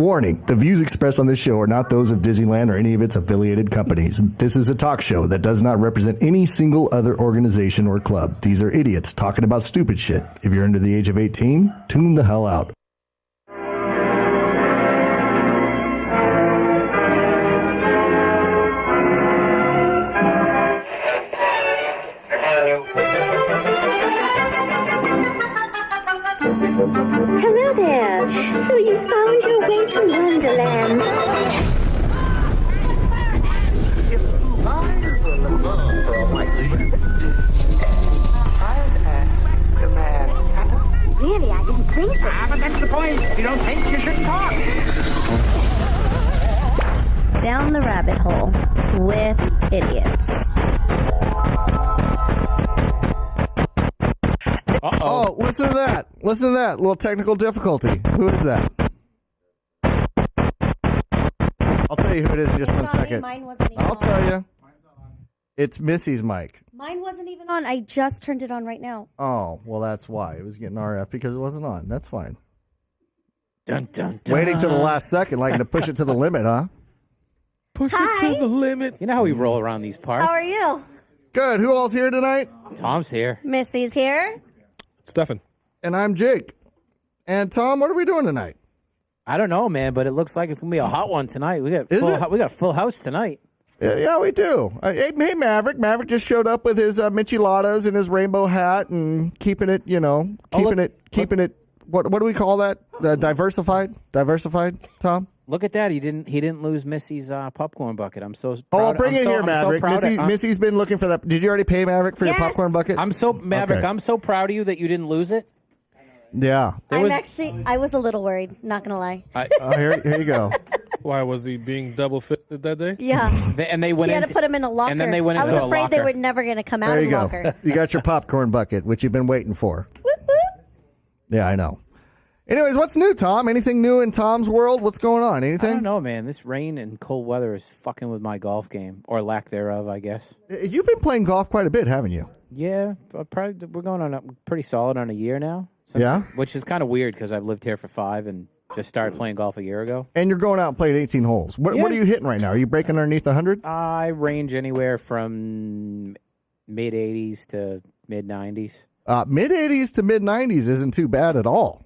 Warning, the views expressed on this show are not those of Disneyland or any of its affiliated companies. This is a talk show that does not represent any single other organization or club. These are idiots talking about stupid shit. If you're under the age of 18, tune the hell out. Hello there. So you found your way to Underland. If I were alone for a while, I'd ask the man. Really, I didn't think so. But that's the point. If you don't think, you shouldn't talk. Down the rabbit hole with idiots. Oh, listen to that. Listen to that. Little technical difficulty. Who is that? I'll tell you who it is in just one second. Mine wasn't even I'll on. tell you. It's Missy's mic. Mine wasn't even on. I just turned it on right now. Oh, well, that's why. It was getting RF because it wasn't on. That's fine. Dun, dun, dun. Waiting to the last second, like to push it to the limit, huh? Push Hi. it to the limit. You know how we roll around these parts. How are you? Good. Who all's here tonight? Tom's here. Missy's here. Stefan. And I'm Jake. And Tom, what are we doing tonight? I don't know, man, but it looks like it's gonna be a hot one tonight. We got Is full, it? we got a full house tonight. Yeah, we do. Hey, Maverick. Maverick just showed up with his micheladas and his rainbow hat and keeping it, keeping it. What do we call that? Diversified, Tom. Look at that. He didn't lose Missy's popcorn bucket. I'm so Oh, proud. bring I'm it so, here, I'm Maverick. So proud of- Missy's been looking for that. Did you already pay Maverick for your Yes. popcorn bucket? I'm so Maverick. Okay. I'm so proud of you that you didn't lose it. Yeah. There was- I was a little worried, not going to lie. Here you go. Why was he being double fisted that day? Yeah. And they went He had into, to put him in a locker. and then they went I into was a afraid they locker. were never going to come out There of you the go. locker. You got your popcorn bucket, which you've been waiting for. Whoop, whoop. Yeah, I know. Anyways, what's new, Tom? Anything new in Tom's world? What's going on? I Anything? don't know, man. This rain and cold weather is fucking with my golf game, or lack thereof, I guess. You've been playing golf quite a bit, haven't you? Yeah, probably we're going on a pretty solid on a year now. Yeah? Which is kind of weird because I've lived here for 5 and just started playing golf a year ago. And you're going out and playing 18 holes. What Yeah. are you hitting right now? Are you breaking underneath 100? I range anywhere from mid 80s to mid 90s. Mid 80s to mid 90s isn't too bad at all.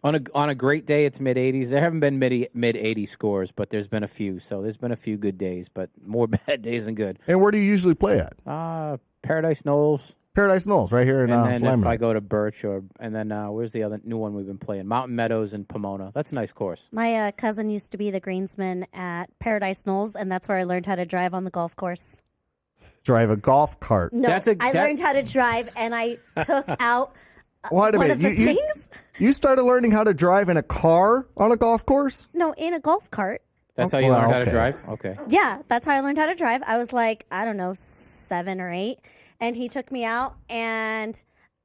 On a great day, it's mid 80s. There haven't been mid 80 scores, but there's been a few. So there's been a few good days, but more bad days than good. And where do you usually play at? Paradise Knolls. Paradise Knolls, right here in And then if Flaminant. I go to Birch, and then where's the other new one we've been playing? Mountain Meadows and Pomona. That's a nice course. My cousin used to be the greensman at Paradise Knolls, and that's where I learned how to drive on the golf course. Drive a golf cart. No, That's I learned how to drive, and I took out Wait a one minute. of the things. You started learning how to drive in a car on a golf course? No, in a golf cart. That's how you Well, learned how to okay. drive? Okay. Yeah, that's how I learned how to drive. I was like, I don't know, 7 or 8. And he took me out, and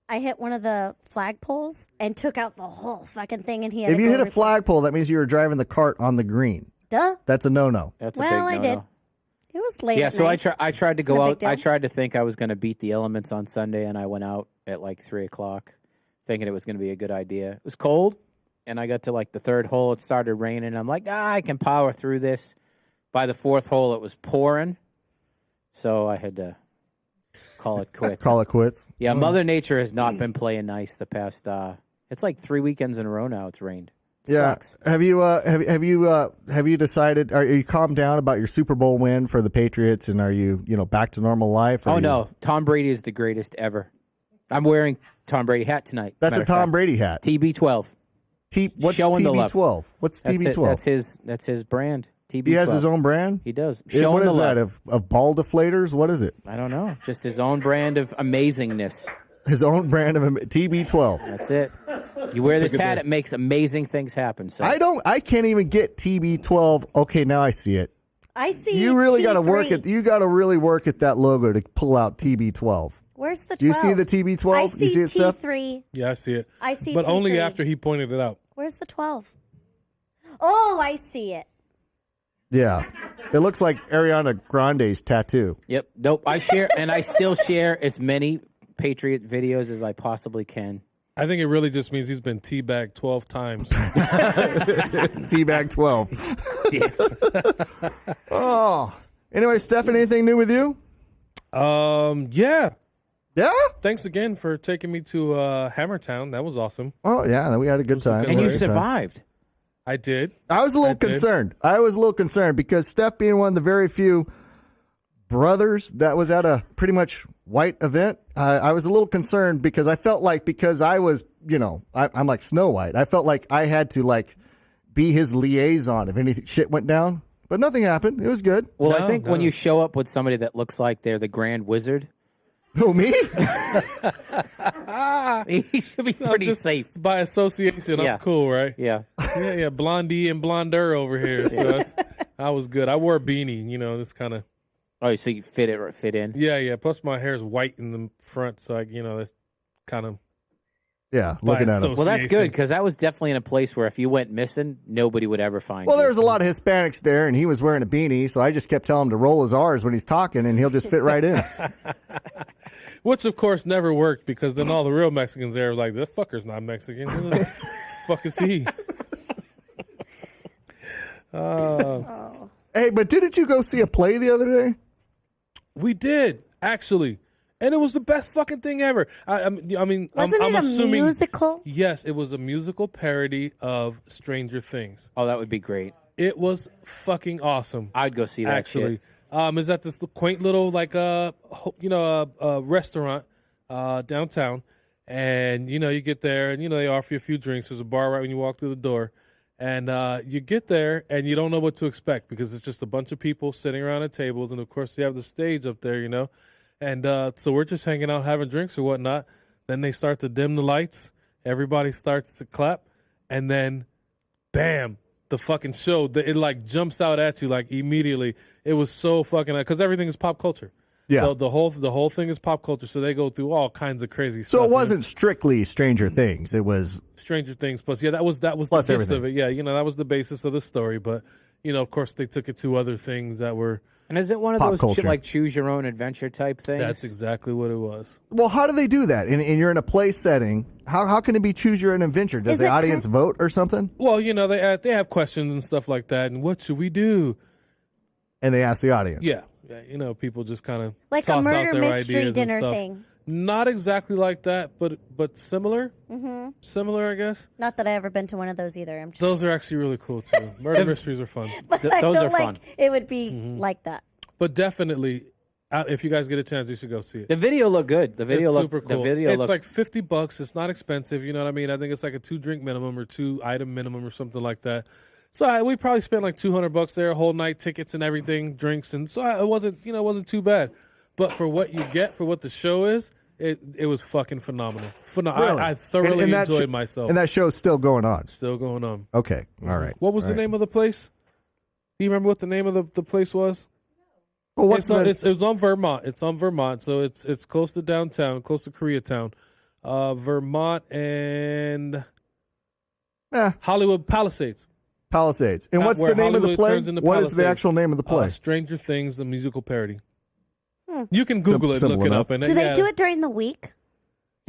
I hit one of the flagpoles and took out the whole fucking thing. And he had If to you go hit a flagpole, that means you were driving the cart on the green. Duh. That's a no-no. That's Well, a I big did. no-no. It was late. Yeah, at so night. I tried to It's go no out. big I deal. tried to think I was going to beat the elements on Sunday, and I went out at like 3 o'clock, thinking it was going to be a good idea. It was cold, and I got to like the 3rd hole. It started raining. I'm like, I can power through this. By the 4th hole, it was pouring, so I had to call it quits. Call it quits. Yeah, Mother Nature has not been playing nice the past. It's like 3 weekends in a row now. It's rained. Yeah. Sucks. Have you decided? Are you calmed down about your Super Bowl win for the Patriots, and are you back to normal life? Oh no, Tom Brady is the greatest ever. I'm wearing Tom Brady hat tonight. That's matter a of Tom fact. Brady hat. TB12. What's Showing the love. TB12? What's That's it. TB12? That's his brand. TB12. He has his own brand. He does. What Showing is the that love. of ball deflators? What is it? I don't know. Just his own brand of amazingness. His own brand of TB12. That's it. You wear this good hat, deal. it makes amazing things happen. So I can't even get TB12. Okay, now I see it. I see. You really got to T3. work at. You got to really work at that logo to pull out TB12. Where's the 12? Do you see the TB12? I You see see it, Steph? T3. Yeah, I see it. I see But only T3. after he pointed it out. Where's the 12? Oh, I see it. Yeah, it looks like Ariana Grande's tattoo. Yep. Nope. I share and I still share as many Patriot videos as I possibly can. I think it really just means he's been teabagged 12 times. Teabag 12. Oh. Anyway, Stephen, anything new with you? Yeah. Yeah? Thanks again for taking me to Hammertown. That was awesome. Oh, yeah. We had a good time. And you Good time. survived. I did. I was a little I did. concerned. I was a little concerned because Steph being one of the very few brothers that was at a pretty much white event, I was a little concerned because I felt like because I was, I'm like Snow White. I felt like I had to like be his liaison if any shit went down. But nothing happened. It was good. Well, I No, think when no. you show up with somebody that looks like they're the Grand Wizard, Who, me? he should be pretty Just safe. By association, Yeah. I'm cool, right? Yeah. Yeah. Blondie and Blonder over here. So I was good. I wore a beanie, this kind of. Oh, so you fit in. Yeah. Plus my hair's white in the front, so that's kind of. Yeah, looking at him. association. Well, that's good because that was definitely in a place where if you went missing, nobody would ever find Well, you. there's a lot of Hispanics there, and he was wearing a beanie, so I just kept telling him to roll his R's when he's talking, and he'll just fit right in. Which, of course, never worked because then all the real Mexicans there were like, this fucker's not Mexican. Who the fuck is he? Hey, but didn't you go see a play the other day? We did, actually. And it was the best fucking thing ever. Wasn't I'm it a assuming. musical? Yes, it was a musical parody of Stranger Things. Oh, that would be great. It was fucking awesome. I'd go see that Actually, shit. is at this quaint little restaurant downtown, and you get there and they offer you a few drinks. There's a bar right when you walk through the door, and you get there and you don't know what to expect because it's just a bunch of people sitting around at tables, and of course you have the stage up there, and so we're just hanging out having drinks or whatnot. Then they start to dim the lights. Everybody starts to clap, and then, bam. The fucking show, it like jumps out at you like immediately. It was so fucking because everything is pop culture. Yeah. The whole thing is pop culture, so they go through all kinds of crazy stuff. So it wasn't strictly Stranger Things. It was Stranger Things plus that was Plus the gist everything. of it. Yeah, that was the basis of the story. But of course they took it to other things that were. And is it one of Pop those culture. like choose your own adventure type things? That's exactly what it was. well. How do they do that? And you're in a play setting. How can it be choose your own adventure? Does Is the it audience vote or something? Well, they have questions and stuff like that. And what should we do? And they ask the audience. Yeah, people just kind of Like a toss out murder their mystery ideas and dinner stuff. thing. Not exactly like that, but similar. Mm-hmm. Similar, I guess. Not that I've ever been to one of those either. I'm just. Those are actually really cool too. Murder mysteries are fun, but I those feel are like fun. it would be Mm-hmm. like that. but definitely, if you guys get a chance, you should go see it. The video looked good. The video It's looked super cool. The video It's looked like $50. It's not expensive. You know what I mean? I think it's like a 2-drink minimum or 2-item minimum or something like that. So we probably spent like $200 there, whole night tickets and everything, drinks, and so it wasn't too bad. But for what you get, for what the show is, it was fucking phenomenal. Really? I thoroughly And that enjoyed sh- myself. And that show's still going on. Still going on. Okay. All right. What was All the right. name of the place? Do you remember what the name of the place was? Well, what's It was on Vermont. It's on Vermont, so it's close to downtown, close to Koreatown. Vermont and Hollywood Palisades. Palisades. And what's Where the name of the Hollywood play? turns into What is the Palisades. actual name of the play? Stranger Things, the musical parody. You can Google it, Simple look it enough. up, and Do they do it during the week?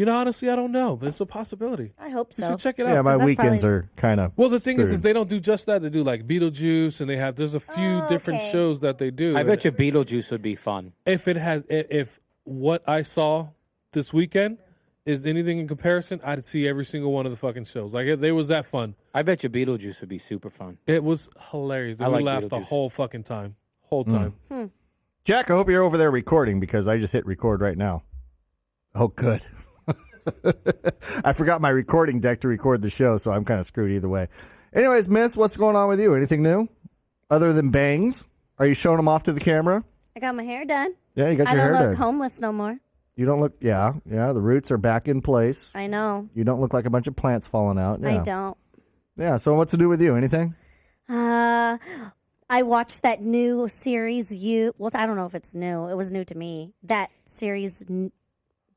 Honestly, I don't know, but it's a possibility. I hope You so. should check it out. Yeah, my that's weekends probably- are kind of. Well, the thing is screwed. they don't do just that. They do like Beetlejuice, and there's a few Oh, different okay. shows that they do. I bet you Beetlejuice would be fun. If what I saw this weekend is anything in comparison, I'd see every single one of the fucking shows. Like they was that fun. I bet you Beetlejuice would be super fun. It was hilarious. I We like laughed the Beetlejuice. whole fucking time. Whole time. Jack, I hope you're over there recording because I just hit record right now. Oh, good. I forgot my recording deck to record the show, so I'm kind of screwed either way. Anyways, Miss, what's going on with you? Anything new? Other than bangs? Are you showing them off to the camera? I got my hair done. Yeah, you got I your don't hair look done. homeless no more. You don't look, yeah, the roots are back in place. I know. You don't look like a bunch of plants falling out. Yeah. I don't. Yeah, so what's to do with you? Anything? I watched that new series. Well, I don't know if it's new. It was new to me. That series.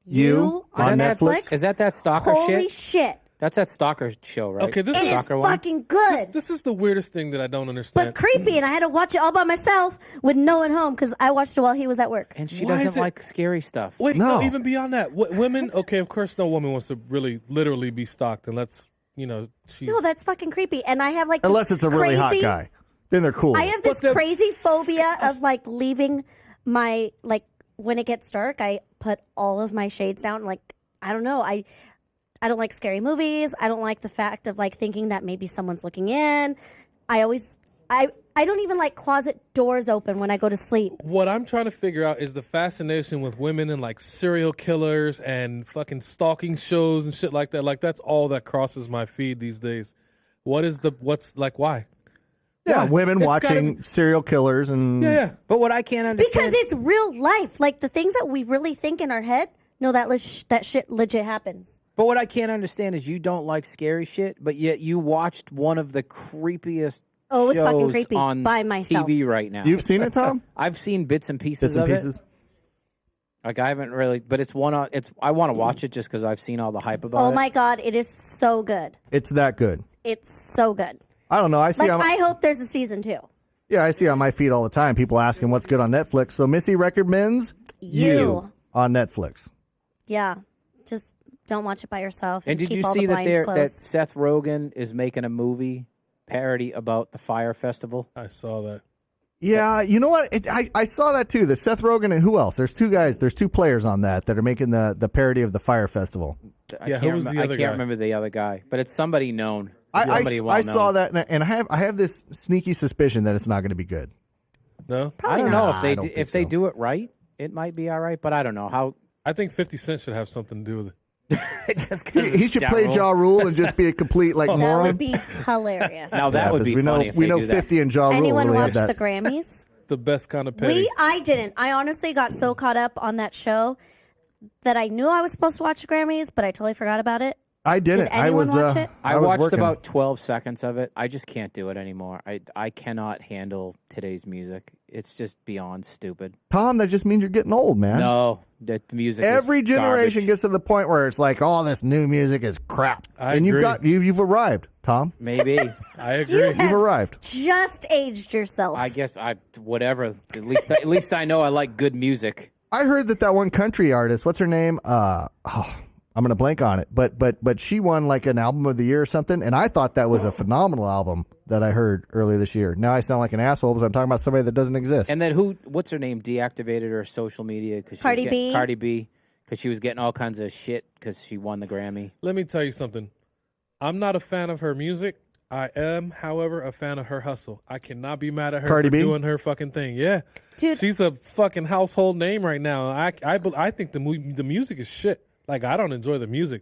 You on on Netflix. Netflix? Is that stalker Holy shit? shit! That's that stalker show, right? Okay, this It is is Stalker one? fucking good. This is the weirdest thing that I don't understand. But creepy, and I had to watch it all by myself with no one home because I watched it while he was at work. And she Why is doesn't it- like scary stuff. Wait, No. no, even beyond that, women. Okay, of course, no woman wants to really, literally be stalked, and let's, she. No, that's fucking creepy. And I have like this Unless it's a really hot crazy- guy. Then they're cool. I have this But the- crazy phobia of like leaving my when it gets dark. I put all of my shades down. Like I don't know. I don't like scary movies. I don't like the fact of like thinking that maybe someone's looking in. I don't even like closet doors open when I go to sleep. What I'm trying to figure out is the fascination with women and like serial killers and fucking stalking shows and shit like that. Like that's all that crosses my feed these days. What's why? yeah, Why? women It's watching gotta serial killers and Yeah. But what I can't understand... Because it's real life. Like the things that we really think in our head, no, that shit legit happens. But what I can't understand is you don't like scary shit, but yet you watched one of the creepiest Oh, it's fucking shows creepy on by myself. TV right now. You've seen it, Tom? I've seen bits and pieces Bits and of pieces. it. Like I haven't really, but it's one. I want to watch it just because I've seen all the hype about it. Oh my god, it is so good. It's that good. It's so good. I don't know. I see. Like I hope there's a season 2. Yeah, I see on my feed all the time people asking what's good on Netflix. So Missy recommends You on Netflix. Yeah, just don't watch it by yourself. And did keep you all see the that blinds that closed. Seth Rogen is making a movie parody about the Fire Festival? I saw that. Yeah, you know what? I saw that too. The Seth Rogen and who else? There's two guys. There's two players on that are making the parody of the Fire Festival. I can't remember the other guy, but it's somebody known. Somebody I saw that, and I have this sneaky suspicion that it's not going to be good. No, I don't know not. I don't if think they so. do it right, it might be all right. But I don't know how. I think 50 Cent should have something to do with it. Just 'cause He it's should Ja play Rule. Ja Rule and just be a complete like That moron. would be hilarious. Now that would be we funny know if we they know do that. 50 and Ja Rule Anyone really have watch that. the Grammys? The best kind of petty. I didn't. I honestly got so caught up on that show that I knew I was supposed to watch the Grammys, but I totally forgot about it. I didn't. Did anyone watch it? I was watched working. about 12 seconds of it. I just can't do it anymore. I cannot handle today's music. It's just beyond stupid. Tom, that just means you're getting old, man. No, the music. Every is generation garbage. gets to the point where it's like, oh, this new music is crap. I and agree. you've arrived, Tom. Maybe. I agree. You've arrived. Just aged yourself. I guess whatever. At least I know I like good music. I heard that one country artist, what's her name? I'm gonna blank on it, but she won like an album of the year or something, and I thought that was a phenomenal album that I heard earlier this year. Now I sound like an asshole because I'm talking about somebody that doesn't exist. And then what's her name? Deactivated her social media because Cardi B? Cardi B, because she was getting all kinds of shit because she won the Grammy. Let me tell you something. I'm not a fan of her music. I am, however, a fan of her hustle. I cannot be mad at her Cardi for B? doing her fucking thing. Yeah, Dude. she's a fucking household name right now. I think the music is shit. Like I don't enjoy the music,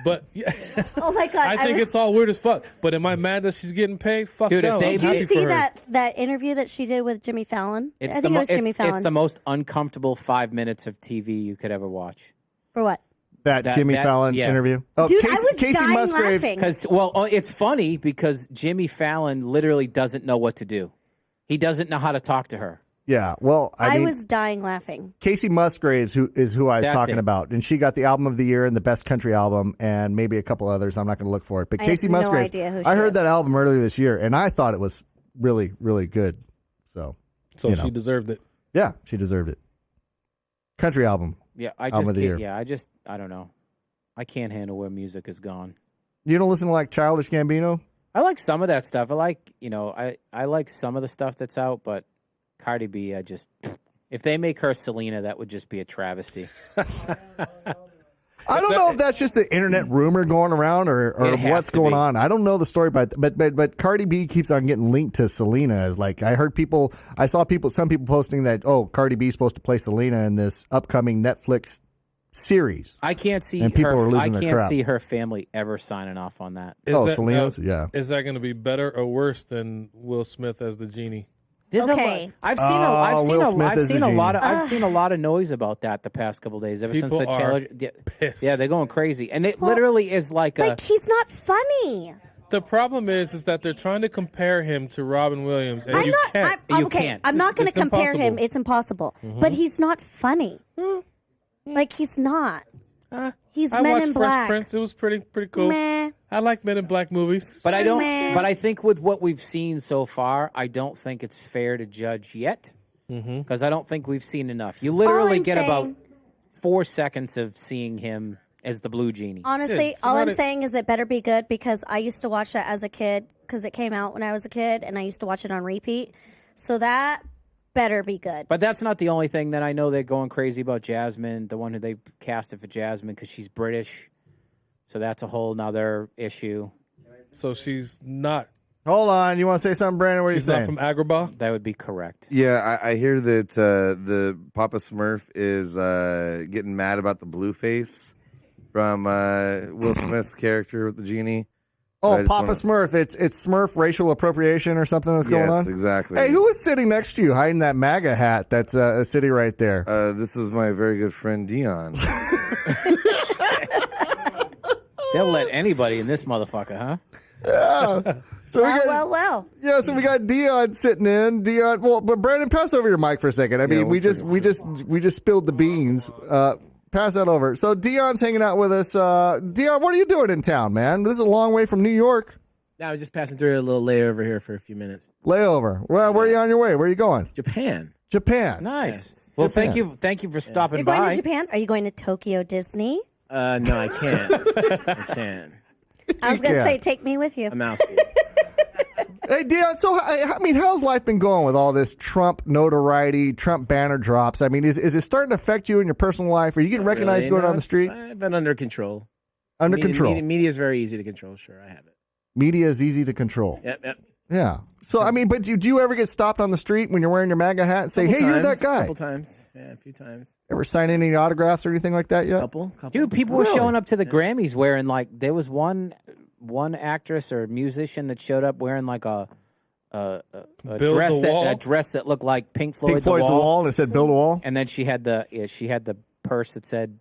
but yeah, oh my god! I think it's all weird as fuck. But am I mad that she's getting paid? Fuck Dude, if no. they- I'm Did happy you for see her. that interview that she did with Jimmy Fallon? I think it was Jimmy it's Fallon. the most uncomfortable 5 minutes of TV you could ever watch. For what? that Jimmy Fallon yeah. interview. Oh, Dude, I was Casey dying Musgraves. laughing. Because it's funny because Jimmy Fallon literally doesn't know what to do. He doesn't know how to talk to her. Yeah, well, I mean, was dying laughing. Casey Musgraves, who I was That's talking it. about, and she got the album of the year and the best country album, and maybe a couple others. I'm not going to look for it, but I Casey have no Musgraves. idea who I she heard is. that album earlier this year, and I thought it was really, really good. So So you she know. deserved it. yeah, she deserved it. Country album. Yeah, Album of the year. I don't know. I can't handle where music is gone. You don't listen to like Childish Gambino? I like some of that stuff. I like, I like some of the stuff that's out, but Cardi B, if they make her Selena, that would just be a travesty. I don't know if that's just an internet rumor going around or It has what's to going be. on. I don't know the story, but Cardi B keeps on getting linked to Selena. As like I saw some people posting that Cardi B's supposed to play Selena in this upcoming Netflix series. I can't see And people are her. losing I their can't crap. see her family ever signing off on that. Selena's, yeah. Is that going to be better or worse than Will Smith as the genie? Okay. I've seen a lot of noise about that the past couple days. Ever People since the are Taylor, pissed. yeah, they're going crazy, and it literally is like a. Like he's not funny. The problem is that they're trying to compare him to Robin Williams, and I'm you not. can't. I'm, You okay, can't. I'm not going to It's compare him. impossible. It's impossible. But he's not funny. Like he's not. He's I Men watched in Fresh Black. Prince. It was pretty cool. Meh. I like Men in Black movies. But I don't. Man. But I think with what we've seen so far, I don't think it's fair to judge yet because I don't think we've seen enough. You literally I'm get about saying- 4 seconds of seeing him as the Blue Genie. Honestly, Dude, all I'm somebody- saying is it better be good because I used to watch that as a kid because it came out when I was a kid and I used to watch it on repeat. So that better be good. But that's not the only thing that I know they're going crazy about Jasmine, the one who they casted for Jasmine because she's British. So that's a whole nother issue. So she's not. Hold on. You want to say something, Brandon? What are you She's not saying? from Agrabah. That would be correct. Yeah, I hear that the Papa Smurf is getting mad about the blue face from Will Smith's character with the genie. So I Oh, just Papa wanna- Smurf. It's Smurf racial appropriation or something that's going on? Yes, exactly. Hey, who is sitting next to you hiding that MAGA hat that's sitting right there? This is my very good friend Dion. They'll let anybody in this motherfucker, huh? So we got, Well. yeah, so we got Dion sitting in. Dion, well, but Brandon, pass over your mic for a second. I mean, one second. we just spilled the beans. Pass that over. So Dion's hanging out with us. Dion, what are you doing in town, man? This is a long way from New York. Now we're just passing through a little layover here for a few minutes. Layover. Well, where are you on your way? Where are you going? Japan. Japan. Nice. Well, Japan. thank you for stopping You're going by. to Japan? Are you going to Tokyo Disney? No, I can't. I can't. I was going to Yeah. say, take me with you. I'm out. Hey, Dion, so, I mean, how's life been going with all this Trump notoriety, Trump banner drops? I mean, is it starting to affect you in your personal life? Are you getting recognized Really, going no, down the street? I've been under control. Under control. Media is very easy to control. Sure, I have it. Media is easy to control. Yep. Yeah. So, I mean, but do you ever get stopped on the street when you're wearing your MAGA hat and say, Couple hey, you're times, that guy? Couple times. Yeah, a few times. Ever sign any autographs or anything like that yet? Couple. Dude, people were Really? showing up to the Grammys wearing like there was one actress or musician that showed up wearing like a Build the wall. dress that looked like Pink Floyd, Pink Floyd's the wall. and it said build a wall. And then she had the purse that said,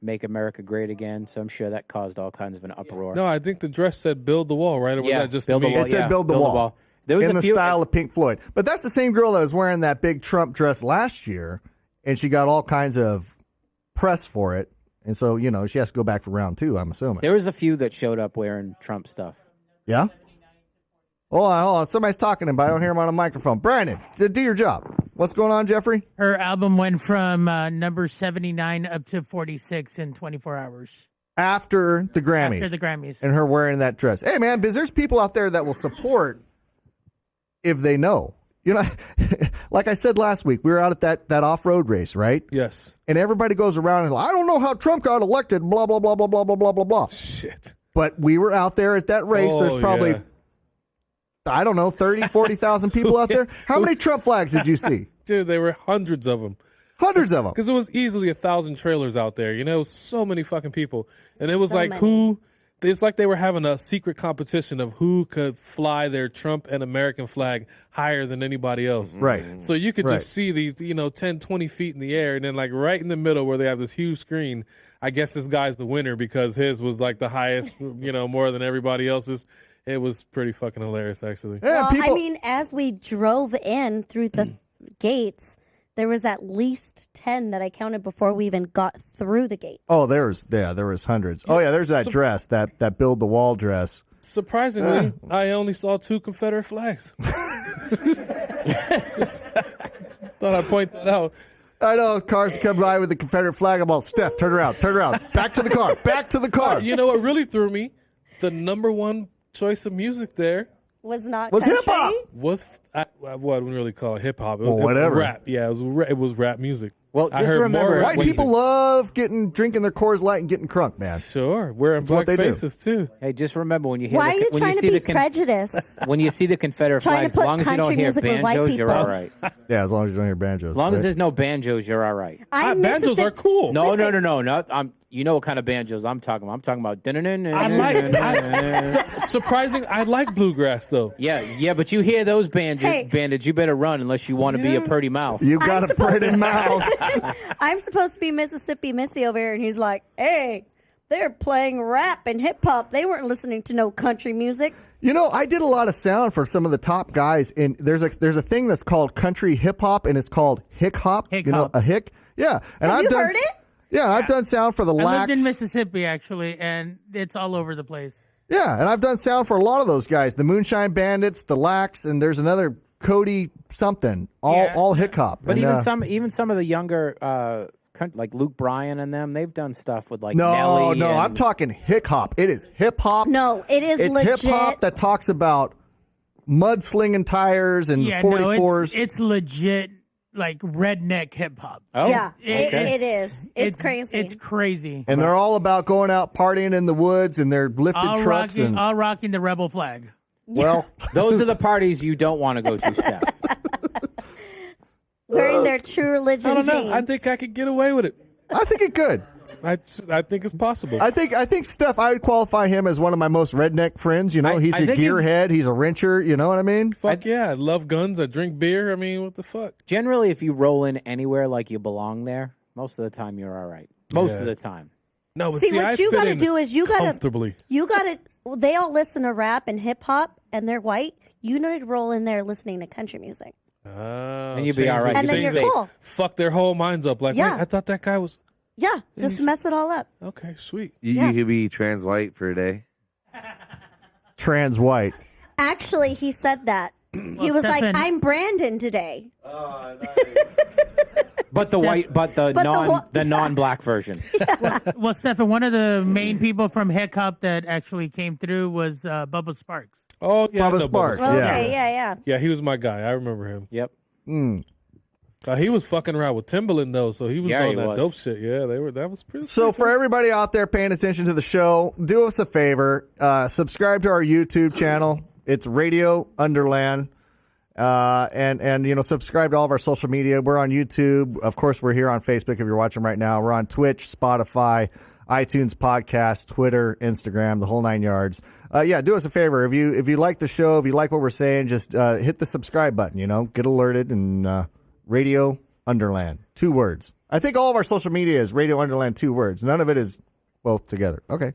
"Make America Great Again." So I'm sure that caused all kinds of an uproar. No, I think the dress said "Build the Wall," right? Or was yeah, that just build the me? wall. It said yeah, build the wall. There was in a the few, style of Pink Floyd. But that's the same girl that was wearing that big Trump dress last year, and she got all kinds of press for it. And so, she has to go back for round 2, I'm assuming. There was a few that showed up wearing Trump stuff. Yeah? Hold on. Somebody's talking to him, but I don't hear him on a microphone. Brandon, do your job. What's going on, Jeffrey? Her album went from number 79 up to 46 in 24 hours. After the Grammys. After the Grammys. And her wearing that dress. Hey, man, because there's people out there that will support if they know. Like I said last week, we were out at that off-road race, right? Yes. And everybody goes around and I don't know how Trump got elected, blah, blah, blah, blah, blah, blah, blah, blah, blah. Shit. But we were out there at that race. Oh, There's probably, yeah. I don't know, 30, 40,000 people out there. How many Trump flags did you see? Dude, there were hundreds of them. Hundreds of them. Because it was easily 1,000 trailers out there. It was so many fucking people. And it was So like many. it's like they were having a secret competition of who could fly their Trump and American flag higher than anybody else. Right. So you could Right. just see these, 10, 20 feet in the air. And then like right in the middle where they have this huge screen, I guess this guy's the winner because his was like the highest, more than everybody else's. It was pretty fucking hilarious, actually. Yeah, Well, people, I mean, as we drove in through the gates, there was at least 10 that I counted before we even got through the gate. oh, there was hundreds. Oh, yeah, there's that dress, that build the wall dress. Surprisingly, I only saw 2 Confederate flags. Thought I'd point that out. I know cars come by with the Confederate flag. I'm all, Steph, turn around. Back to the car. Back to the car. You know what really threw me? The number one choice of music there Was not Was country. hip-hop. was what I wouldn't really call it hip hop. Well, whatever. Rap. Yeah, it was rap music. Well, I just heard remember, more rap White music. people love drinking their Coors Light and getting crunk, man. Sure, wearing what black they do. faces too. Hey, just remember when you hear Why are you when trying you to see be the prejudiced? when you see the Confederate Trying to flags, as put long as you don't country hear music with white banjos, you're people. all right. As Yeah, as long as you don't hear banjos. long as right? there's no banjos, you're all right. I'm Banjos are cool. No, not. You know what kind of banjos I'm talking about. I'm talking about. Surprising. I like bluegrass though. Yeah, but you hear those bandits, you better run unless you want to be a pretty mouth. You got a pretty mouth. I'm supposed to be Mississippi Missy over here, and he's like, hey, they're playing rap and hip hop. They weren't listening to no country music. I did a lot of sound for some of the top guys, and there's a thing that's called country hip hop, and it's called hick hop. Hick You know, hop. a hick. Yeah, and Have I've you done. heard it? Yeah, I've done sound for the I Lax. lived in Mississippi actually, and it's all over the place. Yeah, and I've done sound for a lot of those guys. The Moonshine Bandits, the Lax, and there's another Cody something. All hip hop. But And, even some of the younger, like Luke Bryan and them, they've done stuff with like no, Nelly. no, and, I'm talking hip hop. It is hip hop. No, it is It's legit. hip hop that talks about mudslinging tires and Yeah, 44s. no, it's legit like redneck hip hop. Oh, Yeah, okay. it is. It's crazy. It's crazy. And they're all about going out partying in the woods, and they're lifted trucks. All rocking the rebel flag. Well, those are the parties you don't want to go to, Steph. Wearing their true religion I don't know. jeans. I think I could get away with it. I think it could. I think it's possible. I think Steph, I would qualify him as one of my most redneck friends. You know, he's I a think gearhead. He's a wrencher. You know what I mean? Fuck yeah. I love guns. I drink beer. I mean, what the fuck? Generally, if you roll in anywhere like you belong there, most of the time you're all right. Most Yeah. of the time. No, but See, I what you fit got to in do is you got comfortably. to. Well, they all listen to rap and hip hop, and they're white. You need to roll in there listening to country music, And you'd be all right. and You'd then be you're safe. cool. Fuck their whole minds up. Like, Yeah. wait, I thought that guy was. Yeah, just mess it all up. Okay, sweet. You could be trans white for a day. Trans white. Actually, he said that. He was Stefan- like, "I'm Brandon today." But the white, but the But the non-black version. Well, Stefan, one of the main people from hip hop that actually came through was Bubba Sparks. Oh, yeah. I Bubba know Sparks. Bubba. Okay, yeah. Yeah, he was my guy. I remember him. Yep. He was fucking around with Timbaland, though, so he was Yeah, on he that was. dope shit. Yeah, that was pretty So for everybody out there paying attention to the show, do us a favor. Subscribe to our YouTube channel. It's Radio Underland. And subscribe to all of our social media. We're on YouTube. Of course, we're here on Facebook if you're watching right now. We're on Twitch, Spotify, iTunes podcast, Twitter, Instagram, the whole 9 yards. Do us a favor. If you like the show, if you like what we're saying, just hit the subscribe button, get alerted, and Radio Underland, 2 words. I think all of our social media is Radio Underland, 2 words. None of it is both together. Okay.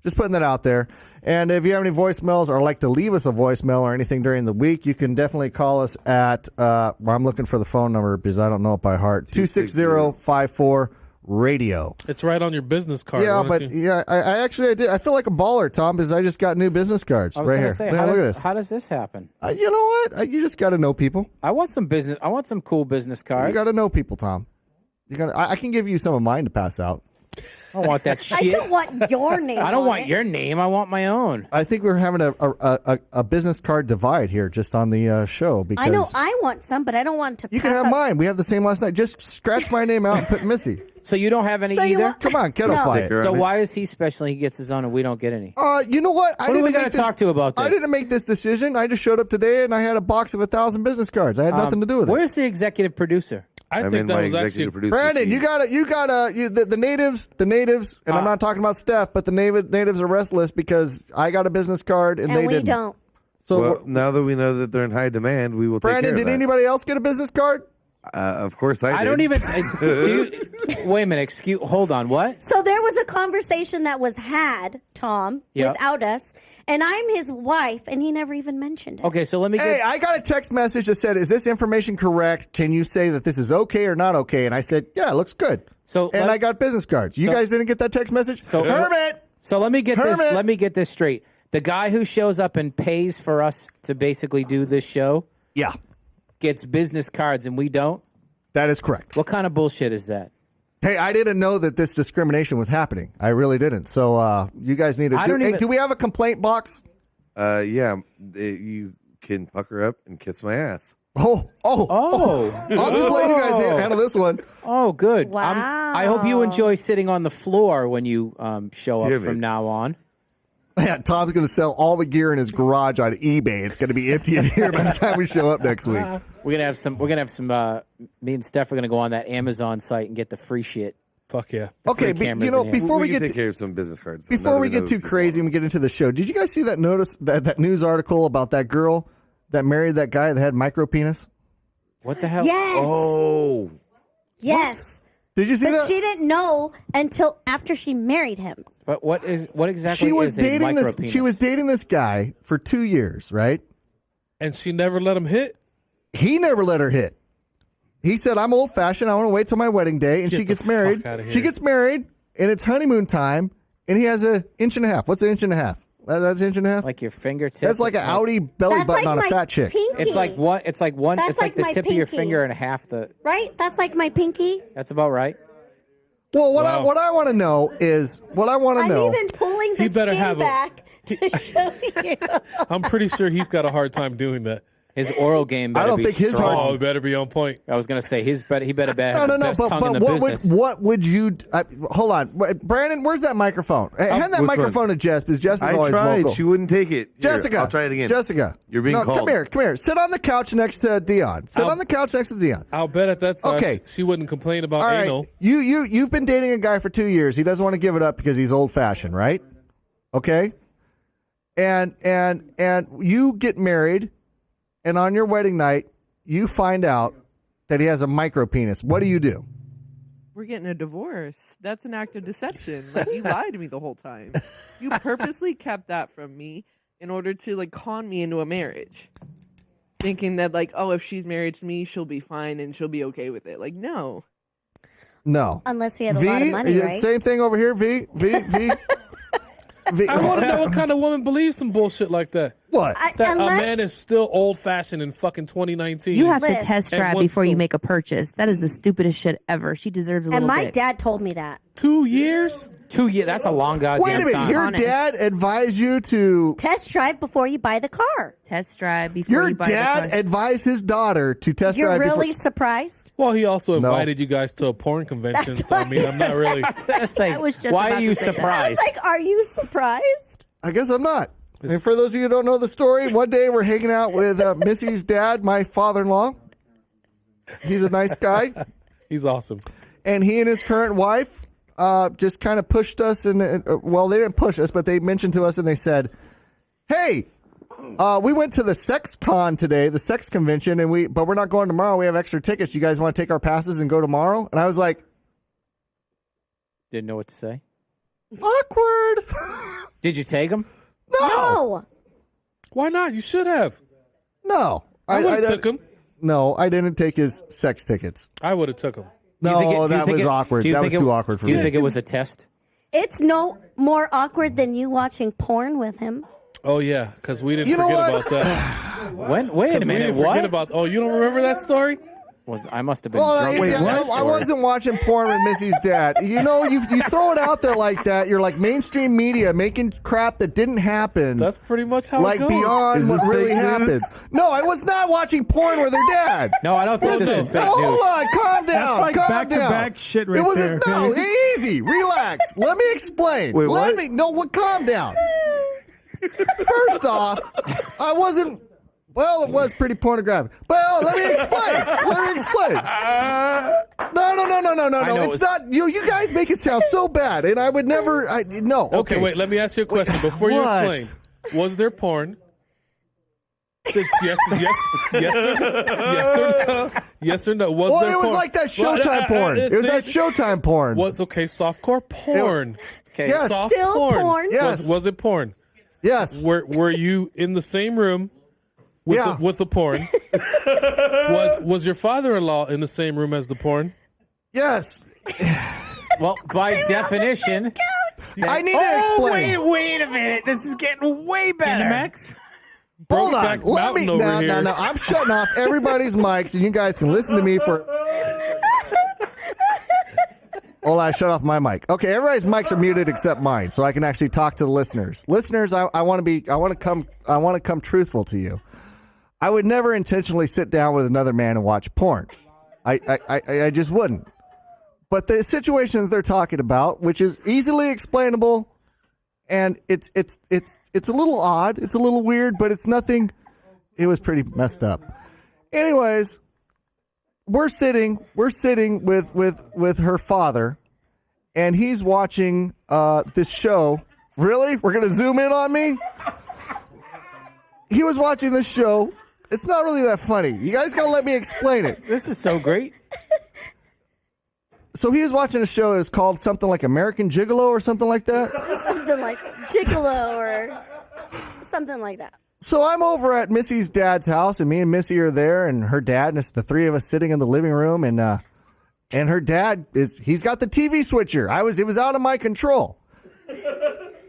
Just putting that out there. And if you have any voicemails or like to leave us a voicemail or anything during the week, you can definitely call us at, I'm looking for the phone number because I don't know it by heart, 260-54-RADIO. It's right on your business card. Yeah, Why don't but you- I did. I feel like a baller, Tom, because I just got new business cards I was right gonna here. say, Yeah, look at this. how does this happen? You know what? You just got to know people. I want some business. I want some cool business cards. You got to know people, Tom. I can give you some of mine to pass out. I don't want that I shit. don't want your name. I don't on want it. your name. I want my own. I think we're having a business card divide here just on the show. Because I know I want some, but I don't want to. you can pass have up- mine. We have the same last night. Just scratch my name out and put Missy. So you don't have any So you either. want- Come on, kettle No. fight. Sticker So on it. why is he special? And he gets his own, and we don't get any. You know what? What are we gonna talk to about I this? didn't make this decision. I just showed up today and I had a box of 1,000 business cards. I had nothing to do with it. Where's the executive producer? I I'm think in that my was actually. executive producer Brandon, seat. the natives, and I'm not talking about Steph, but the natives are restless because I got a business card and, and they we didn't. don't. So, Well, now that we know that they're in high demand, we will take Brandon, care of did that. anybody else get a business card? Of course I did. I don't even. Wait a minute. Hold on. What? So there was a conversation that was had, Tom, Yep. without us, and I'm his wife, and he never even mentioned it. Okay, so let me get. Hey, I got a text message that said, "Is this information correct? Can you say that this is okay or not okay?" And I said, "Yeah, it looks good." So and let- I got business cards. You So- guys didn't get that text message? So- Hermit! So let me get this. Hermit! Let me get this straight. The guy who shows up and pays for us to basically do this show Yeah, gets business cards, and we don't. that is correct. What kind of bullshit is that? Hey, I didn't know that this discrimination was happening. I really didn't. So you guys need to I don't Hey, even- do we have a complaint box? You can pucker up and kiss my ass. Oh. Oh, I'll just let you guys handle this one. oh, good. Wow. I hope you enjoy sitting on the floor when you show up Damn from it. now on. Yeah, Tom's going to sell all the gear in his garage on eBay. It's going to be empty in here by the time we show up next week. We're gonna have some. We're gonna have some. Me and Steph are gonna go on that Amazon site and get the free shit. Fuck yeah. Okay, free but, cameras you know, in here. before we can get take care of some business cards. before now we that know get too people. crazy and we get into the show, did you guys see that that news article about that girl that married that guy that had micro penis? What the hell? Yes. Oh, Yes. Did you see But that? she didn't know until after she married him. But what exactly She was is a dating this. micropenis? She was dating this guy for 2 years, right? And she never let him hit. He never let her hit. He said, I'm old fashioned. I want to wait till my wedding day. And Get she the gets fuck married. outta here. She gets married, and it's honeymoon time, and he has an inch and a half. What's an inch and a half? That's an inch and a half? Like your fingertip. That's like an Audi belly That's button like on a my fat chick. pinky. It's like one. It's like one. That's It's like like my the tip of your pinky. finger and half the. Right? That's like my pinky. That's about right. Well, what Wow. I want to know is I'm even pulling the He better skin have a- back to show you. I'm pretty sure he's got a hard time doing that. His oral game better I don't be think his strong. Oh, he better be on point. I was gonna say he better have the best tongue in the what business. what would you? Hold on, Brandon. Where's that microphone? Hand that which microphone to Jess, because Jess is I always tried. vocal. She wouldn't take it. Here, Jessica, I'll try it again. Jessica, You're being no, called. Come here. Sit on the couch next to Dion. Sit on the couch next to Dion. I'll bet at that size Okay. she wouldn't complain about All right, anal. you've been dating a guy for 2 years. He doesn't want to give it up because he's old fashioned, right? Okay, and you get married, and on your wedding night, you find out that he has a micro penis. What do you do? We're getting a divorce. That's an act of deception. Like, you lied to me the whole time. You purposely kept that from me in order to, like, con me into a marriage. Thinking that, like, oh, if she's married to me, she'll be fine and she'll be okay with it. Like, no. No. Unless he had a lot of money, right? Same thing over here. V. I want to know what kind of woman believes some bullshit like that. What? That a man is still old fashioned in fucking 2019. You have to Liz. test And drive wants before to- you make a purchase. That is the stupidest shit ever. She deserves a And little my dick. dad told me that. 2 years? 2 years. That's a long goddamn Wait a minute. time. Your Honest. dad advised you to. Test drive before you buy the car. Test drive before Your you buy dad the car. advised his daughter to test You're drive. really before... surprised? Well, he also No. invited you guys to a porn convention. That's So, I what mean, he I'm not really. I was just Why about are you to say that. I surprised? was like, are you surprised? I guess I'm not. And for those of you who don't know the story, one day we're hanging out with Missy's dad, my father-in-law. He's a nice guy, He's awesome. and he and his current wife just kind of pushed us. And well, they didn't push us, but they mentioned to us and they said, "Hey, we went to the sex con today, the sex convention, but we're not going tomorrow. We have extra tickets. You guys want to take our passes and go tomorrow?" And I was like, Didn't know what to say. awkward. Did you take him? No. Why not? You should have. No, I would have took him. No, I didn't take his sex tickets. I would have took him. No, that was awkward. That was too awkward for me. Do me. you think it was a test? It's no more awkward than you watching porn with him. Oh yeah, because we didn't You know forget what? about that. Wait a 'Cause we minute. didn't What? forget about? Oh, you don't remember that story? I must have been Well, drunk. with that I story. wasn't watching porn with Missy's dad. You know, you throw it out there like that. You're like mainstream media making crap that didn't happen. That's pretty much how like it goes. beyond Is what this really fake happened. news? No, I was not watching porn with her dad. No, I don't think this is fake Hold news. on, calm down. That's like calm back-to-back down. shit right it was there, No, okay? easy, relax. Let me explain. Wait, Let what? me. No, what? Calm down. First off, I wasn't. Well, it was pretty pornographic. Well, let me explain. No. know It's it's- not. You guys make it sound so bad, and I would never. No. Okay, wait. Let me ask you a question before you what? explain. Was there porn? Yes or no? Yes or no? Was Well, there it was porn? like that Showtime porn. It was that Showtime porn. Was okay. Softcore porn. Okay. Yes. Soft Still porn? Yes. Was it porn? Yes. Were you in the same room with Yeah. with the porn? was your father-in-law in the same room as the porn? Yes. Well, by definition. I need to explain. Wait a minute. This is getting way better. Cinemax? Hold on. Brokeback Let me. Mountain over No. here. I'm shutting off everybody's mics, and you guys can listen to me for. Well, I shut off my mic. Okay, everybody's mics are muted except mine, so I can actually talk to the listeners. Listeners, I want to come truthful to you. I would never intentionally sit down with another man and watch porn. I just wouldn't. But the situation that they're talking about, which is easily explainable, and it's a little odd, it's a little weird, but it's nothing. It was pretty messed up. Anyways, we're sitting with her father, and he's watching this show. Really? We're gonna zoom in on me? He was watching this show. It's not really that funny. You guys gotta let me explain it. This is so great. So he was watching a show that's called something like American Gigolo or something like that. Something like Gigolo or something like that. So I'm over at Missy's dad's house, and me and Missy are there, and her dad, and it's the three of us sitting in the living room, and her dad he's got the TV switcher. It was out of my control.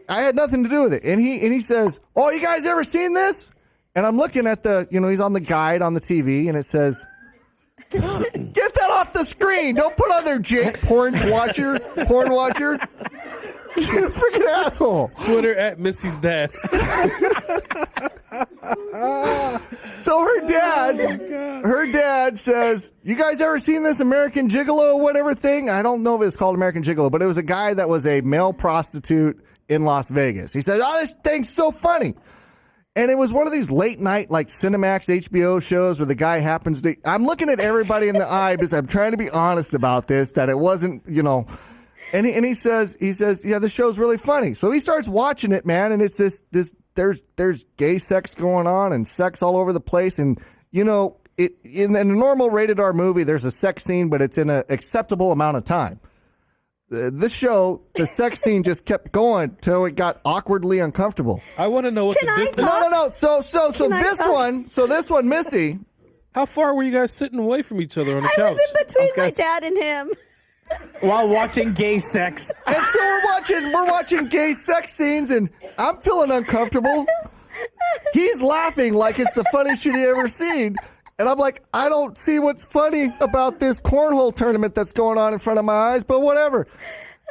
I had nothing to do with it. And he says, "Oh, you guys ever seen this?" And I'm looking at he's on the guide on the TV, and it says, "Get that off the screen! Don't put on there, Jake, porn watcher." You freaking asshole. Twitter at Missy's dad. So her dad says, "You guys ever seen this American Gigolo whatever thing?" I don't know if it's called American Gigolo, but it was a guy that was a male prostitute in Las Vegas. He said, "Oh, this thing's so funny." And it was one of these late night, like Cinemax HBO shows where the guy happens to. I'm looking at everybody in the eye because I'm trying to be honest about this, that it wasn't, And he says, "Yeah, this show's really funny." So he starts watching it, man, and it's this. There's gay sex going on and sex all over the place, and in a normal rated R movie, there's a sex scene, but it's in an acceptable amount of time. This show, the sex scene just kept going till it got awkwardly uncomfortable. I want to know what the distance. No. So this one, Missy. How far were you guys sitting away from each other on the couch? I was in between my dad and him. While watching gay sex. And so we're watching gay sex scenes, and I'm feeling uncomfortable. He's laughing like it's the funniest shit he ever seen. And I'm like, I don't see what's funny about this cornhole tournament that's going on in front of my eyes, but whatever.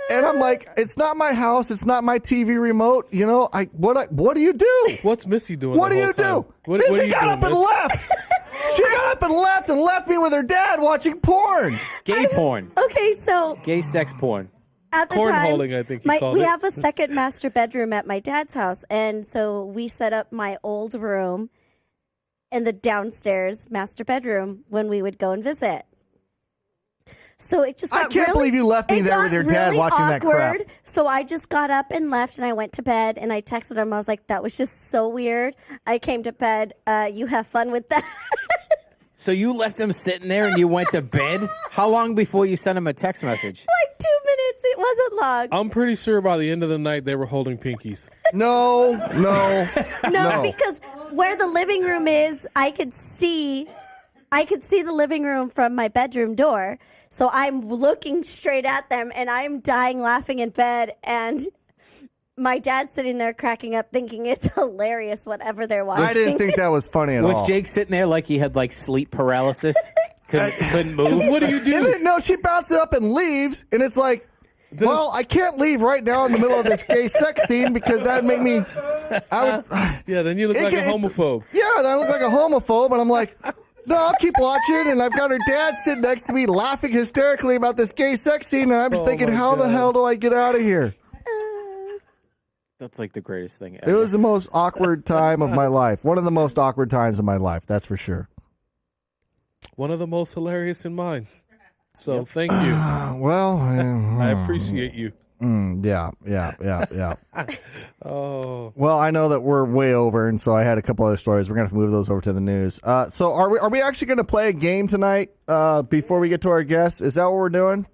And I'm like, it's not my house, it's not my TV remote. What do you do? What's Missy doing? What do you do? Missy got up and left. She got up and left me with her dad watching porn. Gay porn. Okay, so Gay sex porn. at the Cornholing, time, I think he called we it. have a second master bedroom at my dad's house, and so we set up my old room in the downstairs master bedroom when we would go and visit. So it just got I can't believe you left me there with your dad really watching that crap. awkward. So I just got up and left, and I went to bed, and I texted him. I was like, "That was just so weird." I came to bed. You have fun with that. So you left him sitting there and you went to bed? How long before you sent him a text message? Like 2 minutes. It wasn't long. I'm pretty sure by the end of the night they were holding pinkies. No. No, because where the living room is, I could see the living room from my bedroom door. So I'm looking straight at them, and I'm dying laughing in bed, and my dad's sitting there cracking up thinking it's hilarious whatever they're watching. I didn't think that was funny at all. Was Jake sitting there like he had sleep paralysis? Couldn't move? What do you do? No, she bounces up and leaves, and it's like, well, I can't leave right now in the middle of this gay sex scene because that would make me. Yeah, then you look like a homophobe. Yeah, I look like a homophobe, and I'm like, no, I'll keep watching, and I've got her dad sitting next to me laughing hysterically about this gay sex scene, and I'm just thinking, how the hell do I get out of here? That's like the greatest thing ever. It was the most awkward time of my life. One of the most awkward times of my life, that's for sure. One of the most hilarious in mine. So thank you. Well, I appreciate you. Yeah. Oh. Well, I know that we're way over, and so I had a couple other stories. We're going to have to move those over to the news. So are we actually going to play a game tonight before we get to our guests? Is that what we're doing?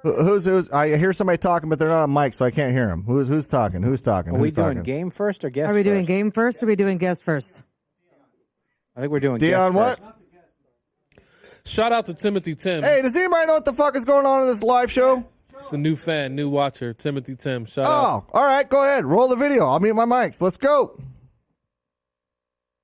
Who's? I hear somebody talking, but they're not on mic, so I can't hear them. Who's talking? Who's talking? Are we doing game first or guest Are we first? doing game first or are we doing guest first? I think we're doing Dion, guest what? first. Shout out to Timothy Tim. Hey, does anybody know what the fuck is going on in this live show? It's a new fan, new watcher, Timothy Tim. Shout out. Oh, all right, go ahead. Roll the video. I'll mute my mics. Let's go.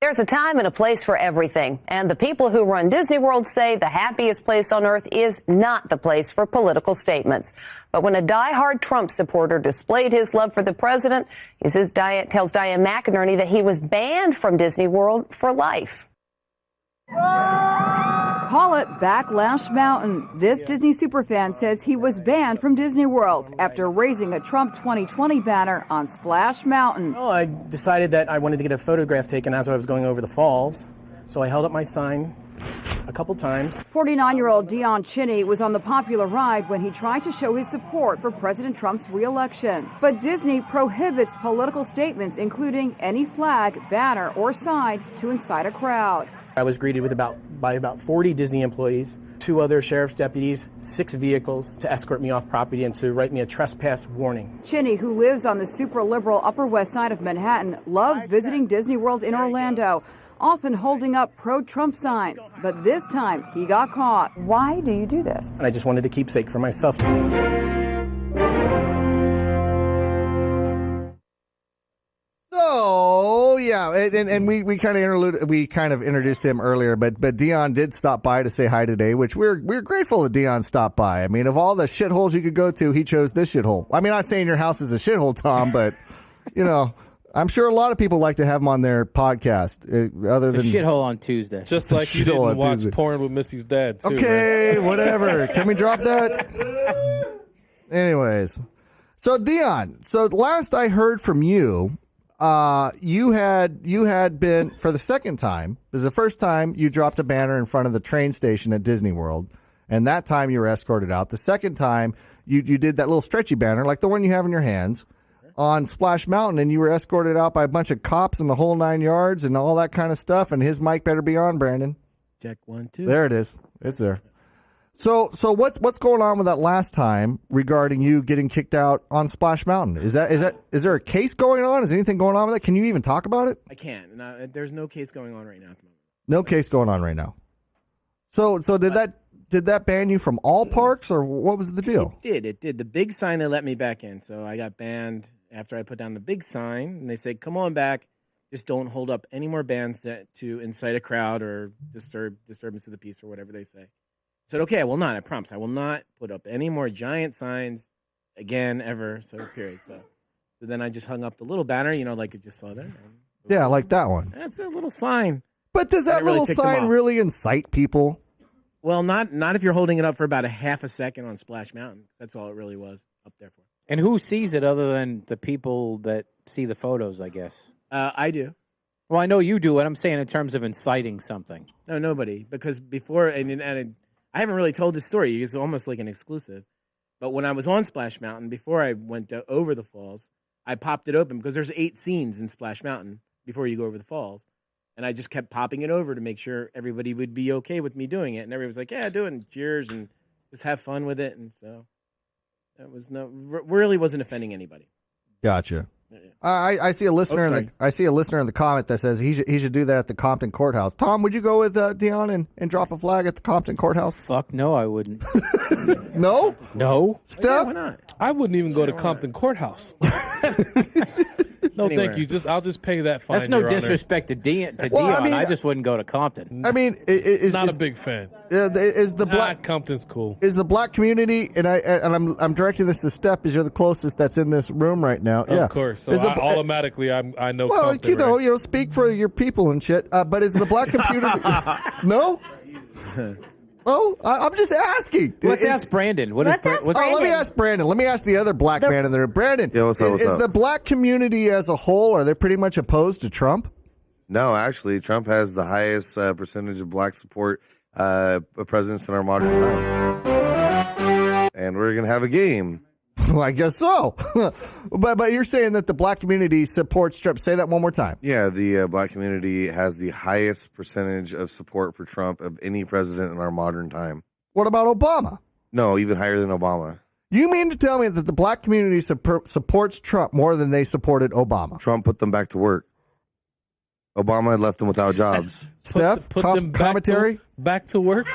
There's a time and a place for everything, and the people who run Disney World say the happiest place on earth is not the place for political statements. But when a diehard Trump supporter displayed his love for the president, he tells Diane McInerney that he was banned from Disney World for life. Call it Backlash Mountain. This Disney superfan says he was banned from Disney World after raising a Trump 2020 banner on Splash Mountain. Well, I decided that I wanted to get a photograph taken as I was going over the falls, so I held up my sign a couple times. 49-year-old Dion Chinney was on the popular ride when he tried to show his support for President Trump's re-election. But Disney prohibits political statements, including any flag, banner, or sign to incite a crowd. I was greeted by about 40 Disney employees 2 other sheriff's deputies, 6 vehicles to escort me off property and to write me a trespass warning. Chinny, who lives on the super liberal Upper West Side of Manhattan, loves visiting Disney World in Orlando, often holding up pro-Trump signs. But this time, he got caught. Why do you do this? And I just wanted a keepsake for myself. So yeah, and we kind of introduced him earlier, but Dion did stop by to say hi today, which we're grateful that Dion stopped by. I mean, of all the shitholes you could go to, he chose this shithole. I mean, I'm not saying your house is a shithole, Tom, but you know, I'm sure a lot of people like to have him on their podcast. Other than shithole on Tuesday, just like you didn't watch porn with Missy's dad. Too, okay, right? Whatever. Can we drop that? Anyways, so Dion, so last I heard from you. You had been, for the second time, this is the first time you dropped a banner in front of the train station at Disney World, and that time you were escorted out. The second time, you did that little stretchy banner, like the one you have in your hands, on Splash Mountain, and you were escorted out by a bunch of cops in the whole 9 yards and all that kind of stuff, and his mic better be on, Brandon. Check 1, 2. There it is. It's there. So what's going on with that last time regarding you getting kicked out on Splash Mountain? Is there a case going on? Is anything going on with it? Can you even talk about it? I can't. No, there's no case going on right now. No case going on right now. So did that ban you from all parks, or what was the deal? It did. The big sign that let me back in. So I got banned after I put down the big sign, and they said, "Come on back. Just don't hold up any more bands to incite a crowd or disturbance of the peace or whatever they say." I said, okay, I will not. I promise. I will not put up any more giant signs again, ever. So, period. So then I just hung up the little banner, like you just saw there. Yeah, like that one. That's a little sign. But does that little sign really incite people? Well, not if you're holding it up for about a half a second on Splash Mountain. That's all it really was up there for. And who sees it other than the people that see the photos, I guess? I do. Well, I know you do, and I'm saying in terms of inciting something. No, nobody. Because before, and I haven't really told this story. It's almost like an exclusive. But when I was on Splash Mountain, before I went over the falls, I popped it open because there's 8 scenes in Splash Mountain before you go over the falls. And I just kept popping it over to make sure everybody would be okay with me doing it. And everybody was like, yeah, do it, and cheers, and just have fun with it. And so that was really wasn't offending anybody. Gotcha. I see a listener. I see a listener in the comment that says he should do that at the Compton Courthouse. Tom, would you go with Dion and drop a flag at the Compton Courthouse? Fuck no, I wouldn't. No, Yeah, Steph. why not? I wouldn't even go to Compton Courthouse. No, Anywhere. thank you. I'll just pay that fine. That's no Your Honor. disrespect to Dion. I mean, I just wouldn't go to Compton. I mean, Not a big fan. Is the black Compton's cool? Is the black community, and I'm directing this to Steph, because you're the closest that's in this room right now. Of course. So automatically, I know. Well, Compton, right? speak for your people and shit. But is the black community? No. Oh, I'm just asking. Let's ask Brandon. Let me ask Brandon. Let me ask the other black man in there. Brandon, what's up? Is the black community as a whole, are they pretty much opposed to Trump? No, actually, Trump has the highest percentage of black support presidents in our modern time. And we're going to have a game. Well, I guess so. but you're saying that the black community supports Trump. Say that one more time. Yeah, the black community has the highest percentage of support for Trump of any president in our modern time. What about Obama? No, even higher than Obama. You mean to tell me that the black community supports Trump more than they supported Obama? Trump put them back to work. Obama had left them without jobs. Steph, put them commentary? back to work.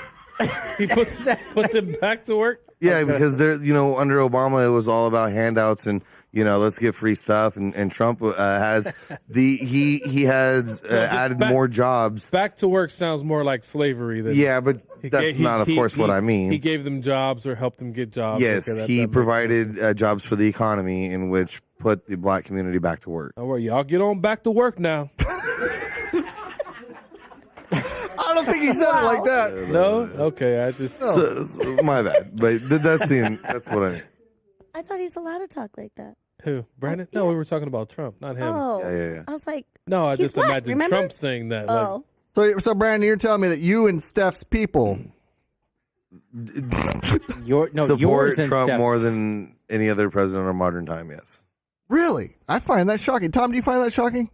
He put them back to work. Yeah, because they're under Obama it was all about handouts and let's get free stuff, and Trump has he has added more jobs. Back to work sounds more like slavery than but that's not, of course, what I mean. He gave them jobs or helped them get jobs. Yes, he provided jobs for the economy, in which put the black community back to work. Don't worry, y'all get on back to work now. I don't think he said it like that. No? Okay, I just... So, my bad. But that's what I mean. I thought he's allowed to talk like that. Who? Brandon? No, we were talking about Trump, not him. Oh, Yeah. I was like, No, I he's just black, imagine remember? Trump saying that. Oh, So Brandon, you're telling me that you and Steph's people Support yours and Trump Steph. more than any other president in our modern time, yes. really? I find that shocking. Tom, do you find that shocking?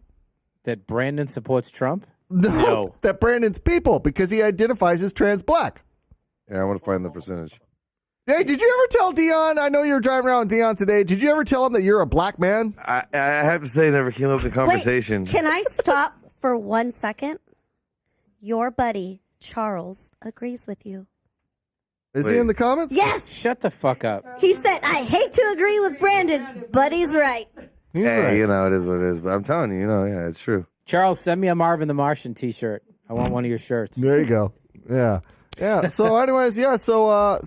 That Brandon supports Trump? No, that Brandon's people, because he identifies as trans black. Yeah, I want to find the percentage. Hey, did you ever tell Dion? I know you were driving around with Dion today. Did you ever tell him that you're a black man? I have to say, it never came up in conversation. Wait, can I stop for 1 second? Your buddy, Charles, agrees with you. Is he in the comments? Yes! Shut the fuck up. He said, I hate to agree with Brandon, but he's right. Hey, you know, it is what it is. But I'm telling you, yeah, it's true. Charles, send me a Marvin the Martian t-shirt. I want one of your shirts. There you go. Yeah. Yeah. So anyways, yeah, so I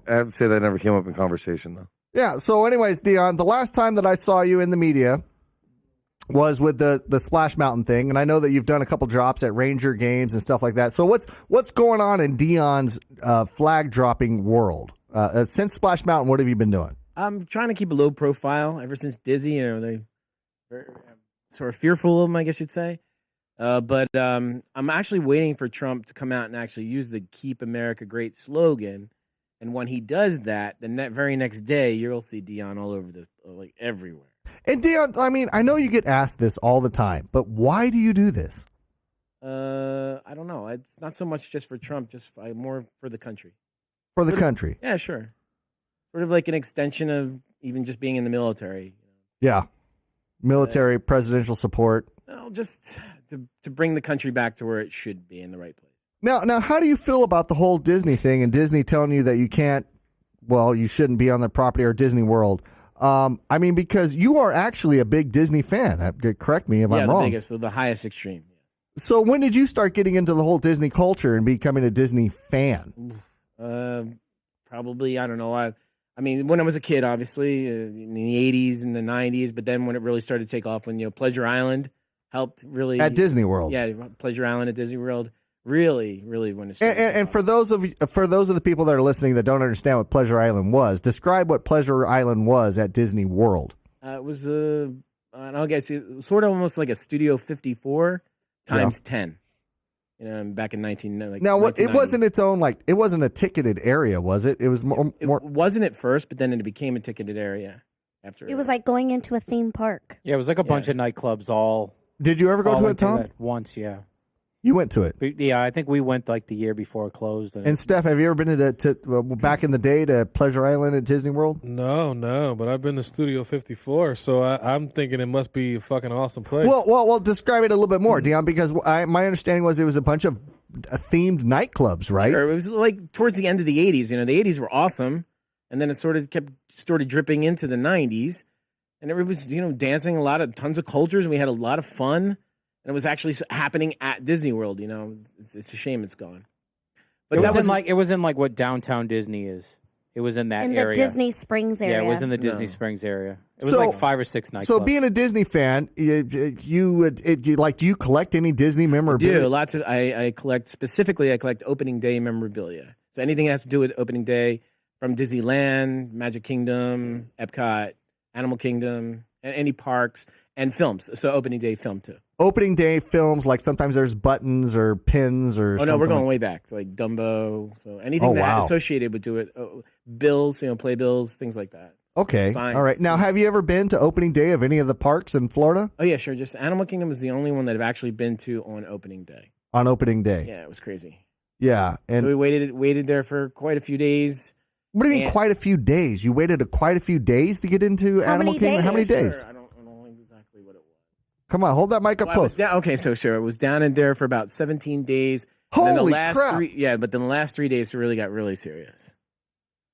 have to say that never came up in conversation, though. Yeah. So anyways, Dion, the last time that I saw you in the media was with the Splash Mountain thing, and I know that you've done a couple drops at Ranger games and stuff like that. So what's going on in Dion's flag dropping world? Since Splash Mountain, what have you been doing? I'm trying to keep a low profile ever since Dizzy. They sort of fearful of him, I guess you'd say. But I'm actually waiting for Trump to come out and actually use the "Keep America Great" slogan. And when he does that, the very next day, you'll see Dion all over everywhere. And Dion, I mean, I know you get asked this all the time, but why do you do this? I don't know. It's not so much just for Trump, just more for the country. For the country? Yeah, sure. Sort of like an extension of even just being in the military. Yeah. Military, presidential support. No, just to bring the country back to where it should be in the right place. Now, how do you feel about the whole Disney thing and Disney telling you that you can't, you shouldn't be on their property or Disney World? I mean, because you are actually a big Disney fan. Correct me if I'm wrong. Yeah, the biggest, the highest extreme. So when did you start getting into the whole Disney culture and becoming a Disney fan? Probably, I don't know. I mean, when I was a kid, obviously, in the 80s and the 90s, but then when it really started to take off, when, Pleasure Island helped really. At Disney World. Yeah, Pleasure Island at Disney World. Really, when it started. And for those of the people that are listening that don't understand what Pleasure Island was, describe what Pleasure Island was at Disney World. It was I guess it was sort of almost like a Studio 54 times 10. Back in 19. Now, it wasn't its own it wasn't a ticketed area, was it? It was more. It wasn't at first, but then it became a ticketed area after. It was like going into a theme park. Yeah, it was like a bunch of nightclubs all. Did you ever go to it, Tom? Once, yeah. You went to it? Yeah, I think we went the year before it closed. And Steph, have you ever been to back in the day to Pleasure Island at Disney World? No, but I've been to Studio 54, so I'm thinking it must be a fucking awesome place. Well, describe it a little bit more, Dion, because my understanding was it was a bunch of themed nightclubs, right? Sure, it was like towards the end of the 80s. The 80s were awesome, and then it sort of kept dripping into the 90s, and everybody was dancing, tons of cultures, and we had a lot of fun. And it was actually happening at Disney World. It's a shame it's gone. But it was in what downtown Disney is. It was in that area. In the Disney Springs area. Yeah, it was in the Disney Springs area. It was 5 or 6 nightclubs. So being a Disney fan, do you collect any Disney memorabilia? I do. Lots of. I collect opening day memorabilia. So anything that has to do with opening day, from Disneyland, Magic Kingdom, Epcot, Animal Kingdom, and any parks, and films. So opening day film too. Opening day films, like sometimes there's buttons or pins or. Oh something. no, we're going way back, like Dumbo. So anything that associated with do it, bills, playbills, things like that. Okay, Signs. All right. Now, have you ever been to opening day of any of the parks in Florida? Oh yeah, sure. Just Animal Kingdom is the only one that I've actually been to on opening day. On opening day. Yeah, it was crazy. Yeah, and so we waited there for quite a few days. What do you mean quite a few days? You waited quite a few days to get into Animal Kingdom? How many days? Sure. I don't know exactly what it was. Come on, hold that mic up close. So sure. It was down in there for about 17 days. Holy and then the last crap. but then the last 3 days it really got really serious.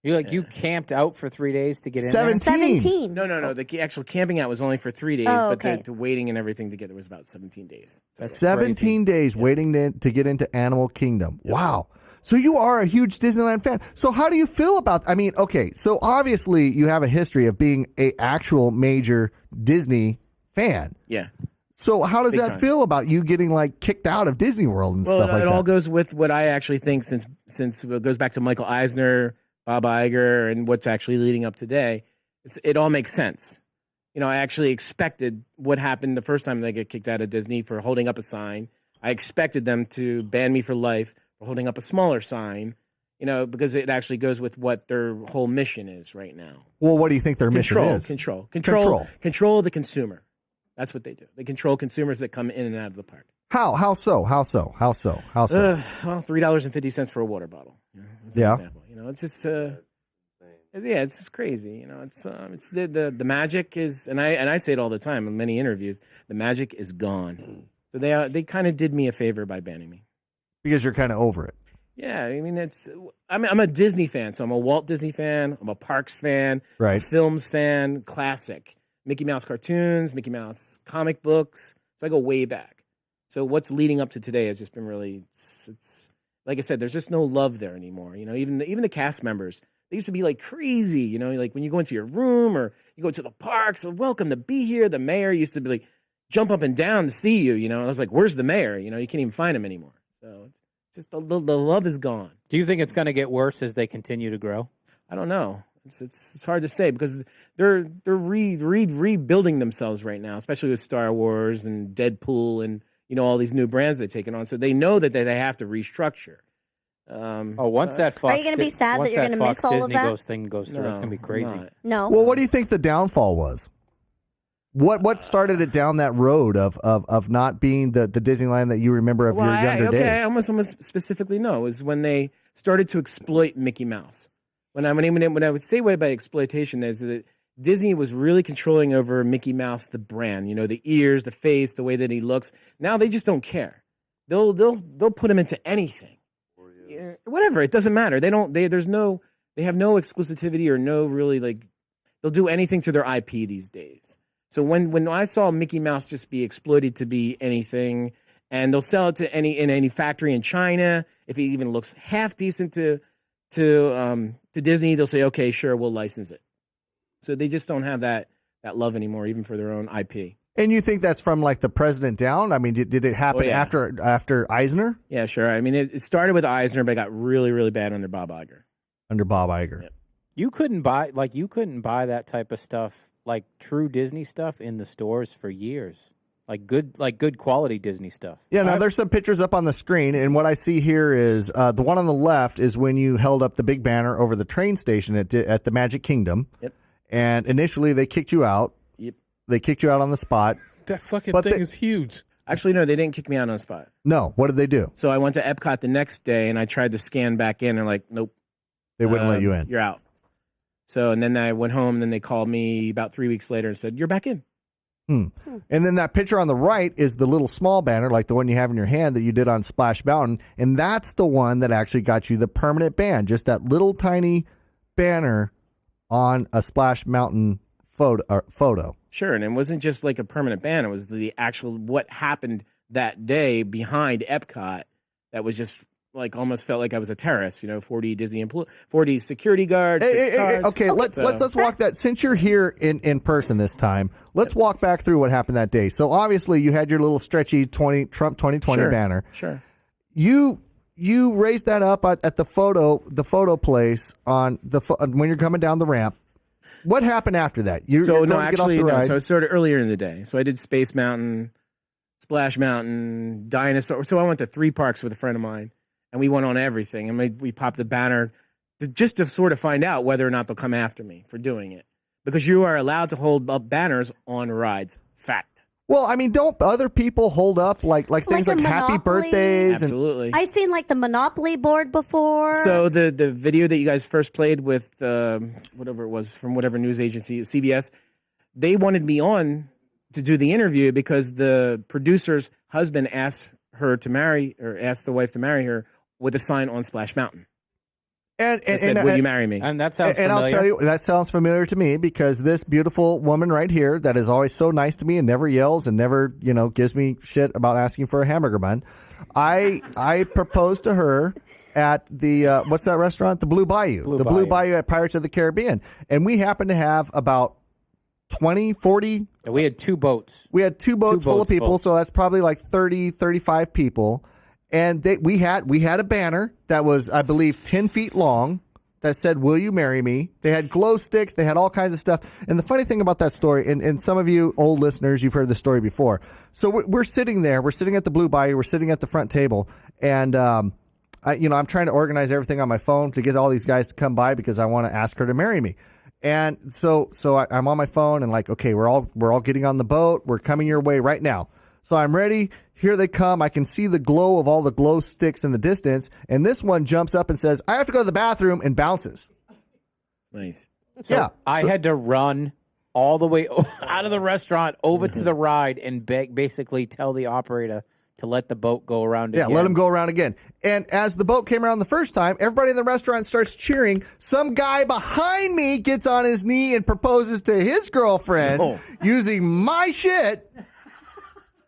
You camped out for 3 days to get in 17. No. The actual camping out was only for 3 days, Oh, but okay. the waiting and everything to get there was about 17 days. 17 days waiting to get into Animal Kingdom. Yep. Wow. So you are a huge Disneyland fan. So how do you feel about, so obviously you have a history of being a actual major Disney fan. Yeah. So how does Big that time. feel about you getting kicked out of Disney World and stuff like that? It all goes with what I actually think since it goes back to Michael Eisner, Bob Iger, and what's actually leading up today. It all makes sense. I actually expected what happened the first time they get kicked out of Disney for holding up a sign. I expected them to ban me for life for holding up a smaller sign, because it actually goes with what their whole mission is right now. Well, what do you think their mission is? Control the consumer. That's what they do. They control consumers that come in and out of the park. How so? Well, $3.50 for a water bottle. As an example. It's just it's just crazy. It's the magic is, and I say it all the time in many interviews. The magic is gone. So they kind of did me a favor by banning me because you're kind of over it. Yeah, I mean I'm a Disney fan, so I'm a Walt Disney fan. I'm a Parks fan. Right. A films fan. Classic Mickey Mouse cartoons, Mickey Mouse comic books. So I go way back. So what's leading up to today has just been really, it's like I said, there's just no love there anymore. Even the cast members, they used to be like crazy. Like when you go into your room or you go to the parks, welcome to be here. The mayor used to be like jump up and down to see you. I was like, where's the mayor? You can't even find him anymore. So it's just the love is gone. Do you think it's going to get worse as they continue to grow? I don't know. It's hard to say because they're rebuilding themselves right now, especially with Star Wars and Deadpool and all these new brands they've taken on. So they know that they have to restructure. Once that Fox, are you going to be sad that you're going to miss all of that? Disney goes through, it's going to be crazy. No. Well, what do you think the downfall was? What started it down that road of not being the Disneyland that you remember of your younger days? I almost specifically know is when they started to exploit Mickey Mouse. When I would say what about exploitation is that Disney was really controlling over Mickey Mouse, the brand. The ears, the face, the way that he looks. Now they just don't care. They'll put him into anything. Yeah, whatever, it doesn't matter. They have no exclusivity or no really they'll do anything to their IP these days. So when I saw Mickey Mouse just be exploited to be anything, and they'll sell it to any factory in China, if it even looks half decent to Disney, they'll say, okay, sure, we'll license it. So they just don't have that love anymore, even for their own IP. And you think that's from the president down? I mean, did it happen after Eisner? Yeah, sure. I mean, it started with Eisner, but it got really, really bad under Bob Iger. Yeah. You couldn't buy that type of stuff, like true Disney stuff, in the stores for years. Like good quality Disney stuff. Yeah, now there's some pictures up on the screen, and what I see here is the one on the left is when you held up the big banner over the train station at the Magic Kingdom. Yep. And initially they kicked you out. Yep. They kicked you out on the spot. That fucking thing is huge. Actually, no, they didn't kick me out on the spot. No, what did they do? So I went to Epcot the next day, and I tried to scan back in, and nope. They wouldn't let you in. You're out. So, and then I went home, and then they called me about 3 weeks later and said, you're back in. And then that picture on the right is the little small banner, like the one you have in your hand that you did on Splash Mountain, and that's the one that actually got you the permanent ban, just that little tiny banner on a Splash Mountain photo. Sure, and it wasn't just like a permanent ban. It was the actual what happened that day behind Epcot that was just almost felt like I was a terrorist. 40 40 security guards. Okay, let's walk that. Since you're here in person this time, let's walk back through what happened that day. So obviously you had your little stretchy Trump 2020 banner. Sure. You raised that up at the photo place on when you're coming down the ramp. What happened after that? So it started earlier in the day. So I did Space Mountain, Splash Mountain, Dinosaur. So I went to 3 parks with a friend of mine, and we went on everything. And we popped the banner just to sort of find out whether or not they'll come after me for doing it. Because you are allowed to hold up banners on rides. Fact. Well, I mean, don't other people hold up things like happy birthdays? Absolutely. I've seen the Monopoly board before. So the video that you guys first played with whatever it was from whatever news agency, CBS, they wanted me on to do the interview because the producer's husband asked the wife to marry her with a sign on Splash Mountain. And said, "Will you marry me?" And that sounds familiar. And I'll tell you, that sounds familiar to me because this beautiful woman right here that is always so nice to me and never yells and never, gives me shit about asking for a hamburger bun. I proposed to her at the what's that restaurant? The Blue Bayou. Blue Bayou at Pirates of the Caribbean. And we happened to have about 20, 40. And we had 2 boats. We had two boats full of people, so that's probably 30, 35 people. And we had a banner that was, I believe, 10 feet long that said, "Will you marry me?" They had glow sticks. They had all kinds of stuff. And the funny thing about that story, and some of you old listeners, you've heard the story before. So we're sitting there. We're sitting at the Blue Bayou. We're sitting at the front table. And, I'm trying to organize everything on my phone to get all these guys to come by because I want to ask her to marry me. And so I'm on my phone and okay, we're all getting on the boat. We're coming your way right now. So I'm ready. Here they come. I can see the glow of all the glow sticks in the distance. And this one jumps up and says, I have to go to the bathroom, and bounces. Nice. Yeah. I had to run all the way out of the restaurant over to the ride and basically tell the operator to let the boat go around again. Yeah, let him go around again. And as the boat came around the first time, everybody in the restaurant starts cheering. Some guy behind me gets on his knee and proposes to his girlfriend using my shit.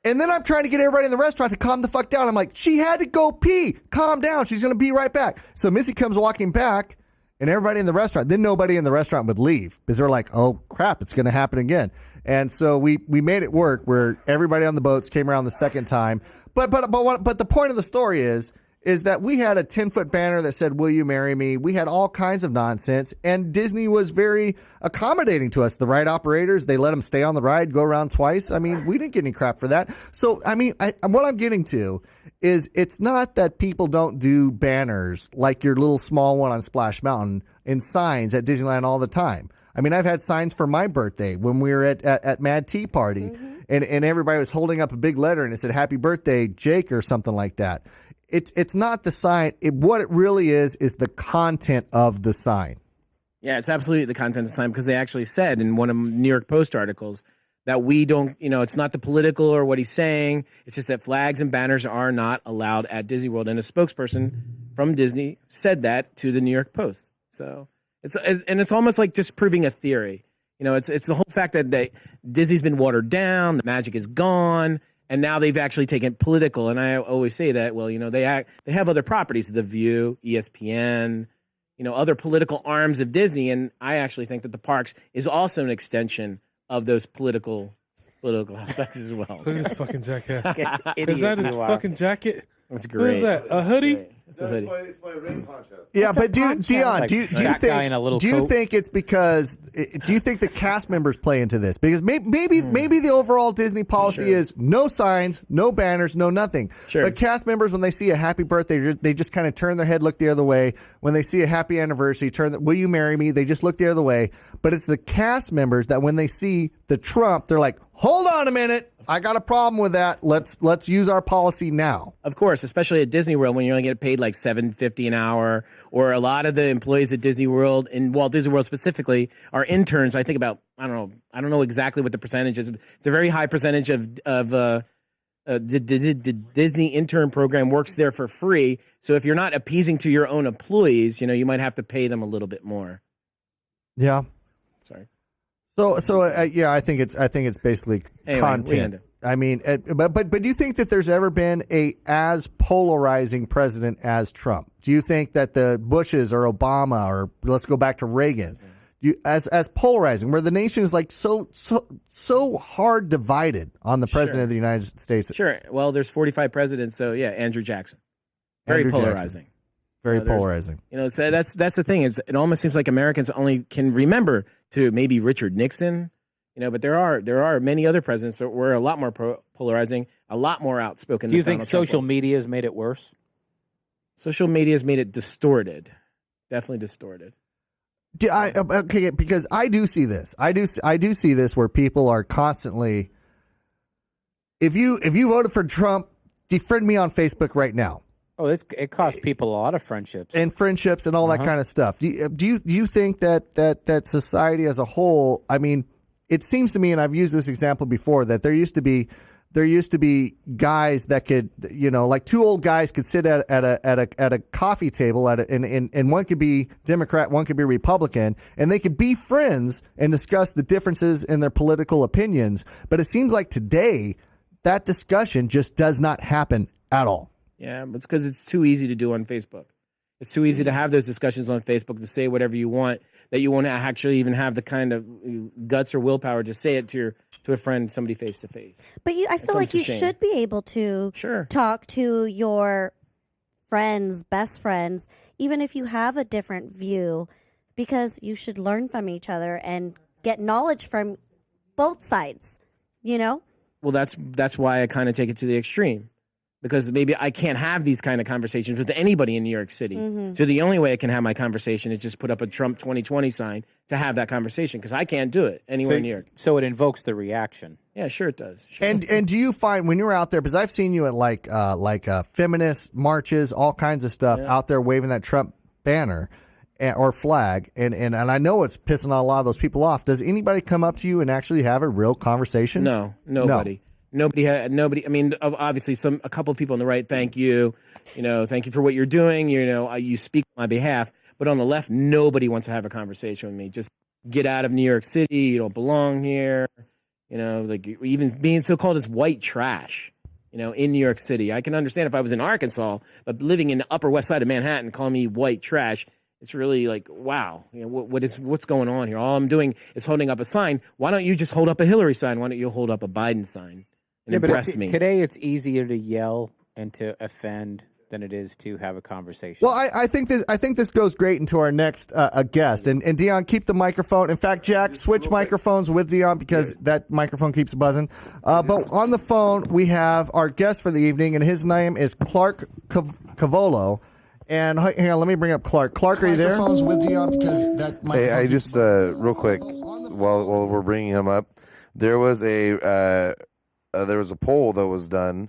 And then I'm trying to get everybody in the restaurant to calm the fuck down. I'm like, she had to go pee. Calm down. She's going to be right back. So Missy comes walking back, and everybody in the restaurant, then nobody in the restaurant would leave because they're like, oh, crap, it's going to happen again. And so we made it work where everybody on the boats came around the second time. But the point of the story is that we had a 10-foot banner that said, will you marry me? We had all kinds of nonsense, and Disney was very accommodating to us. The ride operators, they let them stay on the ride, go around twice. I mean, we didn't get any crap for that. So, I mean, what I'm getting to is it's not that people don't do banners like your little small one on Splash Mountain and signs at Disneyland all the time. I mean, I've had signs for my birthday when we were at Mad Tea Party, and everybody was holding up a big letter, and it said, happy birthday, Jake, or something like that. It's not the sign. What it really is the content of the sign. Yeah, it's absolutely the content of the sign, because they actually said in one of the New York Post articles that we don't, it's not the political or what he's saying. It's just that flags and banners are not allowed at Disney World. And a spokesperson from Disney said that to the New York Post. So it's almost like just proving a theory. It's the whole fact that Disney's been watered down, the magic is gone, and now they've actually taken political. And I always say that, well, they have other properties, The View, ESPN, other political arms of Disney. And I actually think that the parks is also an extension of those political aspects as well. Look at this fucking jacket. Idiot Is that a you are. fucking jacket? That's What great. is that? A hoodie? It's a hoodie. It's my rain poncho. Yeah, It's a but Dion, poncho. do you Fat guy in a little think coat. it's because do you think the cast members play into this? Because maybe the overall Disney policy is no signs, no banners, no nothing. Sure. But cast members, when they see a happy birthday, they just kind of turn their head, look the other way. When they see a happy anniversary, will you marry me? They just look the other way. But it's the cast members that when they see the Trump, they're like, hold on a minute. I got a problem with that. Let's use our policy now. Of course, especially at Disney World when you only get paid like $7.50 an hour, or a lot of the employees at Disney World and Walt Disney World specifically are interns. I think about I don't know exactly what the percentage is. It's a very high percentage of the Disney intern program works there for free. So if you're not appeasing to your own employees, you might have to pay them a little bit more. Yeah. Sorry. Yeah, I think it's basically content. I mean, but do you think that there's ever been a as polarizing president as Trump? Do you think that the Bushes or Obama or let's go back to Reagan, as polarizing, where the nation is like so hard divided on the president of the United States? Sure. Well, there's 45 presidents, so yeah, Andrew Jackson, very Andrew polarizing. Jackson. Very polarizing. So that's the thing is it almost seems like Americans only can remember to maybe Richard Nixon, but there are many other presidents that were a lot more polarizing, a lot more outspoken. Do you than think Donald Trump social was. media has made it worse? Social media has made it distorted, definitely distorted. Okay, because I do see this. I do see this where people are constantly. If you voted for Trump, defriend me on Facebook right now. Oh, it costs people a lot of friendships And all that kind of stuff. Do you think that society as a whole? I mean, it seems to me, and I've used this example before, that there used to be guys that could, like two old guys could sit at a coffee table and one could be Democrat, one could be Republican, and they could be friends and discuss the differences in their political opinions. But it seems like today that discussion just does not happen at all. Yeah, but it's because it's too easy to do on Facebook. It's too easy to have those discussions on Facebook, to say whatever you want, that you won't actually even have the kind of guts or willpower to say it to a friend, somebody face to face. But I feel like you should be able to talk to your friends, best friends, even if you have a different view, because you should learn from each other and get knowledge from both sides, Well, that's why I kind of take it to the extreme. because maybe I can't have these kind of conversations with anybody in New York City. Mhm. So the only way I can have my conversation is just put up a Trump 2020 sign to have that conversation, because I can't do it anywhere in New York. So it invokes the reaction. Yeah, sure it does. Sure. And do you find when you're out there, because I've seen you at like feminist marches, all kinds of stuff out there waving that Trump banner or flag, and I know it's pissing a lot of those people off. Does anybody come up to you and actually have a real conversation? No, nobody. Nobody. I mean, obviously, a couple of people on the right. Thank you. Thank you for what you're doing. You speak on my behalf. But on the left, nobody wants to have a conversation with me. Just get out of New York City. You don't belong here. Like even being so called as white trash. In New York City, I can understand if I was in Arkansas, but living in the Upper West Side of Manhattan, calling me white trash. It's really like, wow, what's going on here? All I'm doing is holding up a sign. Why don't you just hold up a Hillary sign? Why don't you hold up a Biden sign and impress me? Today, it's easier to yell and to offend than it is to have a conversation. Well, I think this goes great into our next guest. And Dion, keep the microphone. In fact, Jack, switch microphones with Dion because that microphone keeps buzzing. But on the phone, we have our guest for the evening, and his name is Clark Cavolo. And hang on, let me bring up Clark. Clark, are you there? Microphones with Dion because that. Hey, I just real quick while we're bringing him up, there was a poll that was done,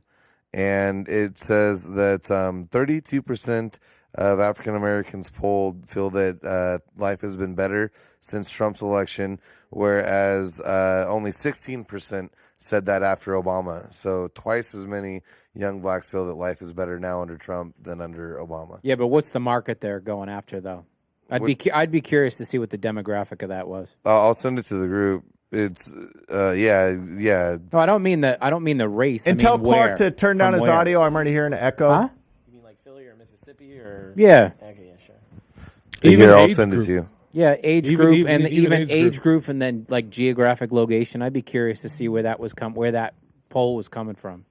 and it says that 32% of African Americans polled feel that life has been better since Trump's election, whereas only 16% said that after Obama. So twice as many young blacks feel that life is better now under Trump than under Obama. Yeah, but what's the market they're going after, though? I'd be curious to see what the demographic of that was. I'll send it to the group. It's yeah. No, I don't mean the race. And tell Clark to turn down his audio. I'm already hearing an echo. Huh? You mean like Philly or Mississippi or? Yeah. Okay, yeah, sure. Even I'll send it to you. Yeah, age group and even age group and then like geographic location. I'd be curious to see where that poll was coming from.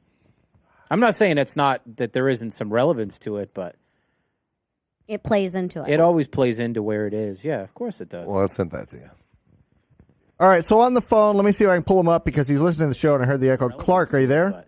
I'm not saying it's not that there isn't some relevance to it, but it plays into it. It always plays into where it is. Yeah, of course it does. Well, I'll send that to you. All right, so on the phone, let me see if I can pull him up because he's listening to the show and I heard the echo. Clark, are you there?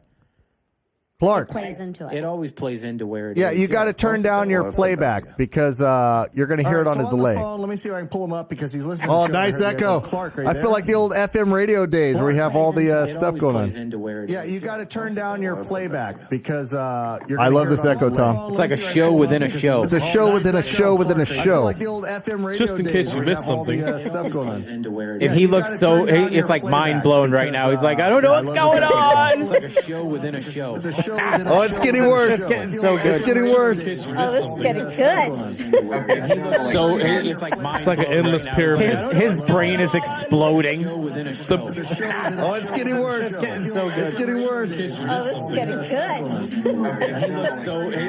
Clark. It plays into it. It always plays into where it is. Yeah, you got to turn down your playback because you're going to hear it on a delay. Let me see if I can pull him up because he's listening. Oh, nice echo. I feel like the old FM radio days where we have all the stuff going on. Yeah, you got to turn down your playback because you're. I love this echo, Tom. It's like a show within a show. It's a show within a show within a show. Like the old FM radio Just in case you missed something. Stuff going on. And he looks so, it's like mind blown right now. He's like, I don't know what's going on. It's like a show within a show. It's a show within a Oh, it's getting worse. It's getting so good. It's getting worse. Oh, this is getting good. So it's like It's like an endless pyramid. His brain is exploding. Oh, it's getting worse. It's getting so good. It's getting worse. Oh, this is getting good.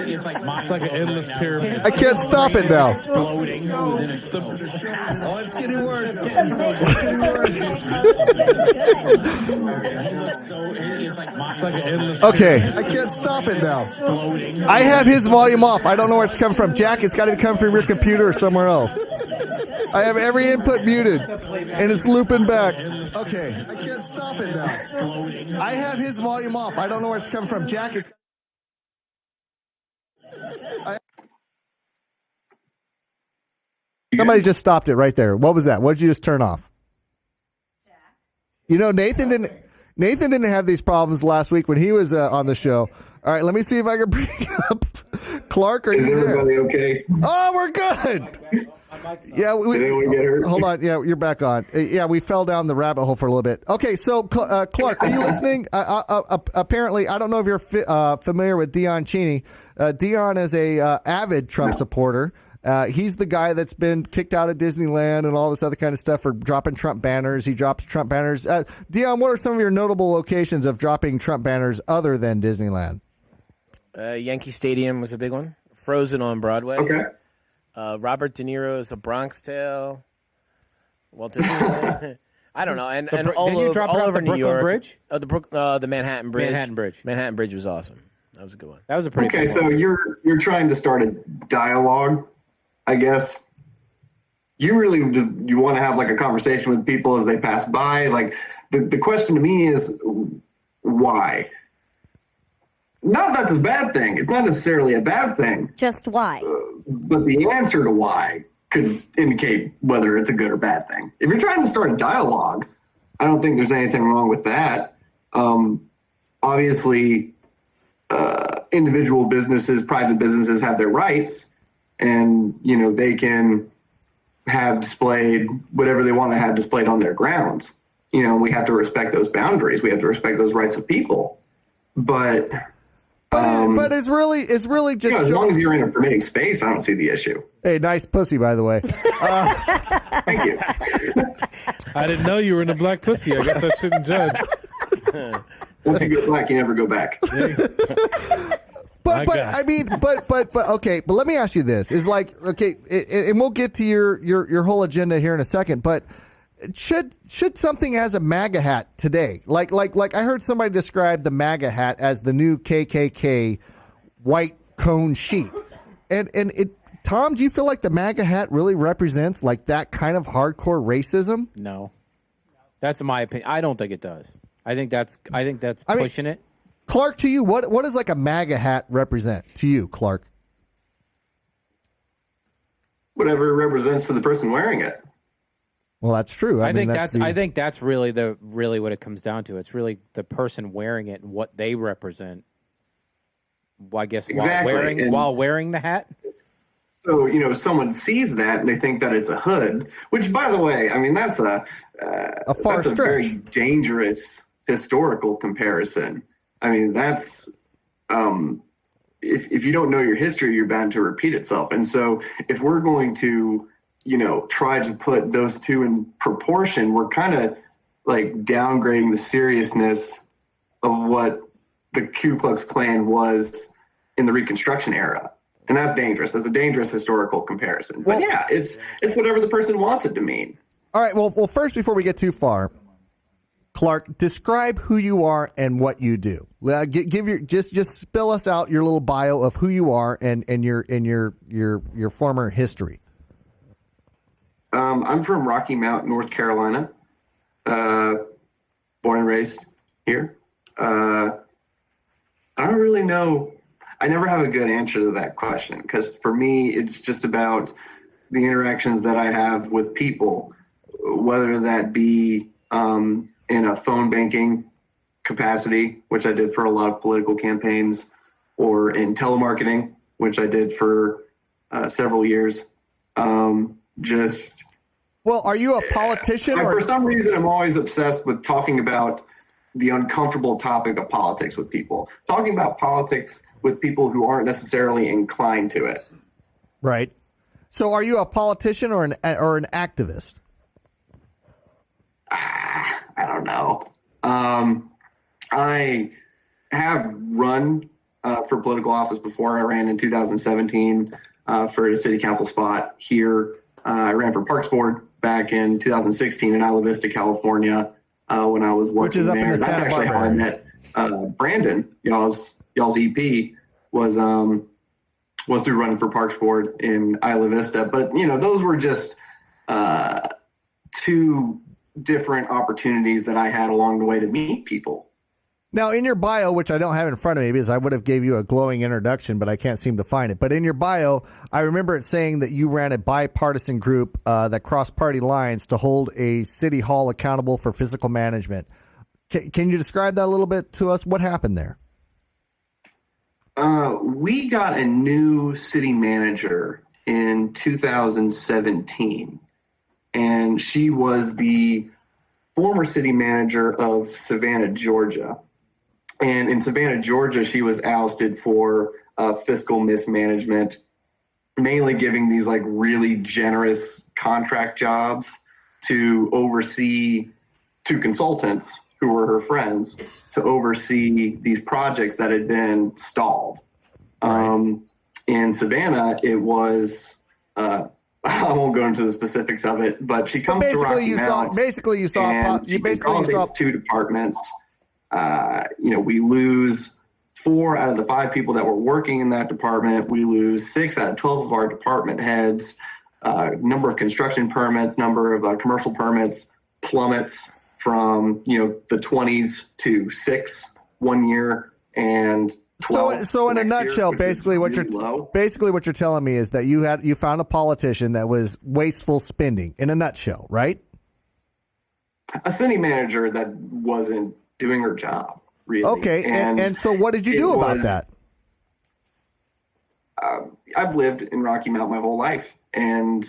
It's like an endless pyramid. I can't stop it now. Exploding. Oh, it's getting worse. It's like an endless Okay. I can't stop it now. I have his volume off. I don't know where it's coming from. Jack, it's got to be coming from your computer or somewhere else. I have every input muted, and it's looping back. Okay, I can't stop it now. I have his volume off. I don't know where it's coming from. Jack is. Somebody just stopped it right there. What was that? What did you just turn off? You know, Nathan didn't have these problems last week when he was on the show. All right, let me see if I can bring up Clark. Are you there? Everybody okay? Oh, we're good. Yeah, Did anyone get hurt? Hold on. Yeah, you're back on. Yeah, we fell down the rabbit hole for a little bit. Okay, so Clark, are you listening? Apparently, I don't know if you're familiar with Dion Cheney. Dion is a avid Trump supporter. He's the guy that's been kicked out of Disneyland and all this other kind of stuff for dropping Trump banners. He drops Trump banners. Dion, what are some of your notable locations of dropping Trump banners other than Disneyland? Yankee Stadium was a big one. Frozen on Broadway. Okay. Robert De Niro's A Bronx Tale. Walt Disney. I don't know. And all didn't you drop it off over the New Brooklyn York. Bridge? The Manhattan Bridge. Manhattan Bridge was awesome. That was a good one. That was a pretty Okay, big so one. you're trying to start a dialogue, I guess. You want to have like a conversation with people as they pass by. Like the question to me is why? not that's a bad thing. It's not necessarily a bad thing. Just why? But the answer to why could indicate whether it's a good or bad thing. If you're trying to start a dialogue, I don't think there's anything wrong with that. Obviously, individual businesses, private businesses have their rights, and they can have displayed whatever they want to have displayed on their grounds. We have to respect those boundaries. We have to respect those rights of people. But it's really just as long as you're in a permitting space, I don't see the issue. Hey, nice pussy, by the way. Thank you. I didn't know you were in a black pussy. I guess I shouldn't judge. Once you go black, you never go back. But okay. But let me ask you this: is like and we'll get to your whole agenda here in a second. But should something as a MAGA hat today, like I heard somebody describe the MAGA hat as the new KKK white cone sheep, and Tom, do you feel like the MAGA hat really represents like that kind of hardcore racism? No, that's my opinion. I don't think it does. I think that's pushing it. Clark, to you, what does like a MAGA hat represent to you, Clark? Whatever it represents to the person wearing it. Well, that's true. I think that's really what it comes down to. It's really the person wearing it and what they represent. Well, I guess exactly. while wearing the hat. So someone sees that and they think that it's a hood, which, by the way, I mean that's a very dangerous historical comparison. I mean that's if you don't know your history, you're bound to repeat itself. And so if we're going to try to put those two in proportion, we're kind of like downgrading the seriousness of what the Ku Klux Klan was in the Reconstruction era. And that's dangerous. That's a dangerous historical comparison. But yeah, it's whatever the person wants it to mean. All right. Well, first, before we get too far, Clark, describe who you are and what you do. Give your just spill us out your little bio of who you are and your former history. I'm from Rocky Mount, North Carolina. Born and raised here. I don't really know. I never have a good answer to that question because for me, it's just about the interactions that I have with people, whether that be in a phone banking capacity, which I did for a lot of political campaigns, or in telemarketing, which I did for several years. Well, are you a politician? For some reason, I'm always obsessed with talking about the uncomfortable topic of politics with people. Talking about politics with people who aren't necessarily inclined to it. Right. So, are you a politician or an activist? I don't know. I have run for political office before. I ran in 2017 for a city council spot here. I ran for Parks Board back in 2016 in Isla Vista, California, when I was working there. That's actually how I met Brandon. Y'all's EP was through running for Parks Board in Isla Vista. But those were just two different opportunities that I had along the way to meet people. Now, in your bio, which I don't have in front of me because I would have gave you a glowing introduction, but I can't seem to find it. But in your bio, I remember it saying that you ran a bipartisan group that crossed party lines to hold a city hall accountable for physical management. Can you describe that a little bit to us? What happened there? We got a new city manager in 2017, and she was the former city manager of Savannah, Georgia. And in Savannah, Georgia, she was ousted for fiscal mismanagement, mainly giving these like really generous contract jobs to oversee two consultants who were her friends to oversee these projects that had been stalled. In Savannah, it was, I won't go into the specifics of it, but she comes to Rocky Mount. You saw two departments. We lose 4 out of the 5 people that were working in that department. We lose 6 out of 12 of our department heads. Number of construction permits, number of commercial permits plummets from the 20s to 6 one year, and So in a nutshell, basically what you're telling me is that you found a politician that was wasteful spending. In a nutshell, right? A city manager that wasn't doing her job, really. Okay, and so what did you do about that? I've lived in Rocky Mount my whole life, and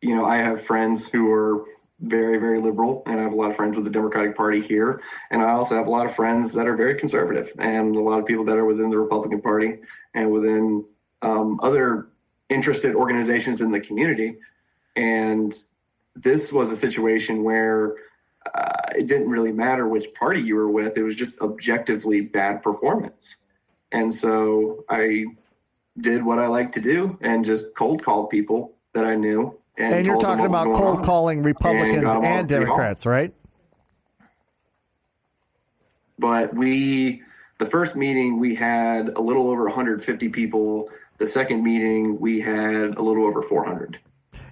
I have friends who are very, very liberal, and I have a lot of friends with the Democratic Party here, and I also have a lot of friends that are very conservative, and a lot of people that are within the Republican Party and within other interested organizations in the community. And this was a situation where it didn't really matter which party you were with; it was just objectively bad performance. And so I did what I like to do and just cold called people that I knew. And you're talking about cold calling Republicans and Democrats, right? But the first meeting, we had a little over 150 people. The second meeting, we had a little over 400.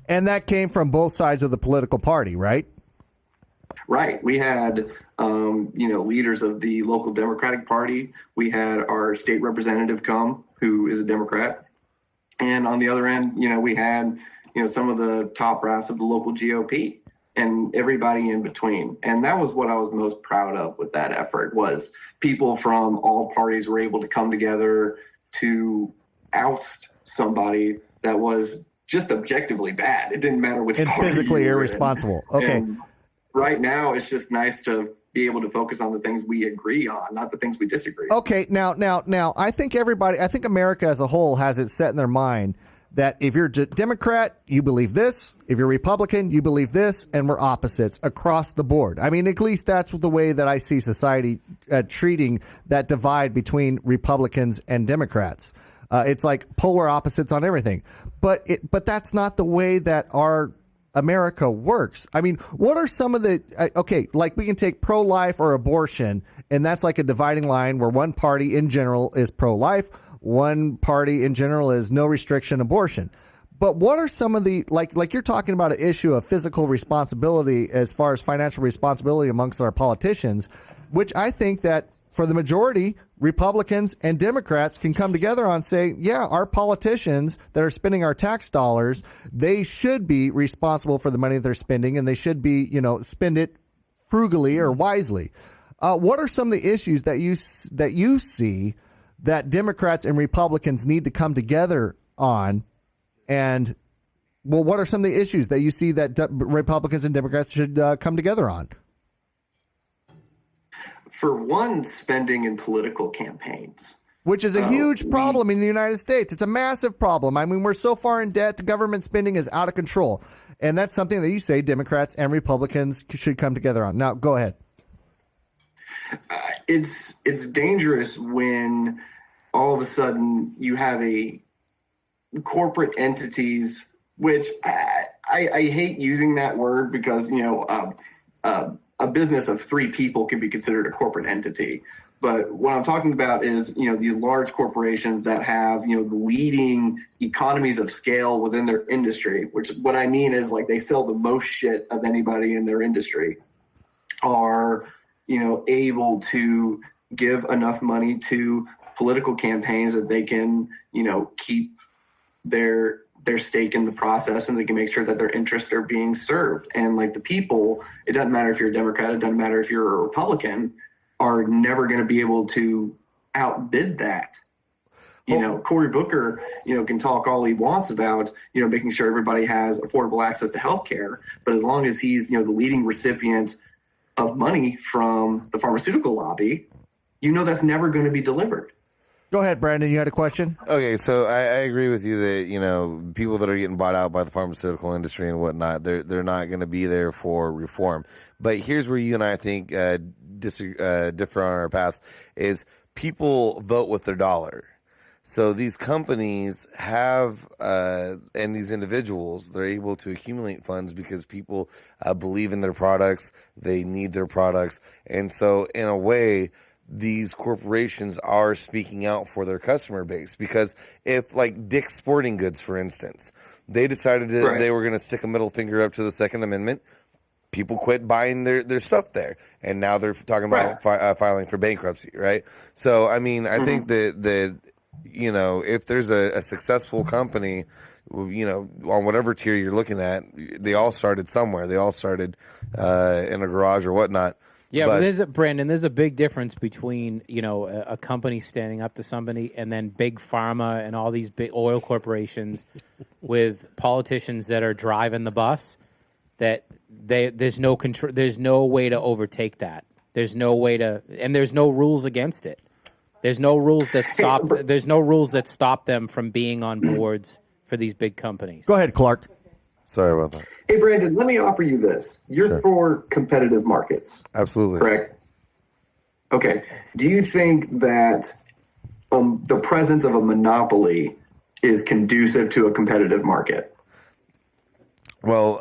And that came from both sides of the political party, right? Right. We had, leaders of the local Democratic Party. We had our state representative come, who is a Democrat. And on the other end, we had, some of the top brass of the local GOP and everybody in between. And that was what I was most proud of with that effort, was people from all parties were able to come together to oust somebody that was just objectively bad. It didn't matter which and party physically you were irresponsible. in. Okay. And right now, it's just nice to be able to focus on the things we agree on, not the things we disagree on. Okay, now, I think America as a whole has it set in their mind that if you're Democrat, you believe this. If you're Republican, you believe this, and we're opposites across the board. I mean, at least that's the way that I see society treating that divide between Republicans and Democrats. It's like polar opposites on everything. But that's not the way that our America works. I mean, what are some of the like we can take pro-life or abortion, and that's like a dividing line where one party in general is pro-life, one party in general is no restriction abortion. But what are some of the like you're talking about an issue of physical responsibility as far as financial responsibility amongst our politicians, which I think that for the majority, Republicans and Democrats can come together on saying, yeah, our politicians that are spending our tax dollars, they should be responsible for the money they're spending, and they should be, spend it frugally or wisely. What are some of the issues that you see that Democrats and Republicans need to come together on? And, well, what are some of the issues that you see that Republicans and Democrats should come together on? For one, spending in political campaigns. Which is a huge problem in the United States. It's a massive problem. I mean, we're so far in debt, the government spending is out of control. And that's something that you say Democrats and Republicans should come together on. Now, go ahead. It's dangerous when all of a sudden you have a corporate entities, which I hate using that word because, a business of three people can be considered a corporate entity. But what I'm talking about is, these large corporations that have, the leading economies of scale within their industry, which what I mean is like they sell the most shit of anybody in their industry, are, able to give enough money to political campaigns that they can, keep their stake in the process, and they can make sure that their interests are being served. And like the people, it doesn't matter if you're a Democrat, it doesn't matter if you're a Republican, are never going to be able to outbid that. Cory Booker, can talk all he wants about, making sure everybody has affordable access to health care. But as long as he's, the leading recipient of money from the pharmaceutical lobby, that's never going to be delivered. Go ahead, Brandon. You had a question? Okay, so I agree with you that, people that are getting bought out by the pharmaceutical industry and whatnot, they're not going to be there for reform. But here's where you and I think differ on our paths is people vote with their dollar. So these companies have, and these individuals, they're able to accumulate funds because people believe in their products, they need their products. And so in a way, these corporations are speaking out for their customer base, because if like Dick's Sporting Goods, for instance, they decided they were going to stick a middle finger up to the Second Amendment, people quit buying their stuff there, and now they're talking about filing for bankruptcy, right? So, I mean, I think that if there's a successful company, on whatever tier you're looking at, they all started somewhere. They all started in a garage or whatnot. Yeah, but there's a big difference between, a company standing up to somebody and then big pharma and all these big oil corporations with politicians that are driving the bus, that there's no control, there's no way to overtake that. There's no way to, and there's no rules against it. There's no rules that stop them from being on boards for these big companies. Go ahead, Clark. Sorry about that. Hey, Brandon, let me offer you this. You're for competitive markets. Absolutely. Correct? Okay. Do you think that the presence of a monopoly is conducive to a competitive market? Well,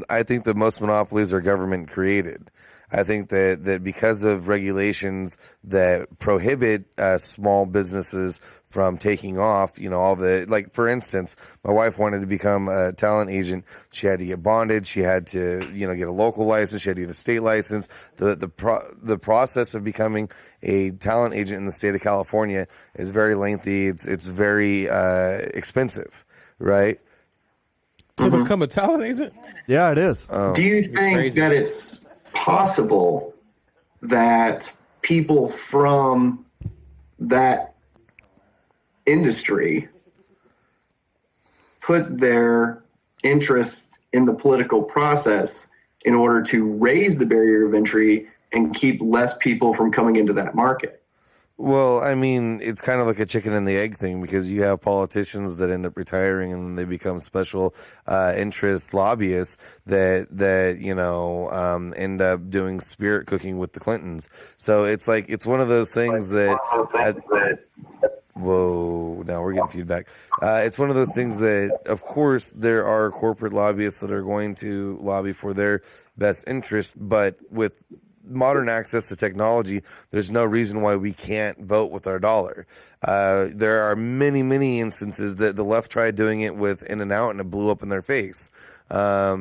I think that most monopolies are government created. I think that because of regulations that prohibit small businesses from taking off, for instance, my wife wanted to become a talent agent. She had to get bonded. She had to, get a local license. She had to get a state license. The process of becoming a talent agent in the state of California is very lengthy. It's very expensive, right? To become a talent agent? Yeah, it is. Do you think that it's possible that people from that industry put their interest in the political process in order to raise the barrier of entry and keep less people from coming into that market? Well, I mean, it's kind of like a chicken and the egg thing, because you have politicians that end up retiring and then they become special interest lobbyists that end up doing spirit cooking with the Clintons. So it's one of those things that. Whoa, now we're getting feedback. It's one of those things that, of course, there are corporate lobbyists that are going to lobby for their best interest, but with modern access to technology, there's no reason why we can't vote with our dollar. There are many, many instances that the left tried doing it with In-N-Out and it blew up in their face. There are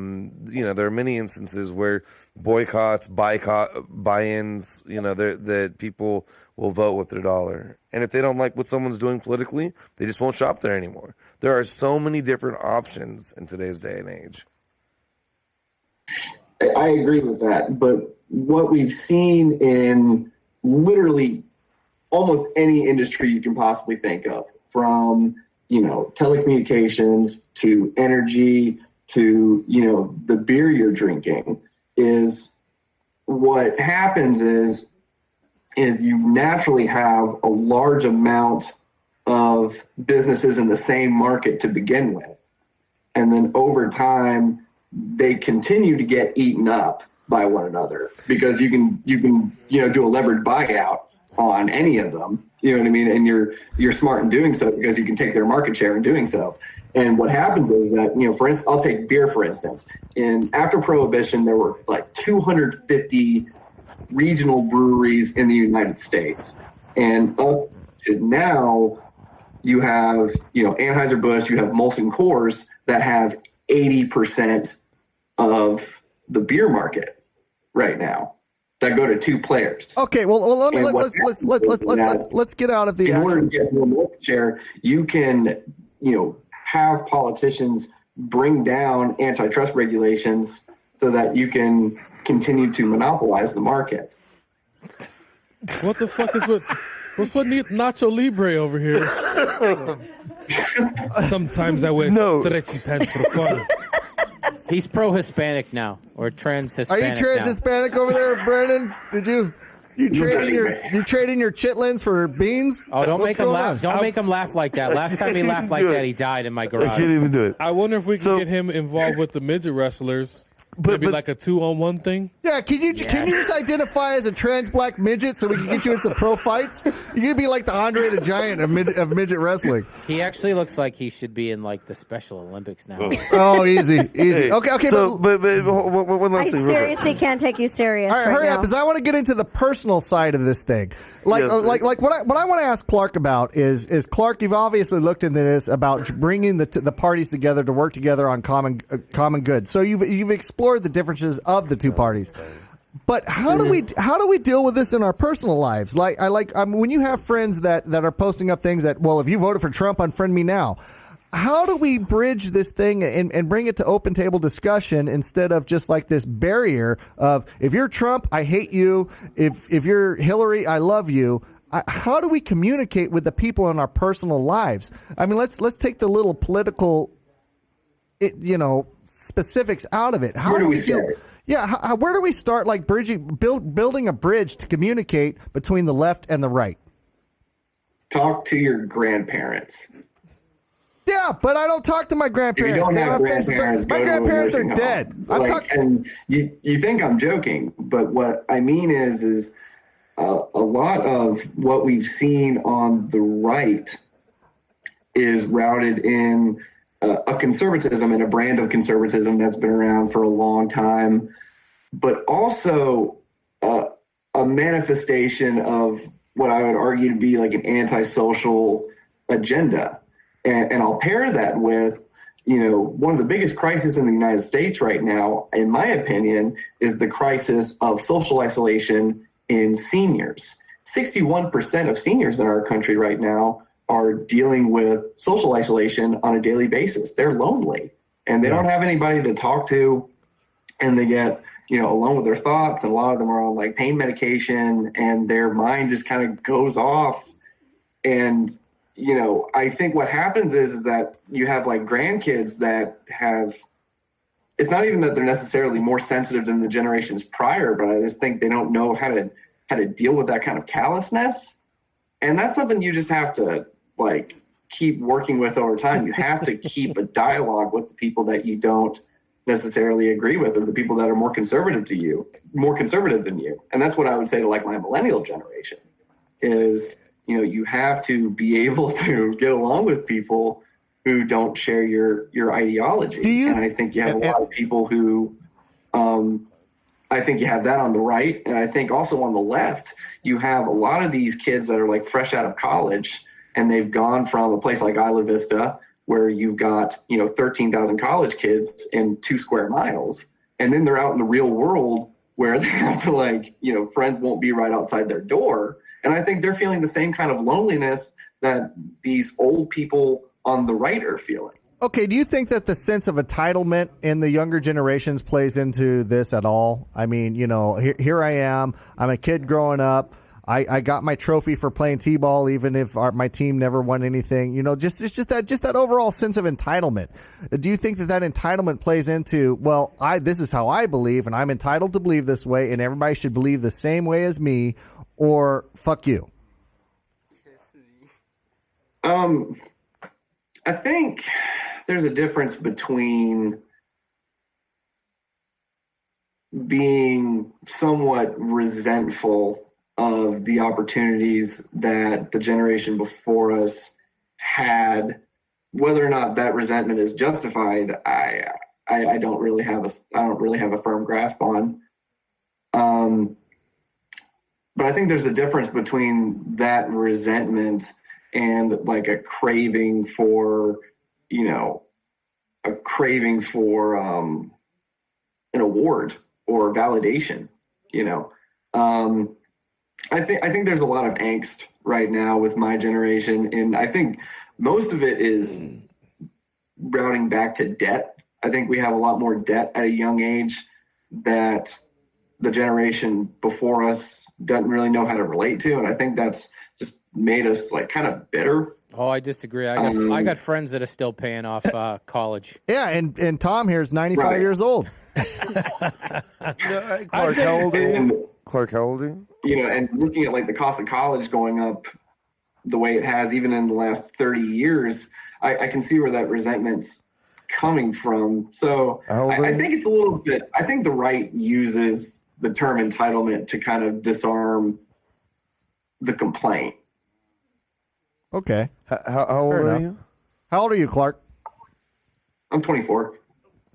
many instances where boycotts, buy-ins, that people will vote with their dollar. And if they don't like what someone's doing politically, they just won't shop there anymore. There are so many different options in today's day and age. I agree with that, but what we've seen in literally almost any industry you can possibly think of, from telecommunications to energy to the beer you're drinking, is what happens is you naturally have a large amount of businesses in the same market to begin with, and then over time they continue to get eaten up by one another, because you can do a leveraged buyout on any of them, you know what I mean, and you're smart in doing so because you can take their market share in doing so. And what happens is that, for instance, I'll take beer for instance. After Prohibition, there were like 250 regional breweries in the United States, and up to now you have Anheuser-Busch, you have Molson Coors that have 80% of the beer market right now that go to two players. Okay, well let's get out of the. In order to get more market share, you can have politicians bring down antitrust regulations so that you can continue to monopolize the market. What the fuck is what's with Nacho Libre over here? Sometimes I wear stretchy pants for fun. He's pro-Hispanic now, or trans-Hispanic. Are you trans-Hispanic over there, Brandon? You trading your chitlins for beans? Oh, don't make him laugh! Don't make him laugh like that. Last time he laughed like that, he died in my garage. I can't even do it. I wonder if we can get him involved with the midget wrestlers. Maybe like a 2-on-1 thing. Yeah, can you just identify as a trans black midget so we can get you in some pro fights? You could be like the Andre the Giant of midget wrestling. He actually looks like he should be in like the Special Olympics now. Oh, easy. Hey, okay. So, but one last I thing. seriously can't take you serious. All right, hurry up, because I want to get into the personal side of this thing. Like what I want to ask Clark about is Clark, you've obviously looked into this about bringing the parties together to work together on common good. So you've explored the differences of the two parties. But how do we deal with this in our personal lives? When you have friends that are posting up things that, well, if you voted for Trump, unfriend me now. How do we bridge this thing and bring it to open table discussion instead of just like this barrier of, if you're Trump, I hate you. If you're Hillary, I love you. How do we communicate with the people in our personal lives? I mean, let's take the little political, specifics out of it. How do we start? Yeah, where do we start? Like building a bridge to communicate between the left and the right. Talk to your grandparents. Yeah, but I don't talk to my grandparents. If you don't have grandparents, my grandparents are dead. And you think I'm joking, but what I mean is a lot of what we've seen on the right is routed in a conservatism and a brand of conservatism that's been around for a long time, but also a manifestation of what I would argue to be like an antisocial agenda. And I'll pair that with, one of the biggest crises in the United States right now, in my opinion, is the crisis of social isolation in seniors. 61% of seniors in our country right now are dealing with social isolation on a daily basis. They're lonely and they don't have anybody to talk to, and they get, alone with their thoughts. And a lot of them are on like pain medication, and their mind just kind of goes off. And I think what happens is that you have like grandkids that have, it's not even that they're necessarily more sensitive than the generations prior, but I just think they don't know how to deal with that kind of callousness. And that's something you just have to like keep working with over time. You have to keep a dialogue with the people that you don't necessarily agree with, or the people that are more conservative than you. And that's what I would say to like my millennial generation is, you have to be able to get along with people who don't share your ideology. And I think you have a lot of people who, I think you have that on the right. And I think also on the left, you have a lot of these kids that are like fresh out of college, and they've gone from a place like Isla Vista, where you've got, 13,000 college kids in 2 square miles. And then they're out in the real world where they have to like, friends won't be right outside their door. And I think they're feeling the same kind of loneliness that these old people on the right are feeling. Okay, do you think that the sense of entitlement in the younger generations plays into this at all? I mean, here I am. I'm a kid growing up. I got my trophy for playing t-ball, even if my team never won anything. Just that overall sense of entitlement. Do you think that entitlement plays into, well, this is how I believe, and I'm entitled to believe this way, and everybody should believe the same way as me, or fuck you? I think there's a difference between being somewhat resentful of the opportunities that the generation before us had. Whether or not that resentment is justified, I don't really have a firm grasp on. But I think there's a difference between that resentment and like a craving for an award or validation. I think there's a lot of angst right now with my generation, and I think most of it is routing back to debt. I think we have a lot more debt at a young age that the generation before us doesn't really know how to relate to, and I think that's just made us like kind of bitter. Oh, I disagree. I got friends that are still paying off college. Yeah, and Tom here is 95 years old. Clark, how old are you? Clark, how old are you? And looking at like the cost of college going up the way it has, even in the last 30 years, I can see where that resentment's coming from. So I think it's a little bit, I think the right uses the term entitlement to kind of disarm the complaint. Okay. How old are you? How old are you, Clark? I'm 24.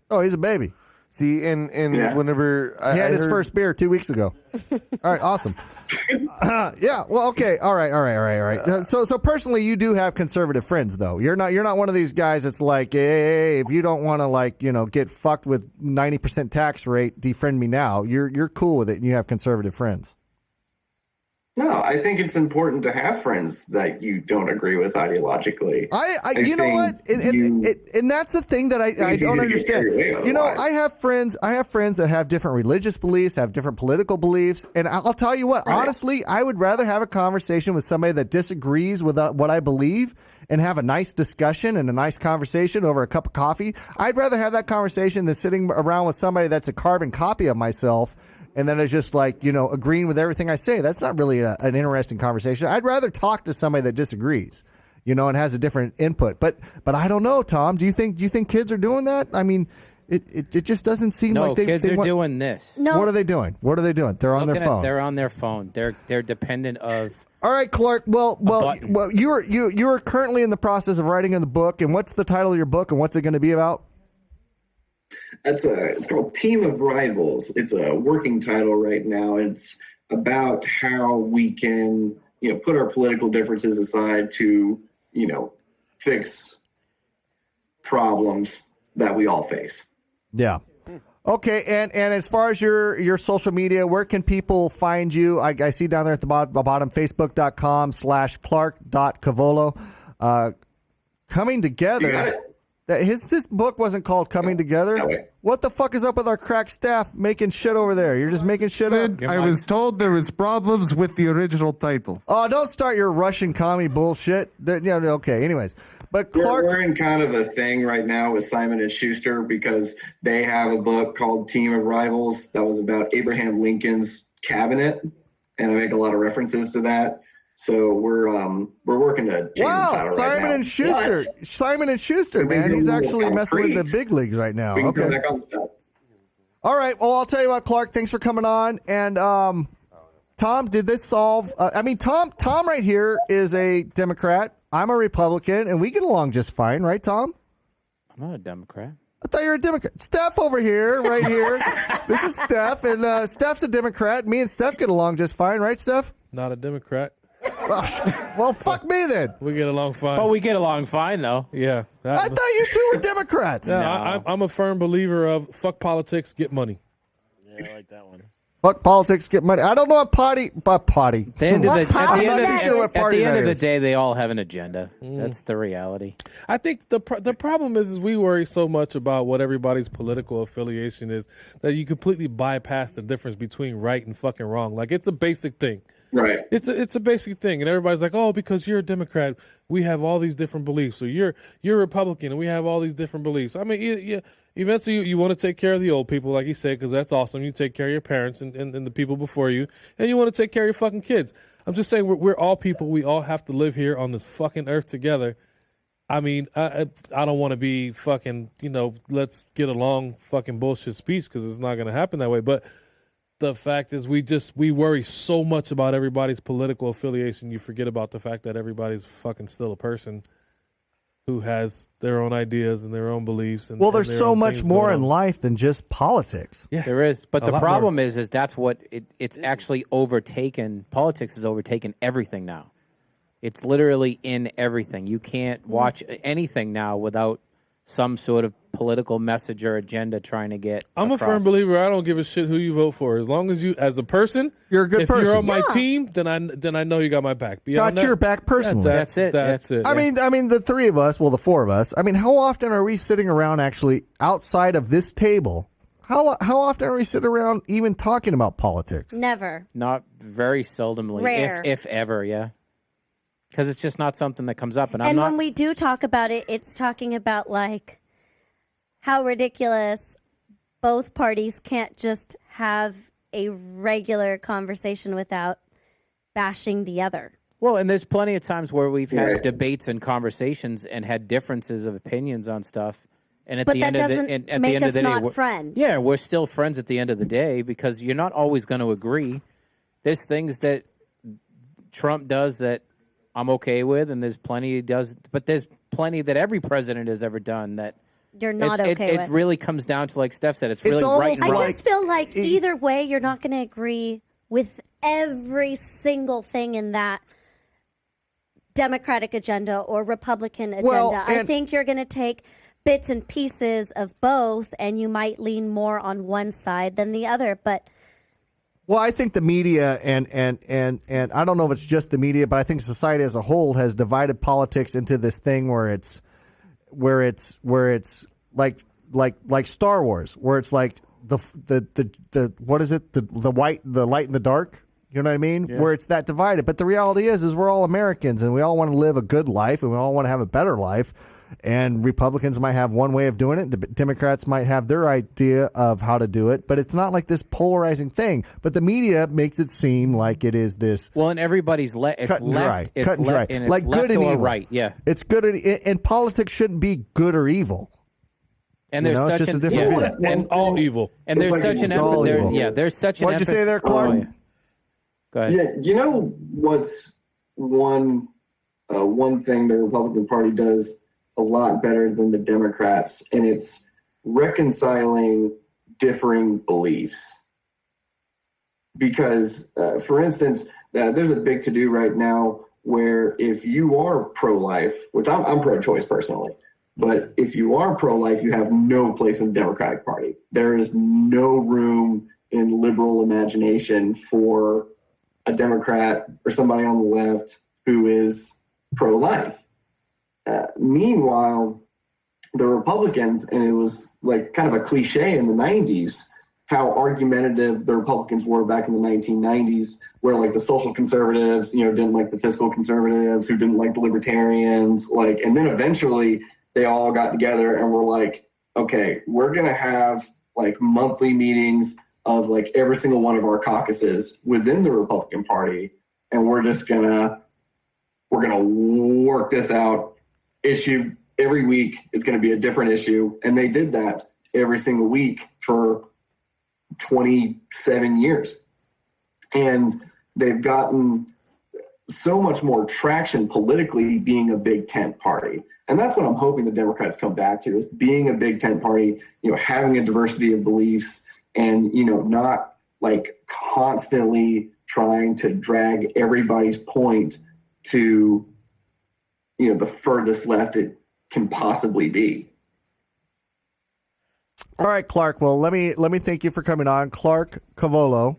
Oh, he's a baby. See, and Yeah. whenever He had his heard- first beer 2 weeks ago. All right, awesome. Yeah, well, okay, all right. So personally, you do have conservative friends, though. You're not one of these guys that's like, hey, if you don't want to get fucked with 90% tax rate, defriend me now. You're cool with it, and you have conservative friends. No, I think it's important to have friends that you don't agree with ideologically. You know what? And that's the thing that I it's don't easy to get understand. carried away You know, otherwise. I have friends that have different religious beliefs, have different political beliefs, and I'll tell you what. Right. Honestly, I would rather have a conversation with somebody that disagrees with what I believe and have a nice discussion and a nice conversation over a cup of coffee. I'd rather have that conversation than sitting around with somebody that's a carbon copy of myself. And then it's just agreeing with everything I say. That's not really an interesting conversation. I'd rather talk to somebody that disagrees, and has a different input. But I don't know, Tom. Do you think kids are doing that? I mean, it just doesn't seem like kids are doing this. No. What are they doing? They're on their phone. They're on their phone. They're dependent of. All right, Clark. Well, you're currently in the process of writing in the book. And what's the title of your book? And what's it going to be about? It's called Team of Rivals. It's a working title right now. It's about how we can, put our political differences aside to, fix problems that we all face. Yeah. Okay, and as far as your social media, where can people find you? I see down there at the bottom, facebook.com/clark.cavolo. Coming Together. You got it. His book wasn't called Coming Together. What the fuck is up with our crack staff making shit over there? You're just making shit up. I was told there was problems with the original title. Oh, don't start your Russian commie bullshit. Okay, anyways. But Clark, we're in kind of a thing right now with Simon & Schuster because they have a book called Team of Rivals that was about Abraham Lincoln's cabinet, and I make a lot of references to that. So we're working to change the title Simon right now. and Schuster. Simon and Schuster, man. He's actually messing with the big leagues right now. We can Okay. come back on that. All right. Well, I'll tell you what, Clark. Thanks for coming on. And Tom, did this solve? Tom right here is a Democrat. I'm a Republican, and we get along just fine, right, Tom? I'm not a Democrat. I thought you were a Democrat. Steph over here, right here. This is Steph, and Steph's a Democrat. Me and Steph get along just fine, right, Steph? Not a Democrat. Well, fuck me then. We get along fine. Oh, we get along fine, though. Yeah. I thought you two were Democrats. No, I'm a firm believer of fuck politics, get money. Yeah, I like that one. Fuck politics, get money. I don't know what party. At the end of the day, they all have an agenda. That's the reality. I think the problem is we worry so much about what everybody's political affiliation is that you completely bypass the difference between right and fucking wrong. Like, it's a basic thing. Right. It's a basic thing, and everybody's like, "Oh, because you're a Democrat, we have all these different beliefs. So you're a Republican, and we have all these different beliefs." I mean, eventually you want to take care of the old people, like you said, because that's awesome. You take care of your parents and the people before you, and you want to take care of your fucking kids. I'm just saying, we're all people. We all have to live here on this fucking earth together. I mean, I don't want to be fucking, let's get along fucking bullshit speech, because it's not going to happen that way. But the fact is, we worry so much about everybody's political affiliation, you forget about the fact that everybody's fucking still a person who has their own ideas and their own beliefs. And, Well, there's their so own much things more going in on. life than just politics. Yeah, there is. But A the lot problem more. is that's what it's actually overtaken. Politics has overtaken everything now. It's literally in everything. You can't watch anything now without some sort of political message or agenda trying to get I'm a across. firm believer. I don't give a shit who you vote for, as long as you, as a person, you're a good if person. you're on my Yeah. team, then I know you got my back. Beyond Got your that, back personally. That's it. That's it. I mean, the three of us, well, the four of us. I mean, how often are we sitting around actually outside of this table? How often are we sitting around even talking about politics? Never. Not very seldomly, Rare. if ever, yeah. Because it's just not something that comes up, and I'm And not. when we do talk about it, it's talking about like how ridiculous both parties can't just have a regular conversation without bashing the other. Well, and there's plenty of times where we've had Right. debates and conversations and had differences of opinions on stuff. And at But the that end of doesn't the, and at make the end us of the day, not we're- friends. Yeah, we're still friends at the end of the day because you're not always going to agree. There's things that Trump does that I'm okay with, and there's plenty he does, but there's plenty that every president has ever done that you're not It's- okay it with. really comes down to, like Steph said, it's really right almost and wrong. I just feel like either way, you're not going to agree with every single thing in that Democratic agenda or Republican agenda. Well, I think you're going to take bits and pieces of both, and you might lean more on one side than the other. But Well, I think the media and I don't know if it's just the media, but I think society as a whole has divided politics into this thing where it's like Star Wars, where it's like the what is it, the light and the dark. You know what I mean? Yeah. Where it's that divided. But the reality is we're all Americans and we all want to live a good life and we all want to have a better life. And Republicans might have one way of doing it. The Democrats might have their idea of how to do it. But it's not like this polarizing thing. But the media makes it seem like it is this. Well, and everybody's it's cut and dry. left, it's Cut and dry. left, and it's Like left good and or evil. right. Yeah, It's good and politics shouldn't be good or evil. and You there's know, it's such just an a different yeah, view. It's all evil. and there's such an It's all emphasis. evil. Yeah, there's such an What'd you emphasis. say there, Clark? Oh, yeah. Go ahead. Yeah, you know what's one thing the Republican Party does a lot better than the Democrats, and it's reconciling differing beliefs. Because, for instance, there's a big to-do right now where if you are pro-life, which I'm pro-choice personally, but if you are pro-life, you have no place in the Democratic Party. There is no room in liberal imagination for a Democrat or somebody on the left who is pro-life. Meanwhile, the Republicans, and it was like kind of a cliche in the 90s, how argumentative the Republicans were back in the 1990s, where like the social conservatives, didn't like the fiscal conservatives, who didn't like the libertarians, and then eventually they all got together and were like, okay, we're going to have like monthly meetings of like every single one of our caucuses within the Republican Party. And we're just we're going to work this out issue every week. It's going to be a different issue. And they did that every single week for 27 years. And they've gotten so much more traction politically being a big tent party. And that's what I'm hoping the Democrats come back to, is being a big tent party, having a diversity of beliefs and, not like constantly trying to drag everybody's point to, the furthest left it can possibly be. All right, Clark. Well, let me thank you for coming on. Clark Cavolo,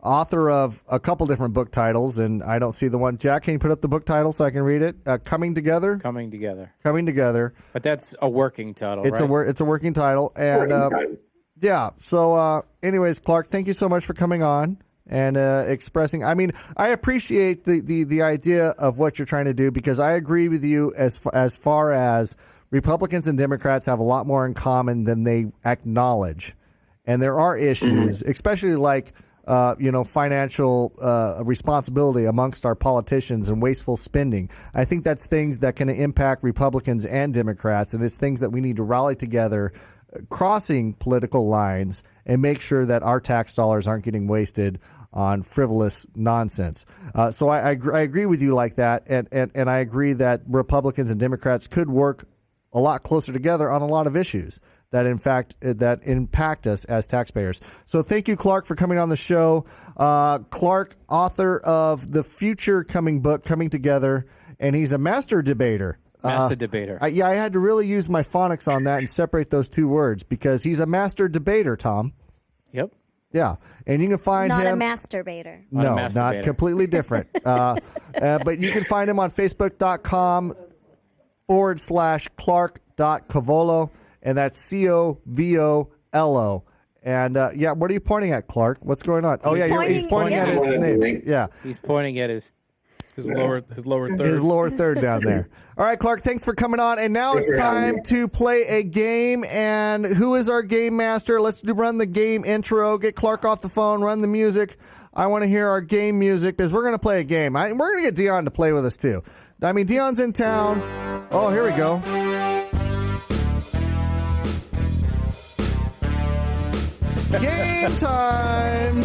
author of a couple different book titles, and I don't see the one. Jack, can you put up the book title so I can read it? Coming Together. Coming Together. Coming Together. But that's a working title, It's right? it's a working title, and yeah. So, anyways, Clark, thank you so much for coming on and expressing. I mean, I appreciate the idea of what you're trying to do, because I agree with you as far as Republicans and Democrats have a lot more in common than they acknowledge. And there are issues, especially like, financial responsibility amongst our politicians and wasteful spending. I think that's things that can impact Republicans and Democrats, and it's things that we need to rally together, crossing political lines, and make sure that our tax dollars aren't getting wasted on frivolous nonsense. So I agree with you like that, and I agree that Republicans and Democrats could work a lot closer together on a lot of issues that, in fact, that impact us as taxpayers. So thank you, Clark, for coming on the show. Clark, author of the future coming book, Coming Together, and he's a master debater. Master debater. I had to really use my phonics on that and separate those two words, because he's a master debater, Tom. Yep. Yeah, and you can find not him. a masturbator. No, not completely different. But you can find him on Facebook.com/Clark.Cavolo, and that's Covolo. And yeah, what are you pointing at, Clark? What's going on? He's pointing at his name. Yeah, he's pointing at his lower third. His lower third down there. All right, Clark, thanks for coming on. And now it's time to play a game. And who is our game master? Let's run the game intro. Get Clark off the phone. Run the music. I want to hear our game music, because we're going to play a game. We're going to get Dion to play with us, too. I mean, Dion's in town. Oh, here we go. Game time.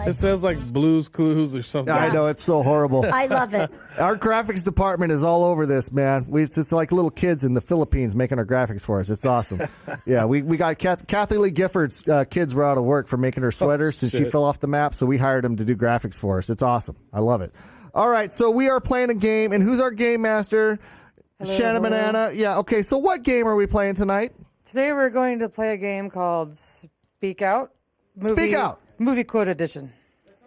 It sounds like Blue's Clues or something. I know, it's so horrible. I love it. Our graphics department is all over this, man. It's like little kids in the Philippines making our graphics for us. It's awesome. Yeah, we got Kathy Lee Gifford's kids were out of work for making her sweaters since she shit. fell off the map, so we hired them to do graphics for us. It's awesome. I love it. All right, so we are playing a game, and who's our game master? Shanna Banana. Yeah, okay, so what game are we playing tonight? Today we're going to play a game called Speak Out. Speak Out. Movie Quote Edition.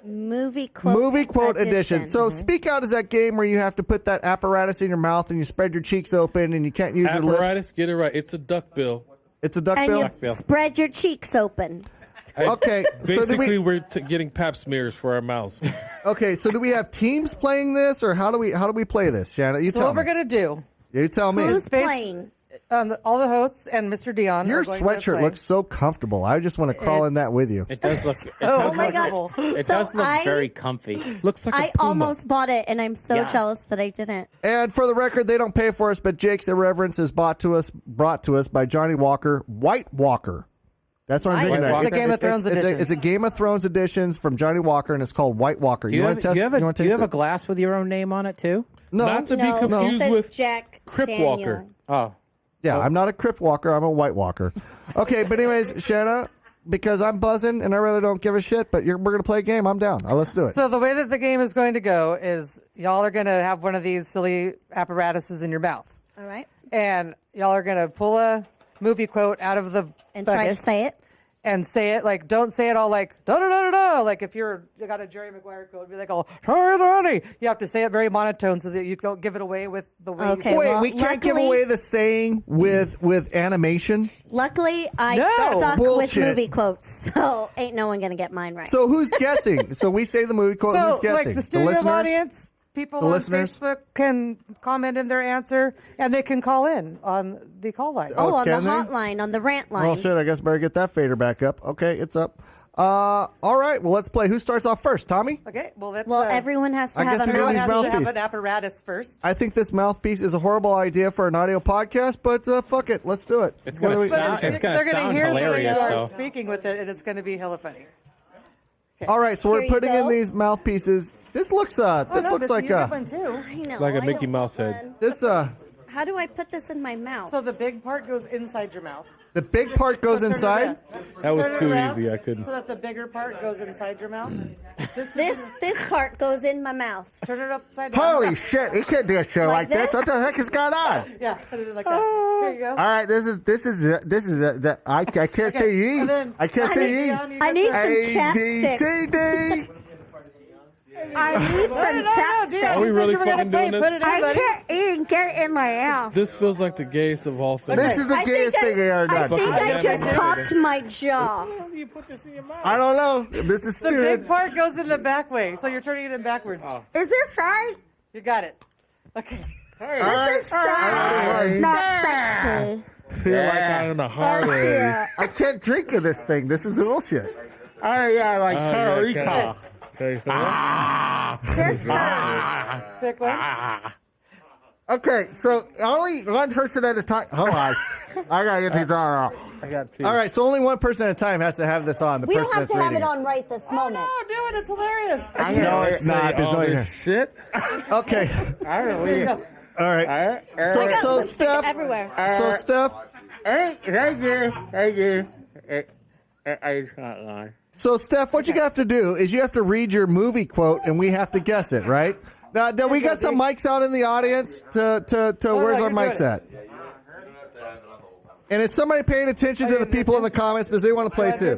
Movie quote edition. So Speak Out is that game where you have to put that apparatus in your mouth and you spread your cheeks open and you can't use your lips. Apparatus, get it right. It's a duck bill. It's a duck And bill? you spread your cheeks open. Okay. Basically, we're getting pap smears for our mouths. Okay, so do we have teams playing this, or how do we play this, Shanna? You So tell what we're me. going to do. You tell me. Who's playing? All the hosts and Mr. Dion. Your are going to sweatshirt play. looks so comfortable. I just want to crawl in that with you. It does look. Oh my gosh. It So does look I- very comfy. Looks like I almost bought it, and I'm so Yeah. jealous that I didn't. And for the record, they don't pay for us, but Jake's Irreverence is brought to us by Johnny Walker, White Walker. That's what I'm White drinking. Walker? The Game of Thrones edition. It's a Game of Thrones edition from Johnny Walker, and it's called White Walker. Do you want have, to test? do you have, a, you want to do you taste have a it? glass with your own name on it too? No. Not to be No, confused it says with Jack Crip Daniel. Walker. Oh, Yeah, I'm not a Crip Walker. I'm a White Walker. Okay, but anyways, Shanna, because I'm buzzing and I really don't give a shit, but we're going to play a game. I'm down. Let's do it. So the way that the game is going to go is y'all are going to have one of these silly apparatuses in your mouth. All right. And y'all are going to pull a movie quote out of the And try to bucket say it. and say it like, don't say it all like, da da da da da. Like if you got a Jerry Maguire quote, be like, oh, honey. You have to say it very monotone so that you don't give it away with the way Okay, you Wait, well, we can't give luckily- away the saying with animation? Luckily, I No. suck with Bullshit. movie quotes, so ain't no one gonna get mine right. So who's guessing? So we say the movie quote. So Who's guessing? like the studio listeners? audience, people The on listeners? Facebook can comment in their answer and they can call in on the call line. oh, on the can they? hotline, on the rant line. Oh shit! I guess better get that fader back up. Okay, it's up. All right. Well, let's play. Who starts off first? Tommy. Okay, well that's Well, everyone has to I have guess a we do everyone these has to have mouthpiece. an apparatus first. I think this mouthpiece is a horrible idea for an audio podcast, but fuck it, let's do it. it's gonna What do we- sound. It's gonna They're gonna sound hear hilarious you are though. speaking with it, and it's going to be hella funny. All right, so Here we're you putting in go. these mouthpieces. This looks Oh, no, looks Missy, like you get one too. I know. Like a I Mickey don't Mouse want head. one. this How do I put this in my mouth? So the big part goes inside your mouth. the big part goes So turn it inside. around. That was Turn it too around easy. I couldn't. So that the bigger part goes inside your mouth. This part goes in my mouth. Turn it upside down. Holy shit! He can't do a show like, Like this. this? What the heck is going on? Yeah, put it like that. Here you go. All right, this is I can't say ye. And then- I can't say ye. I need some chapstick. ADTD. I need some chapstick. Are we really fucking doing this? Put it in, I buddy. can't even get it in my mouth. This feels like the gayest of all things. This is the gayest thing I ever I done. think I Yeah, just yeah. popped my jaw. I don't know. This is The big stupid. part goes in the back way, so you're turning it in backwards. Is this right? You got it. Okay. This is so not sexy. Feel like I'm in a hard way. I can't drink of this thing. This is bullshit. Oh yeah, like yeah, okay. This hurts. Pick one. Okay, so only one person at a time. Hold on. I gotta get these all out. I got two. All right, so only one person at a time has to have this on. The We person don't have that's to have reading it on right this moment. Oh, do it. It's hilarious. No, it's not. There's all no this shit. Okay. There you go. All right. I So, got so lipstick Steph. everywhere. So Steph. Thank you. I just got one. So Steph, what you have to do is you have to read your movie quote, and we have to guess it, right? Now, we got some mics out in the audience. Where's our you're mics doing at? And is somebody paying attention to the people in the comments because they want to play too?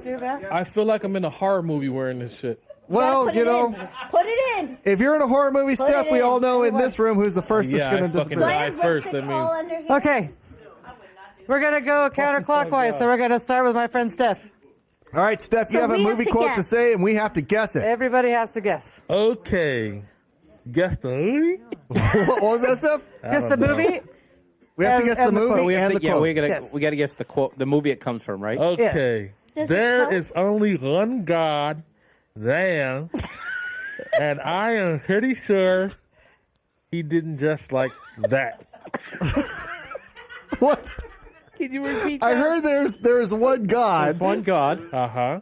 I feel like I'm in a horror movie wearing this shit. Well, Put you it know, in. Put it in. if you're in a horror movie, Put Steph, it we in. all know in this room who's the first Yeah, that's I going to fucking Do I disappear. die have first. lipstick That all means. under here? Okay. We're going to go counterclockwise, so we're going to start with my friend Steph. All right, Steph, you So have a we have movie to quote to guess. say, and we have to guess it. Everybody has to guess. Okay. Guess the movie? What was that, Steph? Guess the movie. We have to And- guess the and the movie quote. We have and to, the yeah, quote. we gotta guess the quote, the movie it comes from, right? Okay. Does it There tell is only one God, then, and I am pretty sure he didn't just like that. What? Can you repeat that? I heard there's one God. There's one God. Uh-huh.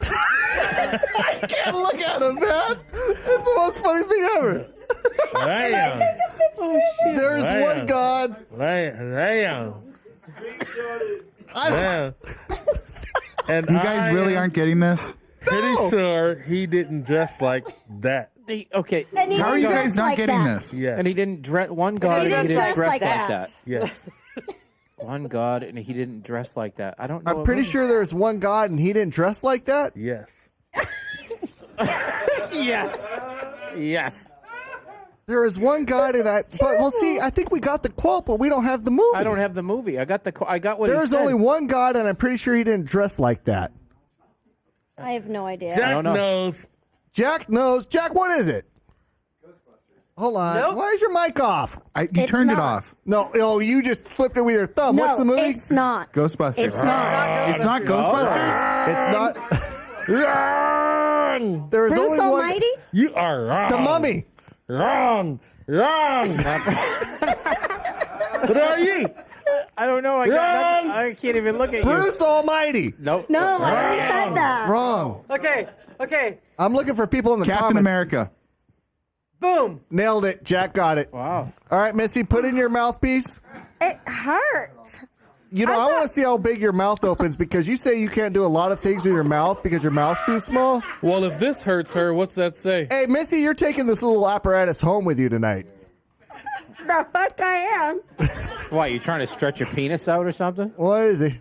I can't look at him, man. It's the most funny thing ever. Oh, shit. There's one God. And You guys really aren't getting this? pretty sure he didn't dress like that. Okay. And he How are didn't you dress guys not like getting that. this? Yeah. And he didn't dress one God. he And he didn't didn't dress dress like like that. that. Yes. One God, and he didn't dress like that. I don't know. I'm what pretty movie. sure there's one God and he didn't dress like that. Yes. Yes. Yes. There is one God, and see, I think we got the quote, but we don't have the movie. I don't have the movie. I got what he There's said. only one God, and I'm pretty sure he didn't dress like that. I have no idea. Jack knows. Jack knows. Jack, what is it? Hold on. Nope. Why is your mic off? You turned it off. No, you just flipped it with your thumb. No, What's the movie? it's not. Ghostbusters. It's not. It's not Ghostbusters? It's not. Wrong. There is Bruce only Almighty? one. You are wrong. The Mummy. Wrong. Wrong. What are you? I don't know. I can't even look at Bruce Almighty. Nope. No, I already said that. Wrong. Okay. I'm looking for people in the Captain comments. America. Boom. Nailed it. Jack got it. Wow. All right, Missy, put in your mouthpiece. It hurts. You know, I want to see how big your mouth opens because you say you can't do a lot of things with your mouth because your mouth's too small. Well, if this hurts her, what's that say? Hey, Missy, you're taking this little apparatus home with you tonight. The fuck I am. Why, you trying to stretch your penis out or something? What is he?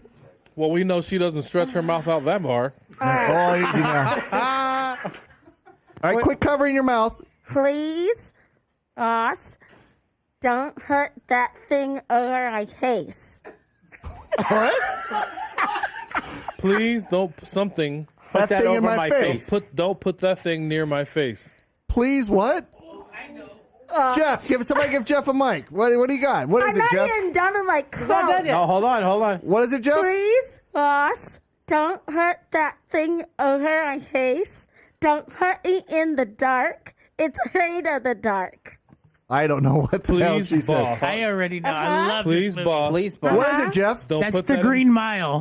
Well, we know she doesn't stretch her mouth out that far. Oh, easy now. All right, quit covering your mouth. Please, us, don't hurt that thing over my face. What? Please don't something. Put that thing in my face. Don't put that thing near my face. Please, what? Jeff, give Jeff a mic. What do you got? What is I'm it, not Jeff? even done in my coat. No, hold on. What is it, Jeff? Please, us, don't hurt that thing over my face. Don't hurt me in the dark. It's afraid of the dark. I don't know what the hell Please, she said. boss. I already know. I love Please, this movie. boss. Please, boss. What is it, Jeff? Don't That's put the that Green Mile.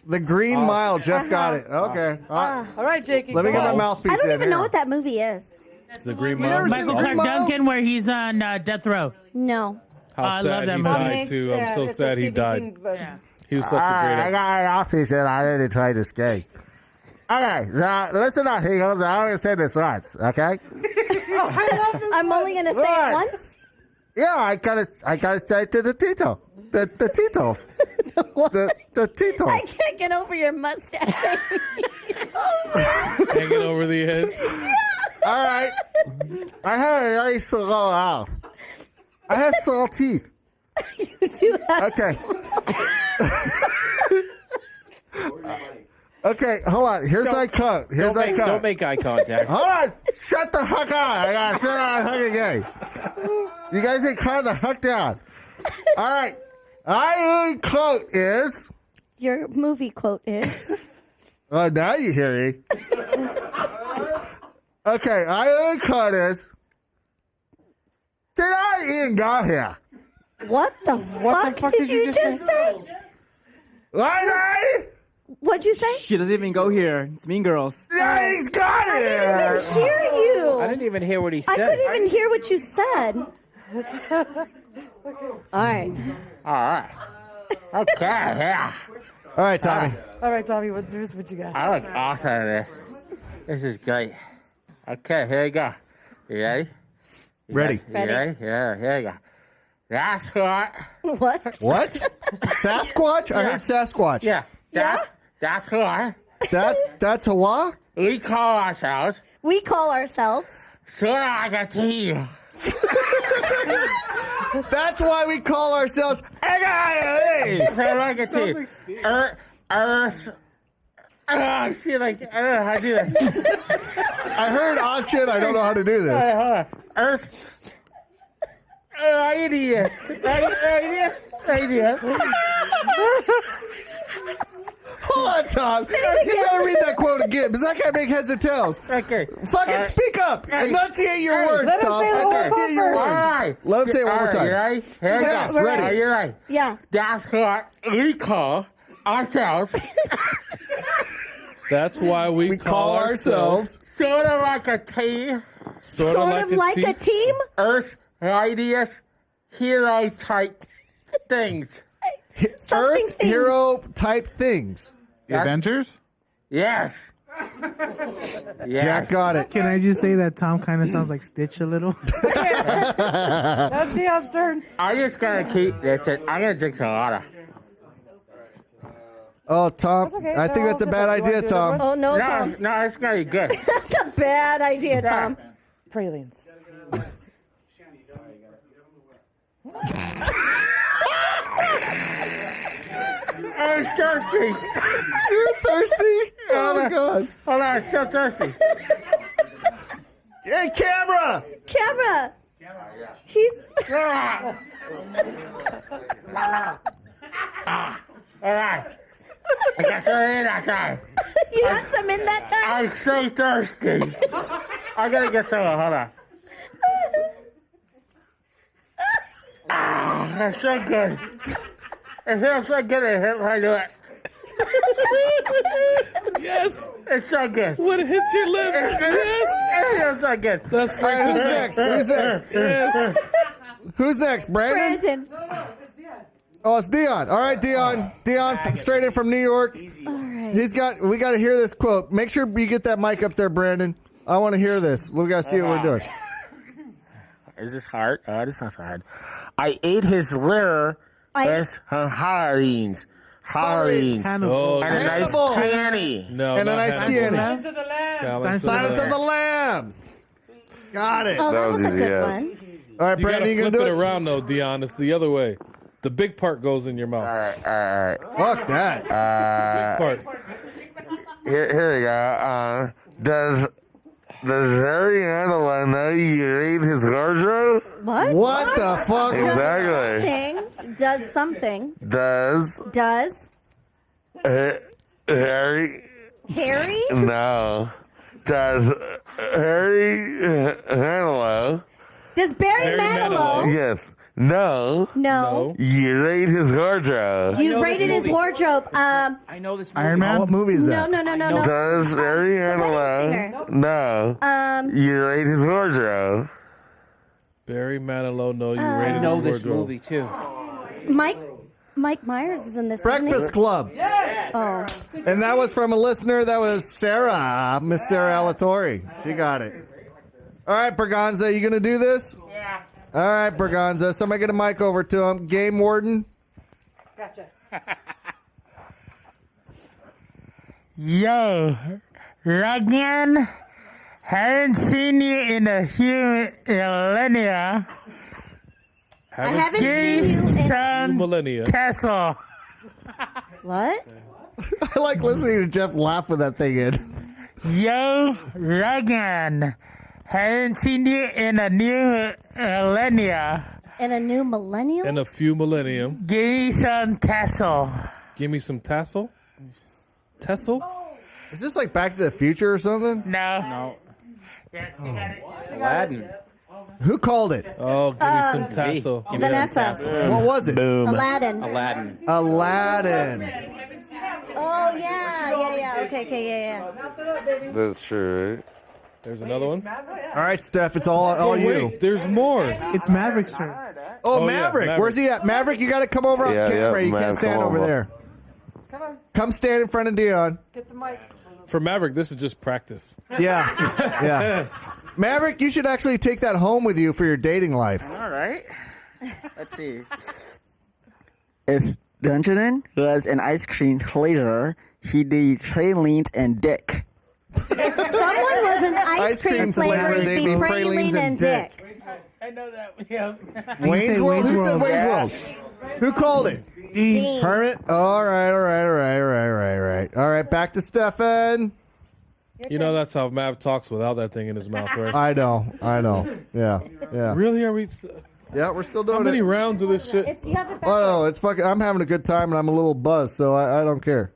The Green Mile. Jeff got it. Okay. All right, Jakey. Let me get my I mouthpiece don't in even here. know what that movie is. The Green never Mile. seen Michael the Clark Green Mile? Duncan, where he's on death row. No. How I love sad that he movie. died too. I'm so sad he died. He was such a great I actor. got my mouthpiece in. I didn't try to escape. Okay, so listen up, Eagles. I'm going to say this once, okay? I'm only going to say it once. Yeah, I gotta say it to the Tito. The Titos. the Titos. I can't get over your mustache. Hanging over the edge. All right. I had a nice little mouth. I had small teeth. You do have Okay. Okay, hold on. Here's my cut. Don't make eye contact. Hold on. Shut the fuck up. I gotta sit on the fucking game. You guys ain't calm the fuck down. All right. My quote is. Your movie quote is. Oh, now you hear me. Okay, my quote is. Did I even go here? What the fuck did you just say? What? What'd you say? She doesn't even go here. It's Mean Girls. Yeah, he's got it. I didn't even hear you. I didn't even hear what he I said. couldn't even hear what you said. All right. All right. Okay, yeah. All right, Tommy. All right, Tommy, what you got? I look awesome at this. This is great. Okay, here you go. You ready? Ready. You ready? Yeah, here you go. That's what. What? What? Sasquatch? I heard Sasquatch. Yeah. That's what. That's Hawa? We call ourselves. We call ourselves. Sort of like a team. That's why we call ourselves Sort of like a team. Earth. Oh, shit, I don't know how to do this. I heard oh shit, I don't know how to do this. Hold on. Earth. Idea. Hold on, Tom. You gotta read that quote again, because I can't make heads or tails. Okay. Fucking speak up. Enunciate your words, Let him Tom. say the whole Enunciate your quote words. right. Let him say it one more All time. You ready? Here we Yes, go. ready. Are you ready? Yeah. That's what we call ourselves. That's why we call ourselves sort of like a team. Sort of like a team? Earth ideas, hero type things. Earth hero type things. The Avengers? Yes. Jack got it. Can I just say that Tom kind of sounds like Stitch a little? That's Dion's turn. I just gotta keep this. I'm gonna drink some water. Oh, Tom, okay. I think that's a bad idea, Tom. Oh, no, Tom. No, it's gonna be good. That's a bad idea, Tom. Pralines. I'm thirsty. You're thirsty? Oh, my God. Hold on, I'm so thirsty. Hey, camera! Camera! He's. All right. I got some in that time. You had some in that time? I'm so thirsty. I gotta get some. Hold on. That's so good. It feels so good. It hits when I do it. Yes. It's so good. When it hits your lips. Yes. It feels so good. That's All right, who's next? Who's next? Yes. Who's next? Brandon? Oh, it's Dion. All right, Dion. Dion, straight in from New York. All right. We got to hear this quote. Make sure you get that mic up there, Brandon. I want to hear this. We got to see what we're doing. Is this hard? This not so hard. I ate his liver with Halloween's. Oh, and a nice Hannibal. candy. No, And a not nice Hannibal. candy. Silence of the Lambs. Got it. Oh, that was a easy, good yes. one. All right, You Brandon, gotta you flip gonna it do it? around though, Dion. It's the other way. The big part goes in your mouth. All right. Fuck that. Big part. Here we go. Does Harry Underland know you ate his wardrobe? What? What the fuck? Exactly. Does something. Does Harry? Harry? No. Does Harry Manilow? Does Barry Manilow? Yes. No. You ate his wardrobe. You rated his wardrobe. I know this movie. Iron Man? What movie is that? No. Does Harry Manilow? No. You ate his wardrobe. Barry Manilow, no, you I rated know his this wardrobe. movie too. Mike Myers is in this. Breakfast Club. Oh. And that was from a listener. That was Sarah, Miss Sarah Alatorre. She got it. All right, Berganza, you going to do this? Yeah. All right, Berganza. Somebody get a mic over to him. Game warden. Gotcha. Yo, Ragnan, haven't seen you in a few millennia. I haven't seen you in some millennia. Tesla. What? I like listening to Jeff laugh with that thing in. Yo, Ragnan, haven't seen you in a new millennia. In a new millennium? In a few millennium. Give me some Tesla. Give me some tassel. Tassel? Is this like Back to the Future or something? No. Aladdin. Who called it? Oh, give me some tassel. Give me some Vanessa. tassel. What was it? Aladdin. Aladdin. Aladdin. Oh, yeah. Okay. That's true, right? There's another one. All right, Steph, it's all you. Wait, there's more. It's Maverick's turn. Oh, Oh, yeah, Maverick. Maverick. Where's he at? Maverick, you got to come over on Yeah, camera. You man, can't stand come over over. there. Come on. Come stand in front of Dion. Get the mic. For Maverick, this is just practice. Yeah. Yeah. Maverick, you should actually take that home with you for your dating life. All right. Let's see. If Benjamin was an ice cream flavor, he'd be pralines and dick. If someone was an ice cream flavor, it'd be praline and dick. I know that. Yeah. Wayne's World? Who said Wayne's World? Who called it? Dean. Hermit? All right. All right, back to Stefan. You know that's how Mav talks without that thing in his mouth, right? I know. Yeah. Really? Are we? Yeah, we're still doing How many it. rounds of this shit? Oh, it's fucking. I'm having a good time and I'm a little buzzed, so I don't care.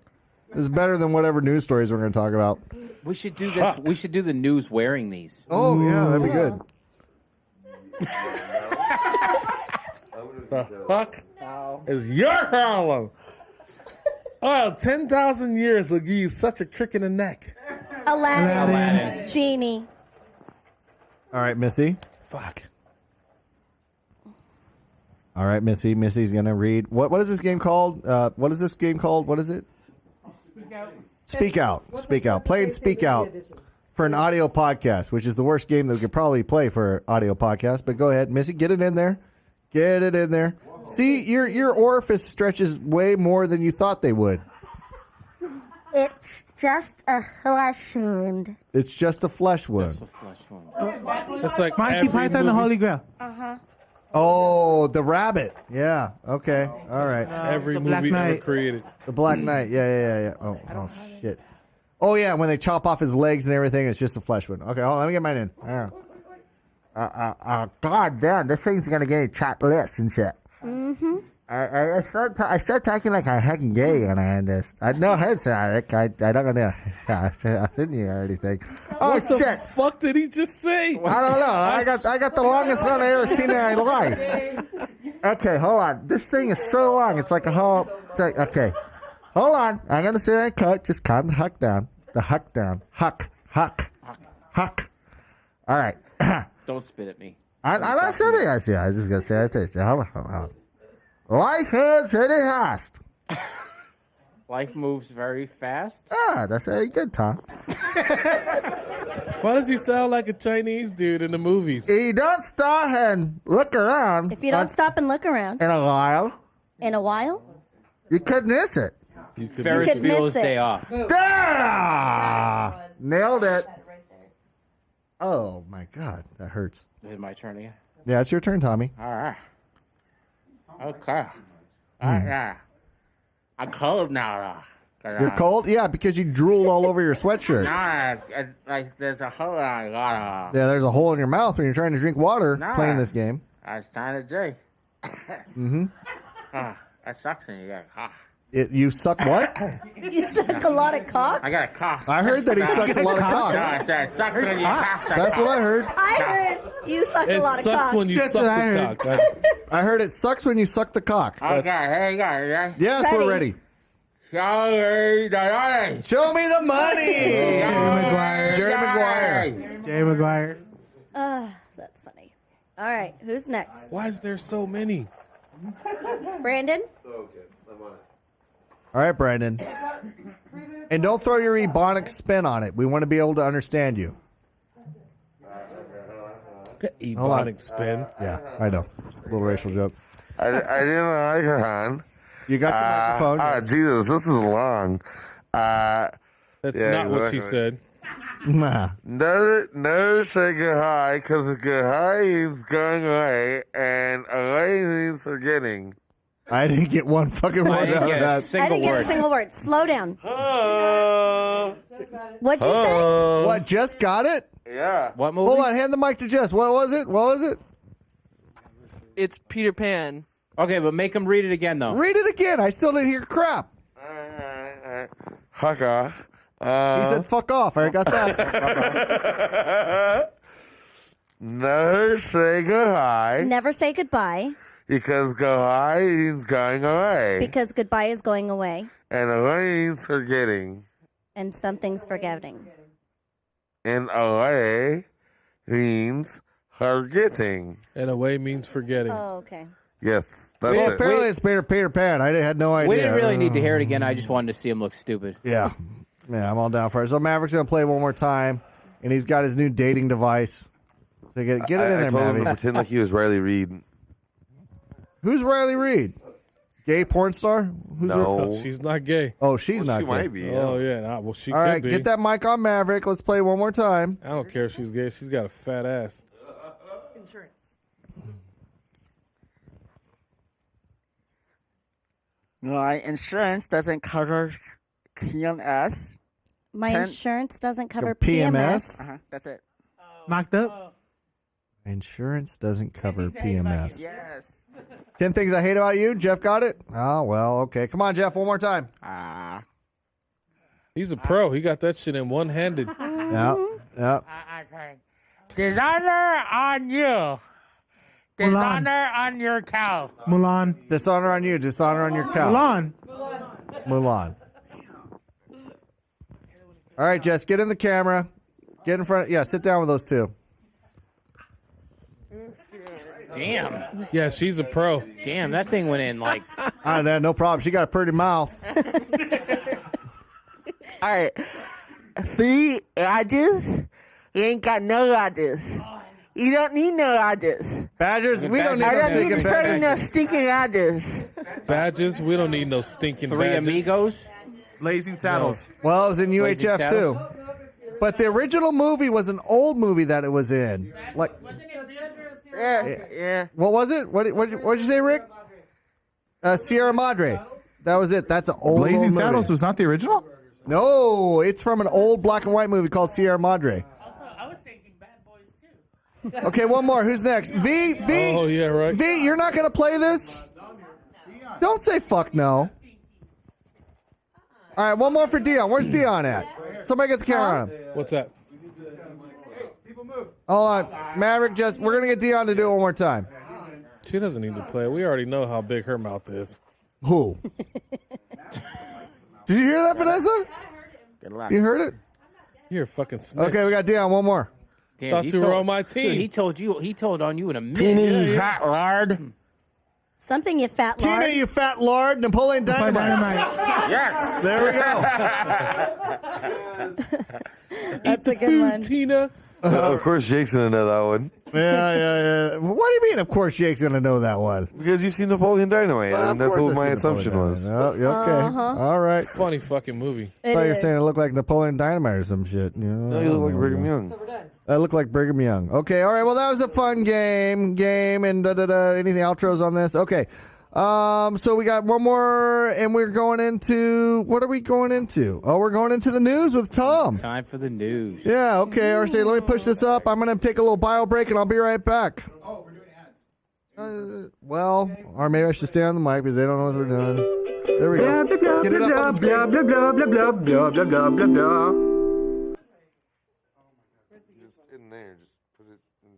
It's better than whatever news stories we're going to talk about. We should do this. We should do the news wearing these. Oh, yeah, that'd be good. The fuck is your problem? Oh, 10,000 years will give you such a trick in the neck. Aladdin. Genie. All right, Missy. Fuck. All right, Missy. Missy's gonna read. What is this game called? What is this game called? What is it? Speak out. Speak out. Play and speak out for an audio podcast, which is the worst game that we could probably play for an audio podcast. But go ahead, Missy. Get it in there. Get it in there. See, your orifice stretches way more than you thought they would. It's just a flesh wound. It's just a flesh wound. It's like Monty Python and the Holy Grail. Uh-huh. Oh, the rabbit. Yeah. Okay. All right. Every the Black movie ever Knight. created. The Black Knight. Yeah. Oh, shit. Oh, yeah. When they chop off his legs and everything, it's just a flesh wound. Okay. Hold on, let me get mine in. God damn, this thing's gonna get chopped lips and shit. Mm-hmm. I start talking like I'm heckin' gay when I end this. I know it's Eric. I don't know. I didn't hear anything. Oh What the shit! fuck did he just say? I don't know. I got the longest one I ever seen in my life. Okay, hold on. This thing is so long. It's like a whole. It's like, okay, hold on. I'm gonna say that cut. Just calm the huck down. The huck down. Huck. All right. Don't spit at me. I'm not saying it. I was just gonna say it. Hold on. Life is very fast. Life moves very fast. Ah, that's very good, Tom. Why does he sound like a Chinese dude in the movies? You don't stop and look around. If you don't stop and look around in a while, you could miss it. Ferris Bueller's Day Off. Ah, nailed it. Oh my God, that hurts. Is it my turn again? Yeah, it's your turn, Tommy. All right. Okay. Yeah. I'm cold now. You're cold? Yeah, because you drooled all over your sweatshirt. No, like there's a hole I got. Yeah, there's a hole in your mouth when you're trying to drink water playing this game. I was trying to drink. Mm-hmm. That sucks when you got a cough. You suck what? You suck a lot of cock? I got a cough. I heard that he sucks a lot of cock. No, I said it sucks when you cough. That's what I heard. I heard you suck a lot of cock. It sucks when you suck the cock. I heard it sucks when you suck the cock. Okay, here you go. Yes, we're ready. Show me the money. Show me the money. Jerry Maguire. That's funny. All right, who's next? Why is there so many? Brandon? All right, Brandon. And don't throw your Ebonic spin on it. We want to be able to understand you. Ebonic spin. Yeah, I know. Little racial joke. I didn't like it, hon. You got your microphone. Yes. Jesus, this is long. That's not what she said. Nah. Never say goodbye, because goodbye is going away, and away means forgetting. I didn't get one fucking word out of that. I didn't get a single word. Slow down. What'd you say? What, Jess got it? Yeah. What movie? Hold on, hand the mic to Jess. What was it? It's Peter Pan. Okay, but make him read it again, though. Read it again. I still didn't hear crap. Fuck off. He said fuck off. I got that. Never say goodbye. Never say goodbye. Because goodbye means going away. Because goodbye is going away. And away means forgetting. And something's forgetting. And away means forgetting. And away means forgetting. Oh, okay. Yes, that's Well, it. apparently it's Peter Pan. I had no idea. We didn't really need to hear it again. I just wanted to see him look stupid. Yeah. Yeah, I'm all down for it. So Maverick's going to play one more time, and he's got his new dating device. So get it in there, I told him to Maverick. pretend like he was Riley Reid. Who's Riley Reid? Gay porn star? Who's No. She's not gay. Oh, she's Well, not she gay. might be. Oh, yeah. Well, she All could right, be. get that mic on Maverick. Let's play one more time. I don't care if she's gay. She's got a fat ass. Insurance. My insurance doesn't cover PMS. My insurance doesn't cover PMS? PMS. That's it. Knocked up? Insurance doesn't cover PMS. Yes. 10 things I hate about you. Jeff got it? Oh, well, okay. Come on, Jeff, one more time. He's a pro. He got that shit in one-handed. Yeah. Designer on you. Dishonor on your cow. Mulan. Dishonor on you. Dishonor on your cow. Mulan. Mulan. All right, Jess, get in the camera. Get in front. Yeah, sit down with those two. Damn. Yeah, she's a pro. Damn, that thing went in like. No problem. She got a pretty mouth. All right. 3 Rogers? You ain't got no Rogers. You don't need no Rogers. Badgers, we don't need I don't no need stinking no stinking Rogers. Badges, we don't need no stinking Three badges. Amigos? Blazing Saddles. Well, it was in Blazing UHF too. But the original movie was an old movie that it was in. Like, Yeah. what was it? What'd you say, Rick? Sierra Madre. That was it. That's an old Blazing old Saddles movie. was not the original? No, it's from an old black and white movie called Sierra Madre. I was thinking Bad Boys too. Okay, one more. Who's next? V. Oh, yeah, right. V, you're not going to play this? Don't say fuck no. All right, one more for Dion. Where's Dion at? Somebody get the camera on him. What's that? Hold on. Maverick, we're going to get Dion to do it one more time. She doesn't need to play. We already know how big her mouth is. Who? Did you hear that, Vanessa? You heard it? You're a fucking snitch. Okay, we got Dion. One more. Damn, Thought you were on my team. Dude, he told on you in a minute. Teeny hot lard. Something, you fat lard. Tina, you fat lard. Napoleon Dynamite. Yes. There we go. That's a good one. Tina. Of course, Jake's gonna know that one Yeah. What do you mean? Of course, Jake's gonna know that one. because you've seen Napoleon Dynamite, and that's what my assumption was. Oh, okay. All right. Funny fucking movie. I thought you were saying it looked like Napoleon Dynamite or some shit. No, you look like Brigham Young. I look like Brigham Young. Okay, all right. Well, that was a fun game, and anything outros on this? Okay. So we got one more, and we're going into, what are we going into? Oh, we're going into the news with Tom. Time for the news. Yeah, okay, RC, let me push this up. I'm going to take a little bio break, and I'll be right back. Oh, we're doing ads. Well, or maybe I should stay on the mic because they don't know what we're doing. There we go. Get it up on the screen. Just in there, just put it in.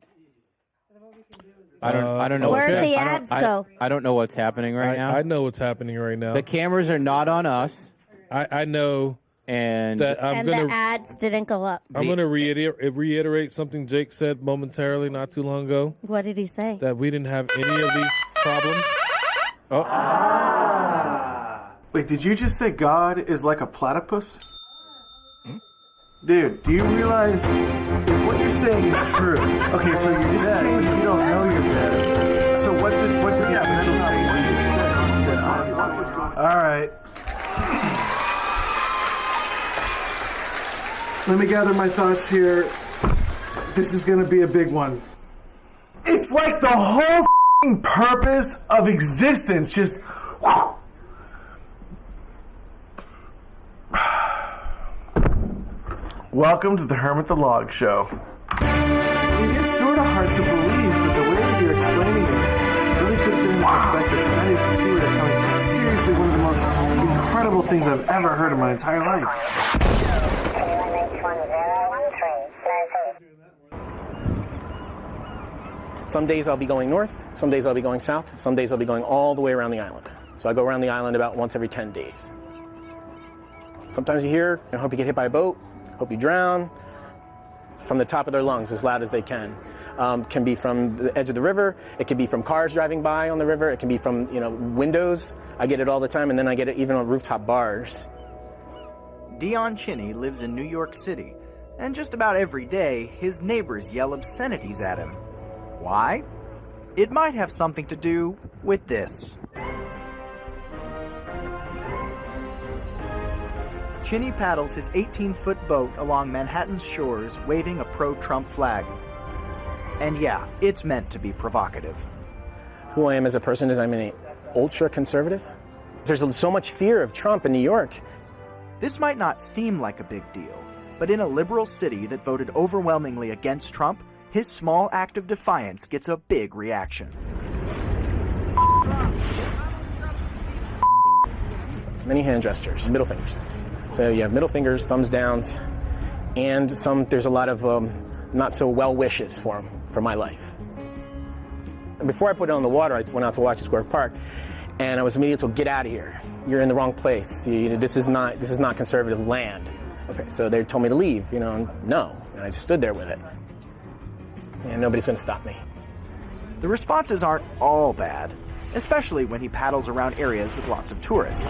I don't know. Where'd the ads go? I don't know what's happening right now. I know what's happening right now. The cameras are not on us, I know and that And the ads didn't go up. I'm going to reiterate something Jake said momentarily not too long ago. What did he say? That we didn't have any of these problems. Wait, did you just say God is like a platypus? Dude, do you realize if what you're saying is true? Okay, so you're just dead. You don't know you're dead. So what did the angel say? He said, all right. Let me gather my thoughts here. This is going to be a big one. It's like the whole f***ing purpose of existence just... Welcome to the Hermit the Log Show. It is sort of hard to believe, but the way that you're explaining it really puts it into perspective. And that is seriously one of the most incredible things I've ever heard in my entire life. Some days I'll be going north, some days I'll be going south, some days I'll be going all the way around the island. So I go around the island about once every 10 days. Sometimes you hear, I hope you get hit by a boat, hope you drown, from the top of their lungs as loud as they can. Can be from the edge of the river, it can be from cars driving by on the river, it can be from windows. I get it all the time, and then I get it even on rooftop bars. Dion Chinney lives in New York City, and just about every day, his neighbors yell obscenities at him. Why? It might have something to do with this. Chinney paddles his 18-foot boat along Manhattan's shores, waving a pro-Trump flag. And yeah, it's meant to be provocative. Who I am as a person is I'm an ultra-conservative. There's so much fear of Trump in New York. This might not seem like a big deal, but in a liberal city that voted overwhelmingly against Trump, his small act of defiance gets a big reaction. Many hand gestures, middle fingers. So you have middle fingers, thumbs downs, and there's a lot of not so well wishes for my life. Before I put it on the water, I went out to Washington Square Park, and I was immediately told, "Get out of here. You're in the wrong place. This is not conservative land." Okay, so they told me to leave. And no, and I just stood there with it, and nobody's going to stop me. The responses aren't all bad, especially when he paddles around areas with lots of tourists.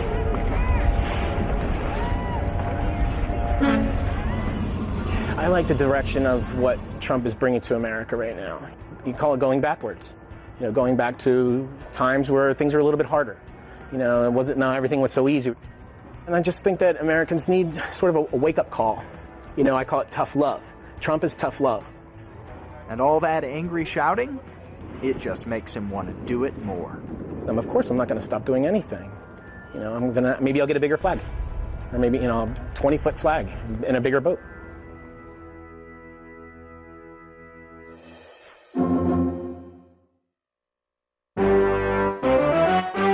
I like the direction of what Trump is bringing to America right now. You call it going backwards. Going back to times where things were a little bit harder. Everything was so easy. And I just think that Americans need sort of a wake-up call. I call it tough love. Trump is tough love. And all that angry shouting, it just makes him want to do it more. Of course, I'm not going to stop doing anything. Maybe I'll get a bigger flag. Or maybe, a 20-foot flag in a bigger boat.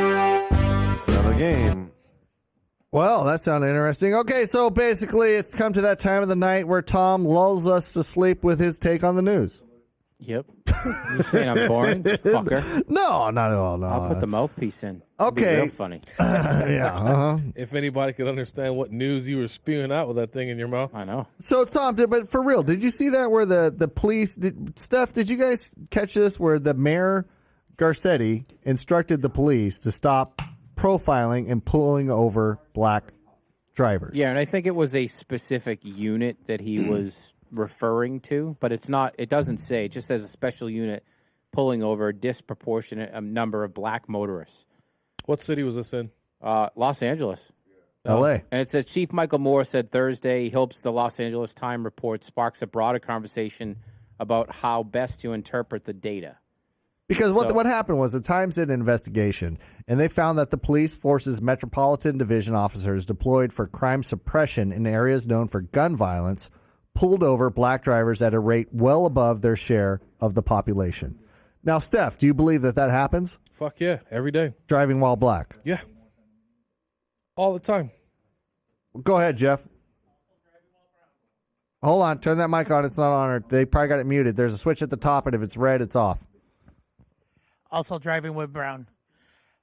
Another game. Well, that sounded interesting. Okay, so basically it's come to that time of the night where Tom lulls us to sleep with his take on the news. Yep. You saying I'm boring? Fucker. No, not at all. No. I'll put the mouthpiece in. It'll be Okay. real funny. Yeah. If anybody could understand what news you were spewing out with that thing in your mouth. I know. So, Tom, but for real, did you see that where the police, Steph, did you guys catch this where the mayor, Garcetti, instructed the police to stop profiling and pulling over black drivers? Yeah, and I think it was a specific unit that he was referring to, but it doesn't say. It just says a special unit pulling over a disproportionate number of black motorists. What city was this in? Los Angeles. L.A. And it said Chief Michael Moore said Thursday he hopes the Los Angeles Times report sparks a broader conversation about how best to interpret the data. Because what happened was the Times did an investigation, and they found that the police force's Metropolitan Division officers deployed for crime suppression in areas known for gun violence pulled over black drivers at a rate well above their share of the population. Now, Steph, do you believe that happens? Fuck yeah, every day. Driving while black? Yeah. All the time. Go ahead, Jeff. Hold on. Turn that mic on. It's not on. They probably got it muted. There's a switch at the top, and if it's red, it's off. Also driving with Brown.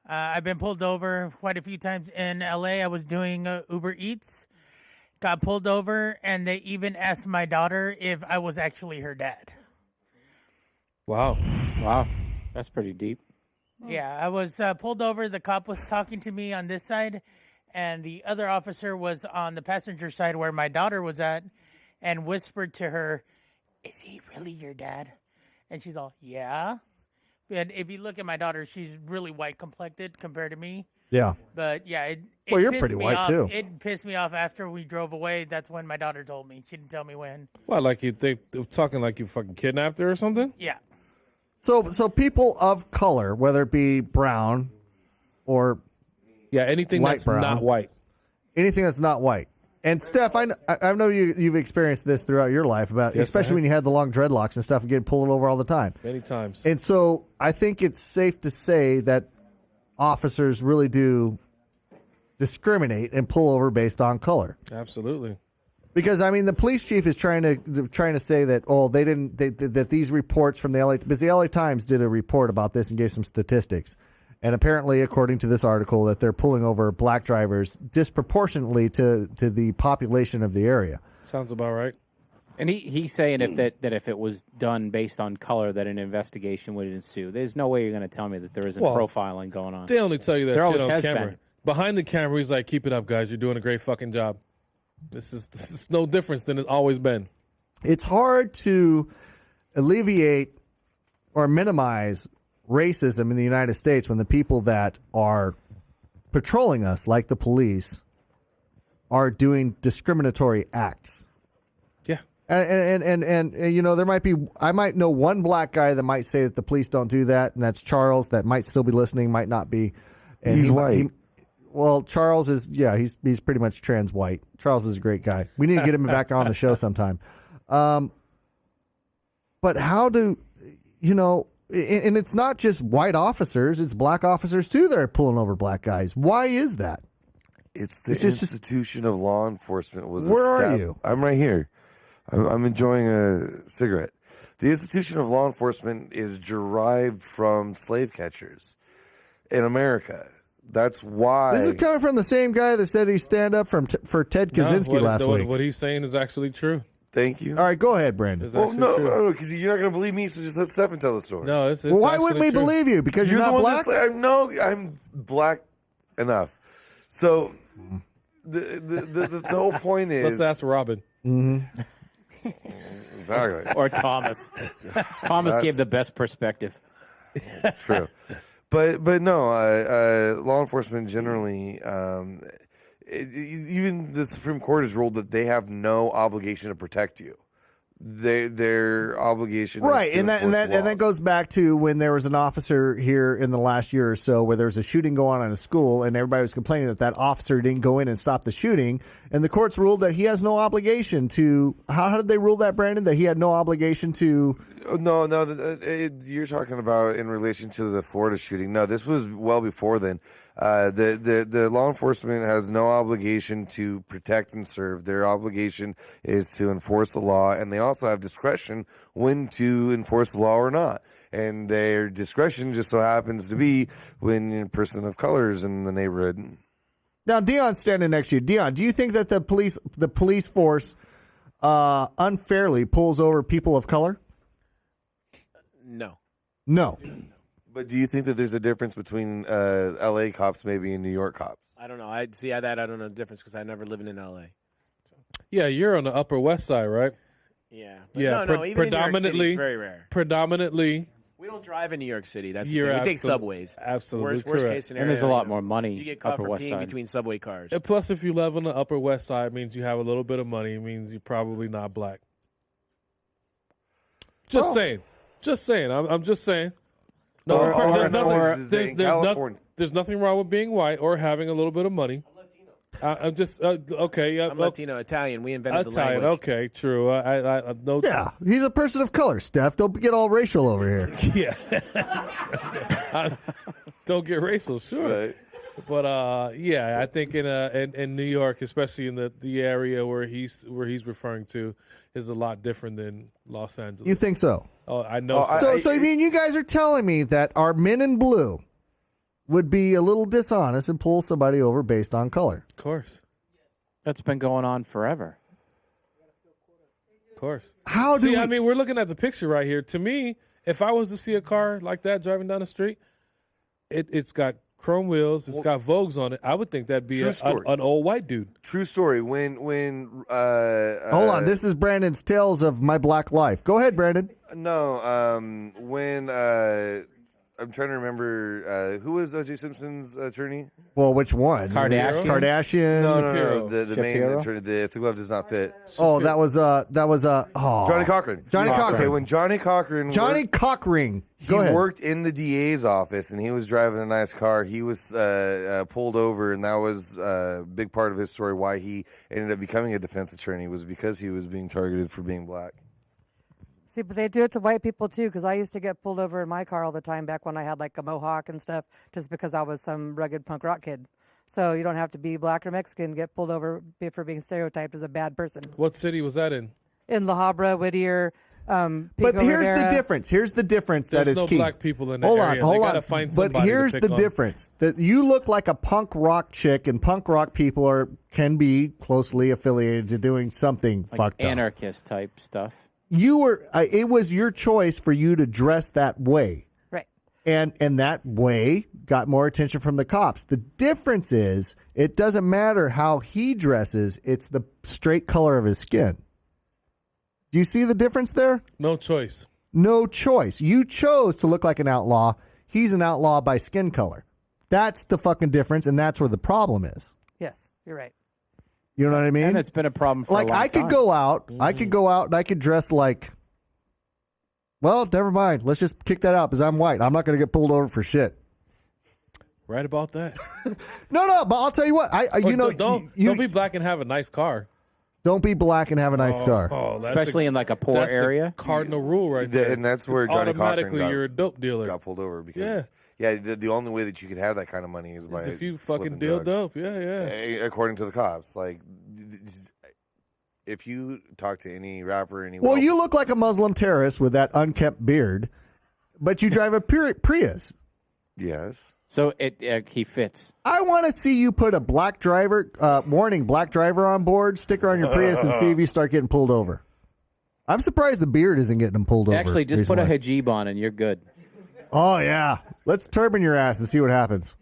I've been pulled over quite a few times in L.A. I was doing Uber Eats. Got pulled over, and they even asked my daughter if I was actually her dad. Wow. That's pretty deep. Yeah, I was pulled over. The cop was talking to me on this side, and the other officer was on the passenger side where my daughter was at, and whispered to her, "Is he really your dad?" And she's all, "Yeah." And if you look at my daughter, she's really white complected compared to me. Yeah. But yeah, it Well, you're pissed pretty me white, off. too. It pissed me off after we drove away. That's when my daughter told me. She didn't tell me when. What, like you think, talking like you fucking kidnapped her or something? Yeah. So people of color, whether it be brown or anything light that's brown, not white. Anything that's not white. And Steph, I know you've experienced this throughout your life, Yes, especially when you had the long dreadlocks and stuff and getting pulled over all the time. Many times. And so I think it's safe to say that officers really do discriminate and pull over based on color. Absolutely. Because I mean, the police chief is trying to say that that these reports from the LA, because the LA Times did a report about this and gave some statistics, and apparently, according to this article, that they're pulling over black drivers disproportionately to the population of the area. Sounds about right. And he's saying that if it was done based on color, that an investigation would ensue. There's no way you're going to tell me that there isn't profiling going on. They only tell you that There shit always on has camera. been. Behind the camera, he's like, "Keep it up, guys. You're doing a great fucking job." This is no difference than it's always been. It's hard to alleviate or minimize racism in the United States when the people that are patrolling us, like the police, are doing discriminatory acts. Yeah. And you know, I might know one black guy that might say that the police don't do that, and that's Charles, that might still be listening, might not be. And He's white. Well, Charles is, he's pretty much trans white. Charles is a great guy. We need to get him back on the show sometime. But how do, and it's not just white officers, it's black officers too that are pulling over black guys. Why is that? It's the institution of law enforcement was Where are estab- you? I'm right here. I'm enjoying a cigarette. The institution of law enforcement is derived from slave catchers in America. That's why. This is coming from the same guy that said he'd stand up for Ted Kaczynski last week. What he's saying is actually true. Thank you. All right, go ahead, Brandon. Well, no, because you're not going to believe me, so just let Stefan tell the story. No, it's well, why wouldn't we true. believe you? Because you're the not one black? that's no, I'm black enough. So the whole point is. Let's ask Robin. Mm-hmm. Exactly. Or Thomas. Thomas gave the best perspective. True. But no, law enforcement generally, even the Supreme Court has ruled that they have no obligation to protect you. Their obligation, Right, is to and that goes back to when there was an officer here in the last year or so where there was a shooting going on in a school, and everybody was complaining that officer didn't go in and stop the shooting, and the courts ruled that he has no obligation to. How did they rule that, Brandon? That he had no obligation to. No, you're talking about in relation to the Florida shooting. No, this was well before then. The law enforcement has no obligation to protect and serve. Their obligation is to enforce the law, and they also have discretion when to enforce the law or not. And their discretion just so happens to be when a person of color is in the neighborhood. Now, Dion's standing next to you. Dion, do you think that the police force unfairly pulls over people of color? No. No. But do you think that there's a difference between L.A. cops maybe and New York cops? I don't know. I don't know the difference because I never lived in L.A. Yeah, you're on the Upper West Side, right? Yeah. Yeah. No, even in New York City, predominantly, it's very rare. Predominantly. We don't drive in New York City. That's the You're thing. We take subways. Absolutely Worst correct. case scenario. And there's a lot more money. You get caught Upper for West peeing Side. between subway cars. And plus, if you live on the Upper West Side, it means you have a little bit of money. It means you're probably not black. Just saying. Just saying. I'm just saying. No, there's nothing wrong with being white or having a little bit of money. I'm just okay. I'm Latino, Italian. We invented Italian. the language. Okay, true. I no. Yeah, he's a person of color. Steph, don't get all racial over here. Yeah. Don't get racial, sure. Right. But yeah, I think in New York, especially in the area where he's referring to, is a lot different than Los Angeles. You think so? Oh, I know. So you mean you guys are telling me that our men in blue would be a little dishonest and pull somebody over based on color? Of course. That's been going on forever. Of course. How do I mean, we're looking at the picture right here. To me, if I was to see a car like that driving down the street, it's got chrome wheels, it's got Vogues on it. I would think that'd be an old white dude. True story. When Hold on, this is Brandon's Tales of My Black Life. Go ahead, Brandon. No, when I'm trying to remember who was O.J. Simpson's attorney. Well, which one? Kardashian. No. The main Shapiro? attorney. If the glove does not fit. Oh, that was Johnny Cochran. Johnny Cochran. Okay, when Johnny Cochran. Cochran. He worked in the DA's office, and he was driving a nice car. He was pulled over, and that was a big part of his story. Why he ended up becoming a defense attorney was because he was being targeted for being black. See, but they do it to white people too, because I used to get pulled over in my car all the time back when I had like a mohawk and stuff, just because I was some rugged punk rock kid. So you don't have to be black or Mexican to get pulled over for being stereotyped as a bad person. What city was that in? In La Habra, Whittier. But here's the difference. Here's the difference that There's is no key. black people in the hold area. On, hold they on. gotta find But somebody here's to the pick on. difference: that you look like a punk rock chick, and punk rock people can be closely affiliated to doing something Like fucked up. anarchist type stuff. You were. It was your choice for you to dress that way. Right. And that way got more attention from the cops. The difference is it doesn't matter how he dresses, it's the straight color of his skin. Do you see the difference there? No choice. No choice. You chose to look like an outlaw. He's an outlaw by skin color. That's the fucking difference, and that's where the problem is. Yes, you're right. You know what I mean? And it's been a problem for a long I could time. go out. I could go out and I could dress like. Well, never mind. Let's just kick that out because I'm white. I'm not going to get pulled over for shit. Right about that. No. But I'll tell you what. Don't be black and have a nice car. Don't be black and have a nice car. Especially in like a poor that's area. The cardinal rule right there. And that's where Johnny Automatically Cochran you're a dope dealer. got pulled over because the only way that you could have that kind of money is by if you fucking flipping deal drugs. dope. Yeah. According to the cops, like if you talk to any rapper, Well, you look like a Muslim terrorist with that unkempt beard, but you drive a Prius. Yes. So he fits. I want to see you put a black driver, warning, black driver on board sticker on your Prius and see if you start getting pulled over. I'm surprised the beard isn't getting them pulled over. Actually, just put a recently. hijab on and you're good. Oh, yeah. Let's turban your ass and see what happens.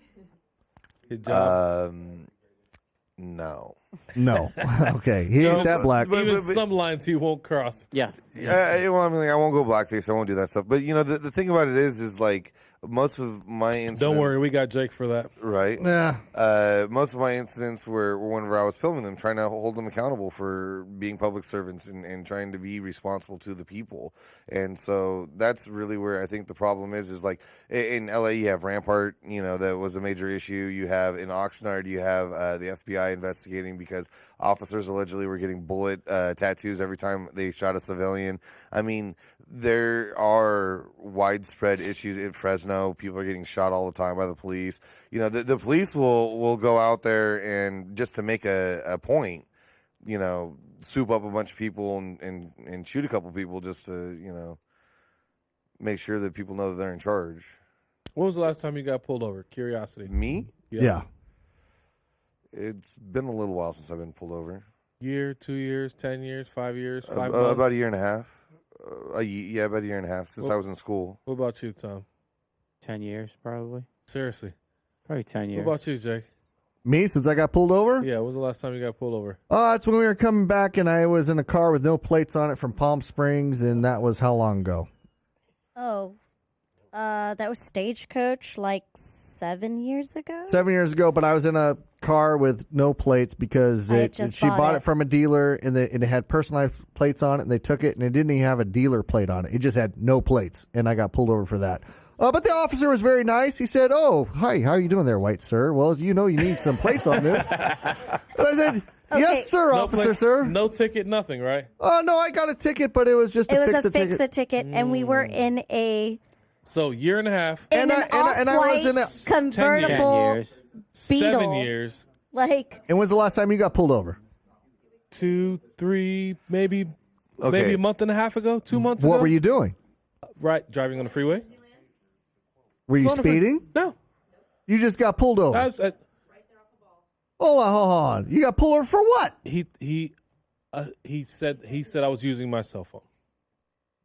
No. No. Okay. He ain't that black. Even some lines he won't cross. Yeah. Well, I mean, I won't go blackface. I won't do that stuff. But, the thing about it is like most of my incidents. Don't worry, we got Jake for that. Right? Yeah. Most of my incidents were whenever I was filming them, trying to hold them accountable for being public servants and trying to be responsible to the people. And so that's really where I think the problem is like in LA, you have Rampart, that was a major issue. You have in Oxnard, you have the FBI investigating because officers allegedly were getting bullet tattoos every time they shot a civilian. I mean, there are widespread issues in Fresno. People are getting shot all the time by the police. The police will go out there and just to make a point, swoop up a bunch of people and shoot a couple people just to, make sure that people know that they're in charge. When was the last time you got pulled over? Curiosity. Me? Yeah. It's been a little while since I've been pulled over. Year, 2 years, 10 years, 5 years, 5 months? About a year and a half. About a year and a half since I was in school. What about you, Tom? 10 years, probably. Seriously? Probably 10 years. What about you, Jake? Me, since I got pulled over? Yeah, when was the last time you got pulled over? It's when we were coming back and I was in a car with no plates on it from Palm Springs, and that was how long ago? Oh, that was Stagecoach like 7 years ago. 7 years ago, but I was in a car with no plates because she bought it from a dealer and it had personalized plates on it, and they took it and it didn't even have a dealer plate on it. It just had no plates, and I got pulled over for that. But the officer was very nice. He said, "Oh, hi, how are you doing there, white sir? Well, you need some plates on this." And I said, "Yes, sir, officer, sir." No ticket, nothing, right? Oh, no, I got a ticket, but it was just It to was fix a ticket, and we were in a So year and a half. and I was in a convertible 10 years. Beetle. 7 years. Like, And when's the last time you got pulled over? 2, 3, maybe Okay. a month and a half ago, 2 months ago. What were you doing? Right, driving on the freeway. Were you On the free- speeding? No. You just got pulled over. Hold on. You got pulled over for what? He said I was using my cell phone.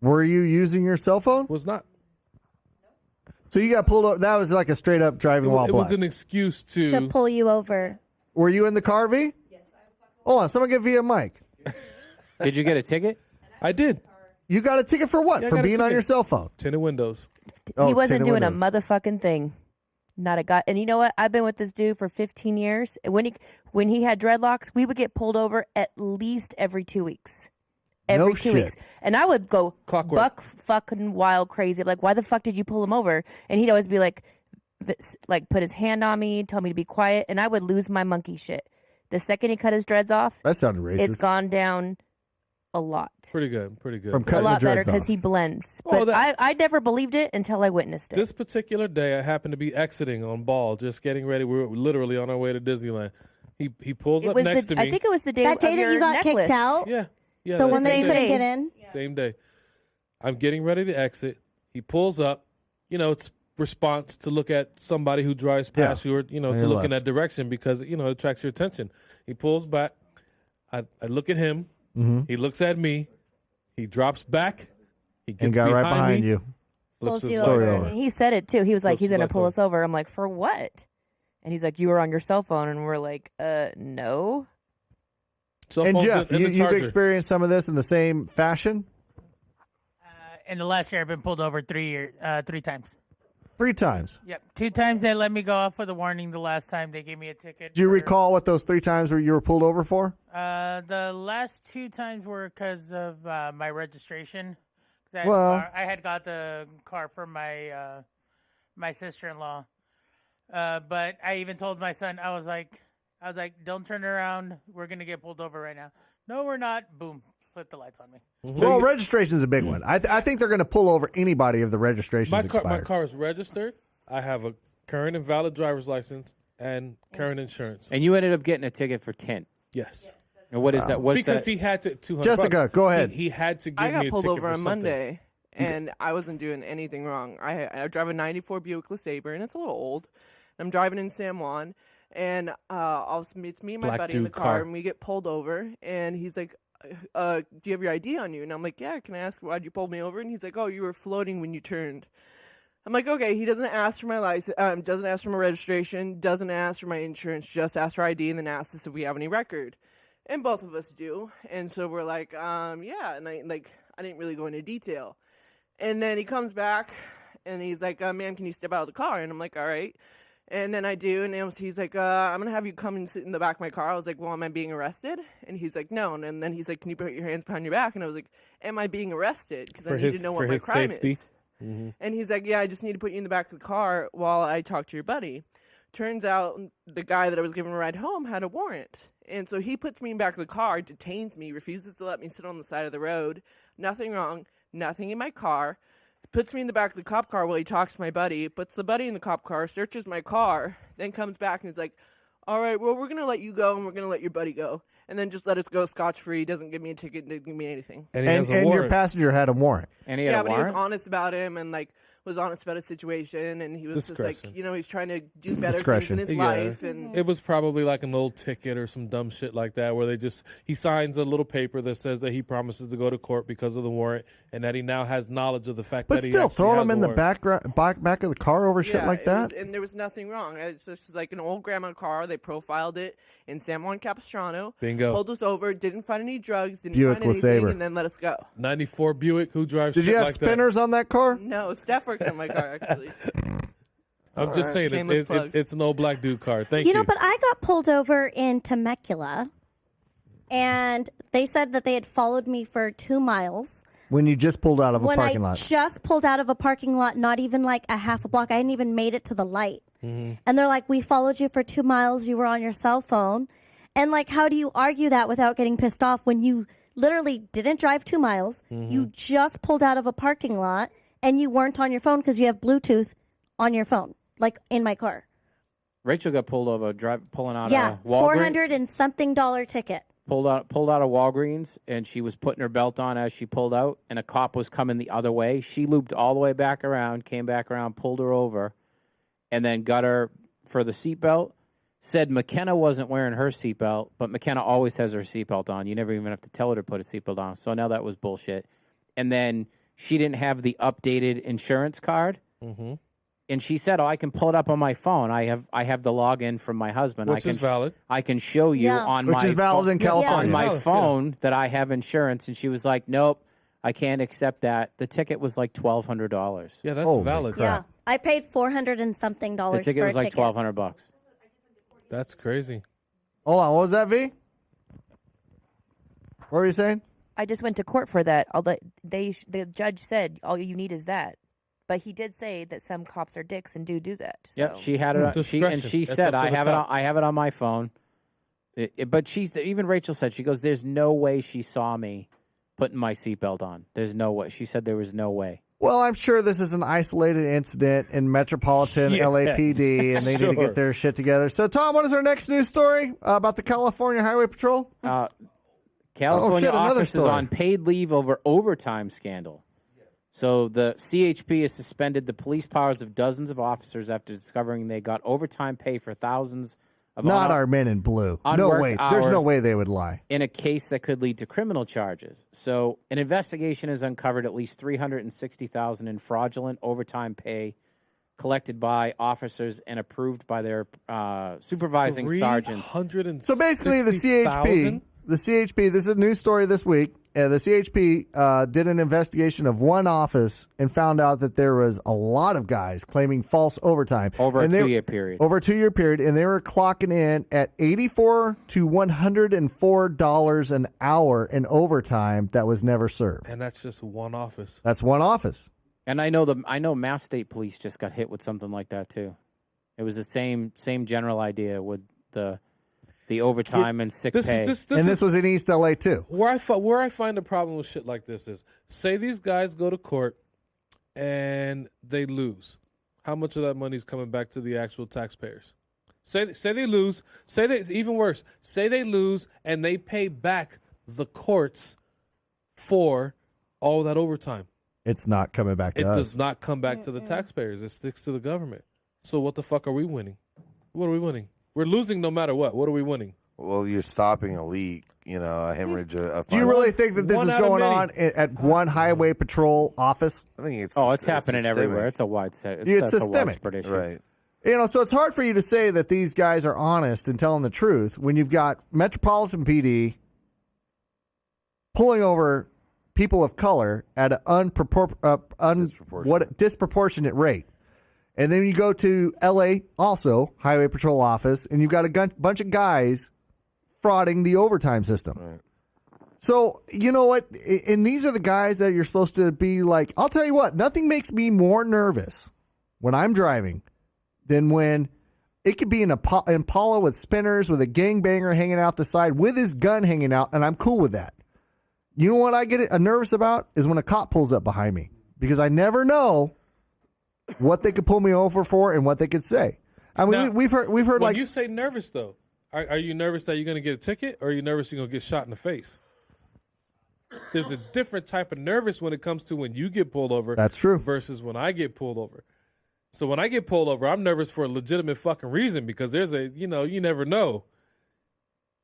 Were you using your cell phone? Was not. So you got pulled over. That was like a straight up driving while It blind. was an excuse to pull you over. Were you in the car, V? Yes. Hold on. Someone give V a mic. Did you get a ticket? I did. You got a ticket for what? Yeah, I for got a being on ticket. your cell phone? Tinted windows. He wasn't doing a motherfucking thing. Not a guy. And you know what? I've been with this dude for 15 years. And when he had dreadlocks, we would get pulled over at least every 2 weeks. Every No 2 shit. weeks. And I would go Clockwork. buck fucking wild crazy. Like, why the fuck did you pull him over? And he'd always be like put his hand on me, tell me to be quiet. And I would lose my monkey shit. The second he cut his dreads off, That sounded racist. it's gone down a lot. Pretty good. From A cutting lot the better dreads because off. he blends. Oh, But I never believed it until I witnessed it. This particular day, I happened to be exiting on Ball, just getting ready. We were literally on our way to Disneyland. He pulls It up was next to me. I think it was the day That day of that your you got necklace. kicked out? Yeah. The that one that same you couldn't day. get in? Same day. I'm getting ready to exit. He pulls up. It's response to look at somebody who drives past you or, to On your look in left. that direction because, it attracts your attention. He pulls back. I look at him. Mhm. He looks at me. He drops back. He gets And got right behind me, you. flips Pulls his you lights over. on. And he said it too. He was like, Flips he's his going to lights pull on. us over. I'm like, for what? And he's like, you were on your cell phone. And we're like, no. Cell And phones Jeff, and the you've charger. experienced some of this in the same fashion? In the last year, I've been pulled over 3 times. 3 times. Yep, 2 times they let me go off with a warning. The last time they gave me a ticket. Do you recall what those 3 times where you were pulled over for? The last 2 times were because of my registration. 'Cause I had got the car from my my sister-in-law. But I even told my son, I was like, don't turn around. We're gonna get pulled over right now. No, we're not. Boom, flip the lights on me. Well, registration is a big one. I think they're going to pull over anybody if the registration's My expired. car is registered. I have a current and valid driver's license and current insurance. And you ended up getting a ticket for tint. Yes. And what is that? What's because that? he had to. $200. Jessica, go ahead. He had to give I me got a pulled ticket over for on something. Monday, and I wasn't doing anything wrong. I drive a '94 Buick LeSabre, and it's a little old. I'm driving in San Juan, and it's me and my Black buddy in the dude car, car. and we get pulled over, and he's like, "Do you have your ID on you?" And I'm like, "Yeah." Can I ask why'd you pull me over? And he's like, "Oh, you were floating when you turned." I'm like, okay. He doesn't ask for my license, doesn't ask for my registration, doesn't ask for my insurance, just asks for ID, and then asks us if we have any record. And both of us do. And so we're like, yeah. And I didn't really go into detail. And then he comes back, and he's like, "Ma'am, can you step out of the car?" And I'm like, all right. And then I do, and he's like, "I'm going to have you come and sit in the back of my car." I was like, "Well, am I being arrested?" And he's like, "No." And then he's like, "Can you put your hands behind your back?" And I was like, "Am I being arrested? Because I need to know what my crime safety. is." Mm-hmm. And he's like, "Yeah, I just need to put you in the back of the car while I talk to your buddy." Turns out the guy that I was giving a ride home had a warrant. And so he puts me in the back of the car, detains me, refuses to let me sit on the side of the road. Nothing wrong, nothing in my car. Puts me in the back of the cop car while he talks to my buddy, puts the buddy in the cop car, searches my car, then comes back and is like, "All right, well, we're going to let you go and we're going to let your buddy go." And then just let us go scotch-free, doesn't give me a ticket, doesn't give me anything. And your passenger had a warrant. And he had Yeah, a but he was warrant? honest about him and, was honest about his situation, and he was just like, Discretion. he's trying to do better things in his life. And It was probably like a little ticket or some dumb shit like that where he signs a little paper that says that he promises to go to court because of the warrant and that he now has knowledge of the fact But that he still, actually throwing has them a in the warrant. back of the car over shit like it that? was- and there was nothing wrong. It's just like an old grandma car. They profiled it in San Juan Capistrano. Bingo. Pulled us over, didn't find any drugs, didn't Buick find anything, LeSabre. and then let us go. 94 Buick, who drives Did shit you have like spinners on that car? No, Steph works on my car, actually. that? I'm just saying, Shameless plug. it's an old black dude car. Thank you. You know, but I got pulled over in Temecula, and they said that they had followed me for 2 miles. When you just pulled out of a When parking I lot. just pulled out of a parking lot, not even like a half a block. I hadn't even made it to the light. Mm-hmm. And they're like, "We followed you for 2 miles. You were on your cell phone." And like, how do you argue that without getting pissed off when you literally didn't drive 2 miles? Mm-hmm. You just pulled out of a parking lot and you weren't on your phone because you have Bluetooth on your phone, like in my car. Rachel got pulled over pulling out Yeah, a Walgreens. $400 and something ticket. Pulled out of Walgreens, and she was putting her belt on as she pulled out, and a cop was coming the other way. She looped all the way back around, came back around, pulled her over, and then got her for the seatbelt. Said McKenna wasn't wearing her seatbelt, but McKenna always has her seatbelt on. You never even have to tell her to put a seatbelt on. So now that was bullshit. And then she didn't have the updated insurance card. Mm-hmm. And she said, "Oh, I can pull it up on my phone. I have the login from my husband. Which I can is valid. I can show you Yeah. on Which my is valid in on California. my Yeah. phone that I have insurance." And she was like, "Nope, I can't accept that." The ticket was like $1,200. Yeah, that's Holy valid. Yeah, I paid $400 and something The for ticket a was like ticket. $1,200. That's crazy. Hold on, what was that, V? What were you saying? I just went to court for that. The judge said all you need is that, but he did say that some cops are dicks and do that. Yep, So. she had it. Discretion. She That's said, up to "I the have it. cop." I have it on my phone." But even Rachel said, she goes, "There's no way she saw me putting my seatbelt on. There's no way." She said there was no way. Well, I'm sure this is an isolated incident in Metropolitan Yeah. LAPD, and they need to Sure. get their shit together. So, Tom, what is our next news story about the California Highway Patrol? California another officers story. on paid leave over overtime scandal. So the CHP has suspended the police powers of dozens of officers after discovering they got overtime pay for thousands of Not our men in blue. No unworked way. There's no hours way they would lie. in a case that could lead to criminal charges. So an investigation has uncovered at least $360,000 in fraudulent overtime pay collected by officers and approved by their supervising sergeants. So basically, the CHP, this is a news story this week. The CHP did an investigation of one office and found out that there was a lot of guys claiming false overtime. Over a And they- 2-year period. Over a 2-year period, and they were clocking in at $84 to $104 an hour in overtime that was never served. And that's just one office. That's one office. And I know Mass State Police just got hit with something like that too. It was the same general idea with the overtime and sick pay. This was in East LA too. Where I find the problem with shit like this is, say these guys go to court and they lose. How much of that money is coming back to the actual taxpayers? Say they lose. Say they even worse. Say they lose and they pay back the courts for all that overtime. It's not coming back to It us. does not come back to the taxpayers. It sticks to the government. So what the fuck are we winning? What are we winning? We're losing no matter what. What are we winning? Well, you're stopping a leak, a hemorrhage. Do you really think that this is going on at one highway patrol office? I think it's it's happening everywhere. It's a wide set. It's that's systemic. A widespread issue. Right. So it's hard for you to say that these guys are honest and telling the truth when you've got Metropolitan PD pulling over people of color at an disproportionate rate. And then you go to L.A., also, Highway Patrol Office, and you've got a bunch of guys frauding the overtime system. Right. So, you know what? And these are the guys that you're supposed to be like, I'll tell you what, nothing makes me more nervous when I'm driving than when it could be an Impala with spinners with a gangbanger hanging out the side with his gun hanging out, and I'm cool with that. You know what I get nervous about is when a cop pulls up behind me, because I never know what they could pull me over for and what they could say. I mean, Now, we've heard when like you say nervous though, are you nervous that you're going to get a ticket, or are you nervous you're going to get shot in the face? There's a different type of nervous when it comes to when you get pulled over. That's true. Versus when I get pulled over. So when I get pulled over, I'm nervous for a legitimate fucking reason because there's you never know.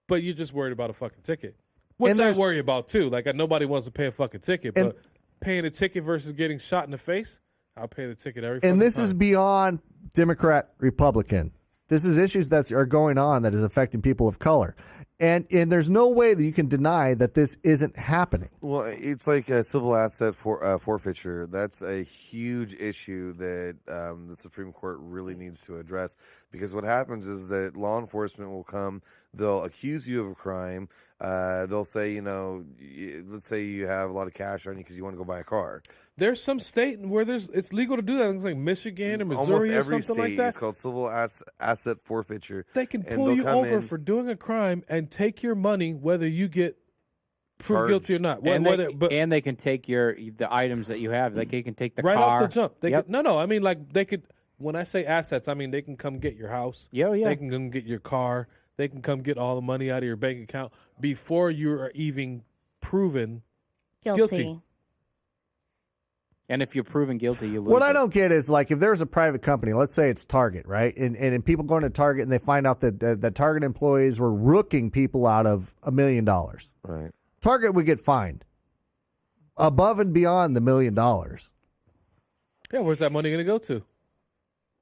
But you're just worried about a fucking ticket. Which I worry about too. Like nobody wants to pay a fucking ticket, but paying a ticket versus getting shot in the face, I'll pay the ticket every fucking and this time. is beyond Democrat, Republican. This is issues that are going on that is affecting people of color. And there's no way that you can deny that this isn't happening. Well, it's like a civil asset forfeiture. That's a huge issue that the Supreme Court really needs to address, because what happens is that law enforcement will come, they'll accuse you of a crime, they'll say, let's say you have a lot of cash on you because you want to go buy a car. There's some state where it's legal to do that. It's like Michigan or Missouri Almost or every something state, like that. it's called civil asset forfeiture. They can and pull they'll you come over in- for doing a crime and take your money, whether you get proved Charged. guilty or not. And they can take the items that you have. Like they can take the right car. off the jump. They Yep. could, no. I mean, like they could. When I say assets, I mean they can come get your house. Yeah. They can come get your car. They can come get all the money out of your bank account before you are even proven guilty. And if you're proven guilty, you lose. What I don't get is, like, if there's a private company, let's say it's Target, right? And people go into Target and they find out that Target employees were rooking people out of $1 million. Right. Target would get fined above and beyond the $1 million. Yeah, where's that money going to go to?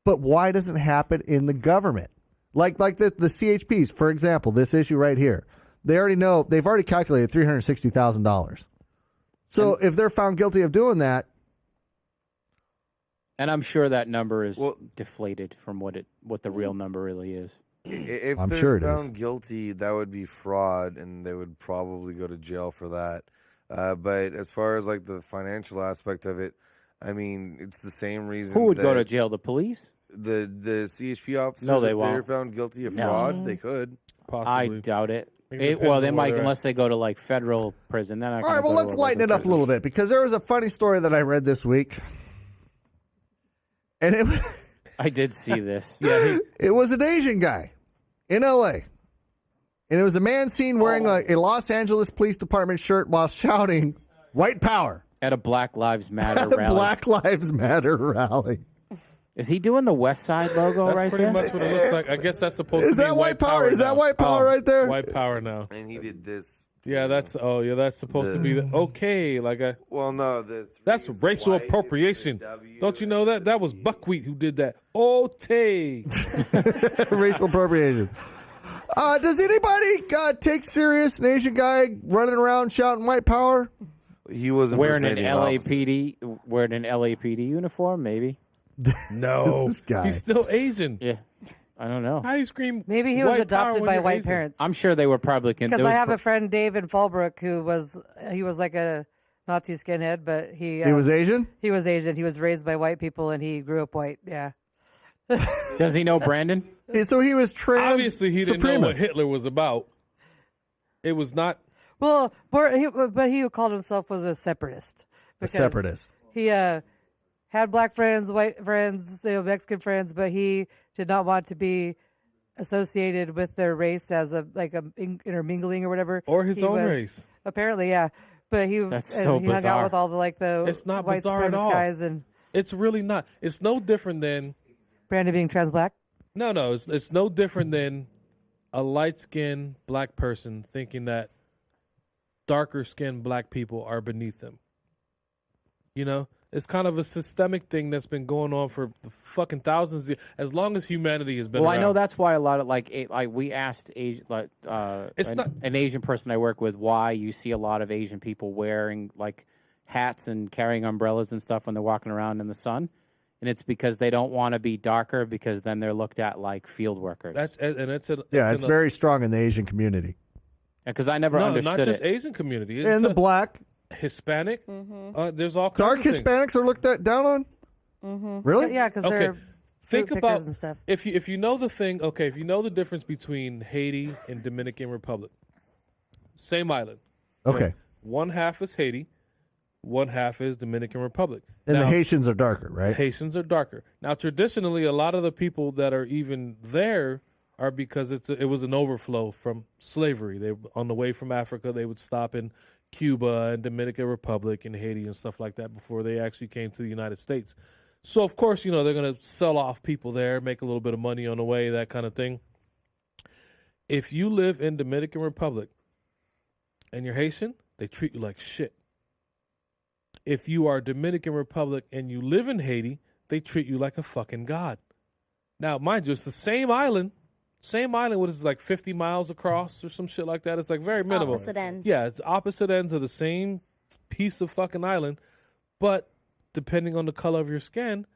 But why doesn't it happen in the government? Like the CHPs, for example, this issue right here. They already know, they've already calculated $360,000. So if they're found guilty of doing that, and I'm sure that number is deflated from what the real number really is. If I'm they're sure it is. found guilty, that would be fraud, and they would probably go to jail for that. But as far as like the financial aspect of it, I mean, it's the same reason. Who would go that to jail? The police? The CHP officers. No, they if won't. they're found guilty of No. fraud, they could. I doubt it. It depends Well, on they where might, they're at. unless they go to like federal prison. Then all right, well, let's lighten it up a little bit, because there was a funny story that I read this week. And I did see this. it was an Asian guy in L.A., and it was a man seen wearing a Los Angeles Police Department shirt while shouting, "White Power." At a Black Lives Matter At a rally. Black Lives Matter rally. Is he doing the West Side logo That's right pretty there? much what it looks like. I guess that's supposed Is to be that white power? Is that now. white power right there? White power now. And he did this. Yeah, that's supposed to be okay. Like Well, no, that's racial appropriation. Don't you know that? That was Buckwheat who did that. Ote. Racial appropriation. Does anybody take serious an Asian guy running around shouting white power? He was wearing an impersonating LAPD uniform, maybe. No, This guy. he's still Asian. Yeah, I don't know. How do you scream? Maybe he was white power adopted when by you're white Asian? parents. I'm sure they were probably Because I have a friend, Dave in Fallbrook, who was like a Nazi skinhead, but he was Asian? He was Asian. He was raised by white people, and he grew up white. Yeah. Does he know Brandon? So he was trans. Obviously, he didn't know what Hitler was about. It was not. Well, but he called himself was a separatist. A separatist. He had black friends, white friends, Mexican friends, but he did not want to be associated with their race as a intermingling or whatever, or his own race. Apparently, yeah. But he That's and so he hung out bizarre. with all the It's not white bizarre at supremacist all. guys and It's really not. It's no different than Brandon being trans black. No. It's no different than a light-skinned black person thinking that darker-skinned black people are beneath them. You know, it's kind of a systemic thing that's been going on for the fucking thousands of years, as long as humanity has been Well, around. I know that's why a lot of like we asked an Asian person I work with why you see a lot of Asian people wearing like hats and carrying umbrellas and stuff when they're walking around in the sun, and it's because they don't want to be darker because then they're looked at like field workers. It's very strong in the Asian community. Because I never understood not just it. Asian community, And the black, Hispanic. There's all kinds dark of things. Hispanics are looked down on. Really? Yeah, because Okay. they're Think fruit about pickers and stuff. if you know the thing. Okay, if you know the difference between Haiti and Dominican Republic, same island. Okay. One half is Haiti, one half is Dominican Republic. And the Now, Haitians are darker, right? Haitians are darker. Now, traditionally, a lot of the people that are even there are because it was an overflow from slavery. They on the way from Africa, they would stop in Cuba and Dominican Republic and Haiti and stuff like that before they actually came to the United States. So, of course, they're going to sell off people there, make a little bit of money on the way, that kind of thing. If you live in Dominican Republic and you're Haitian, they treat you like shit. If you are Dominican Republic and you live in Haiti, they treat you like a fucking god. Now, mind you, it's the same island. What is it, like 50 miles across or some shit like that? It's like very minimal. opposite ends. Yeah, it's opposite ends of the same piece of fucking island. But depending on the color of your skin,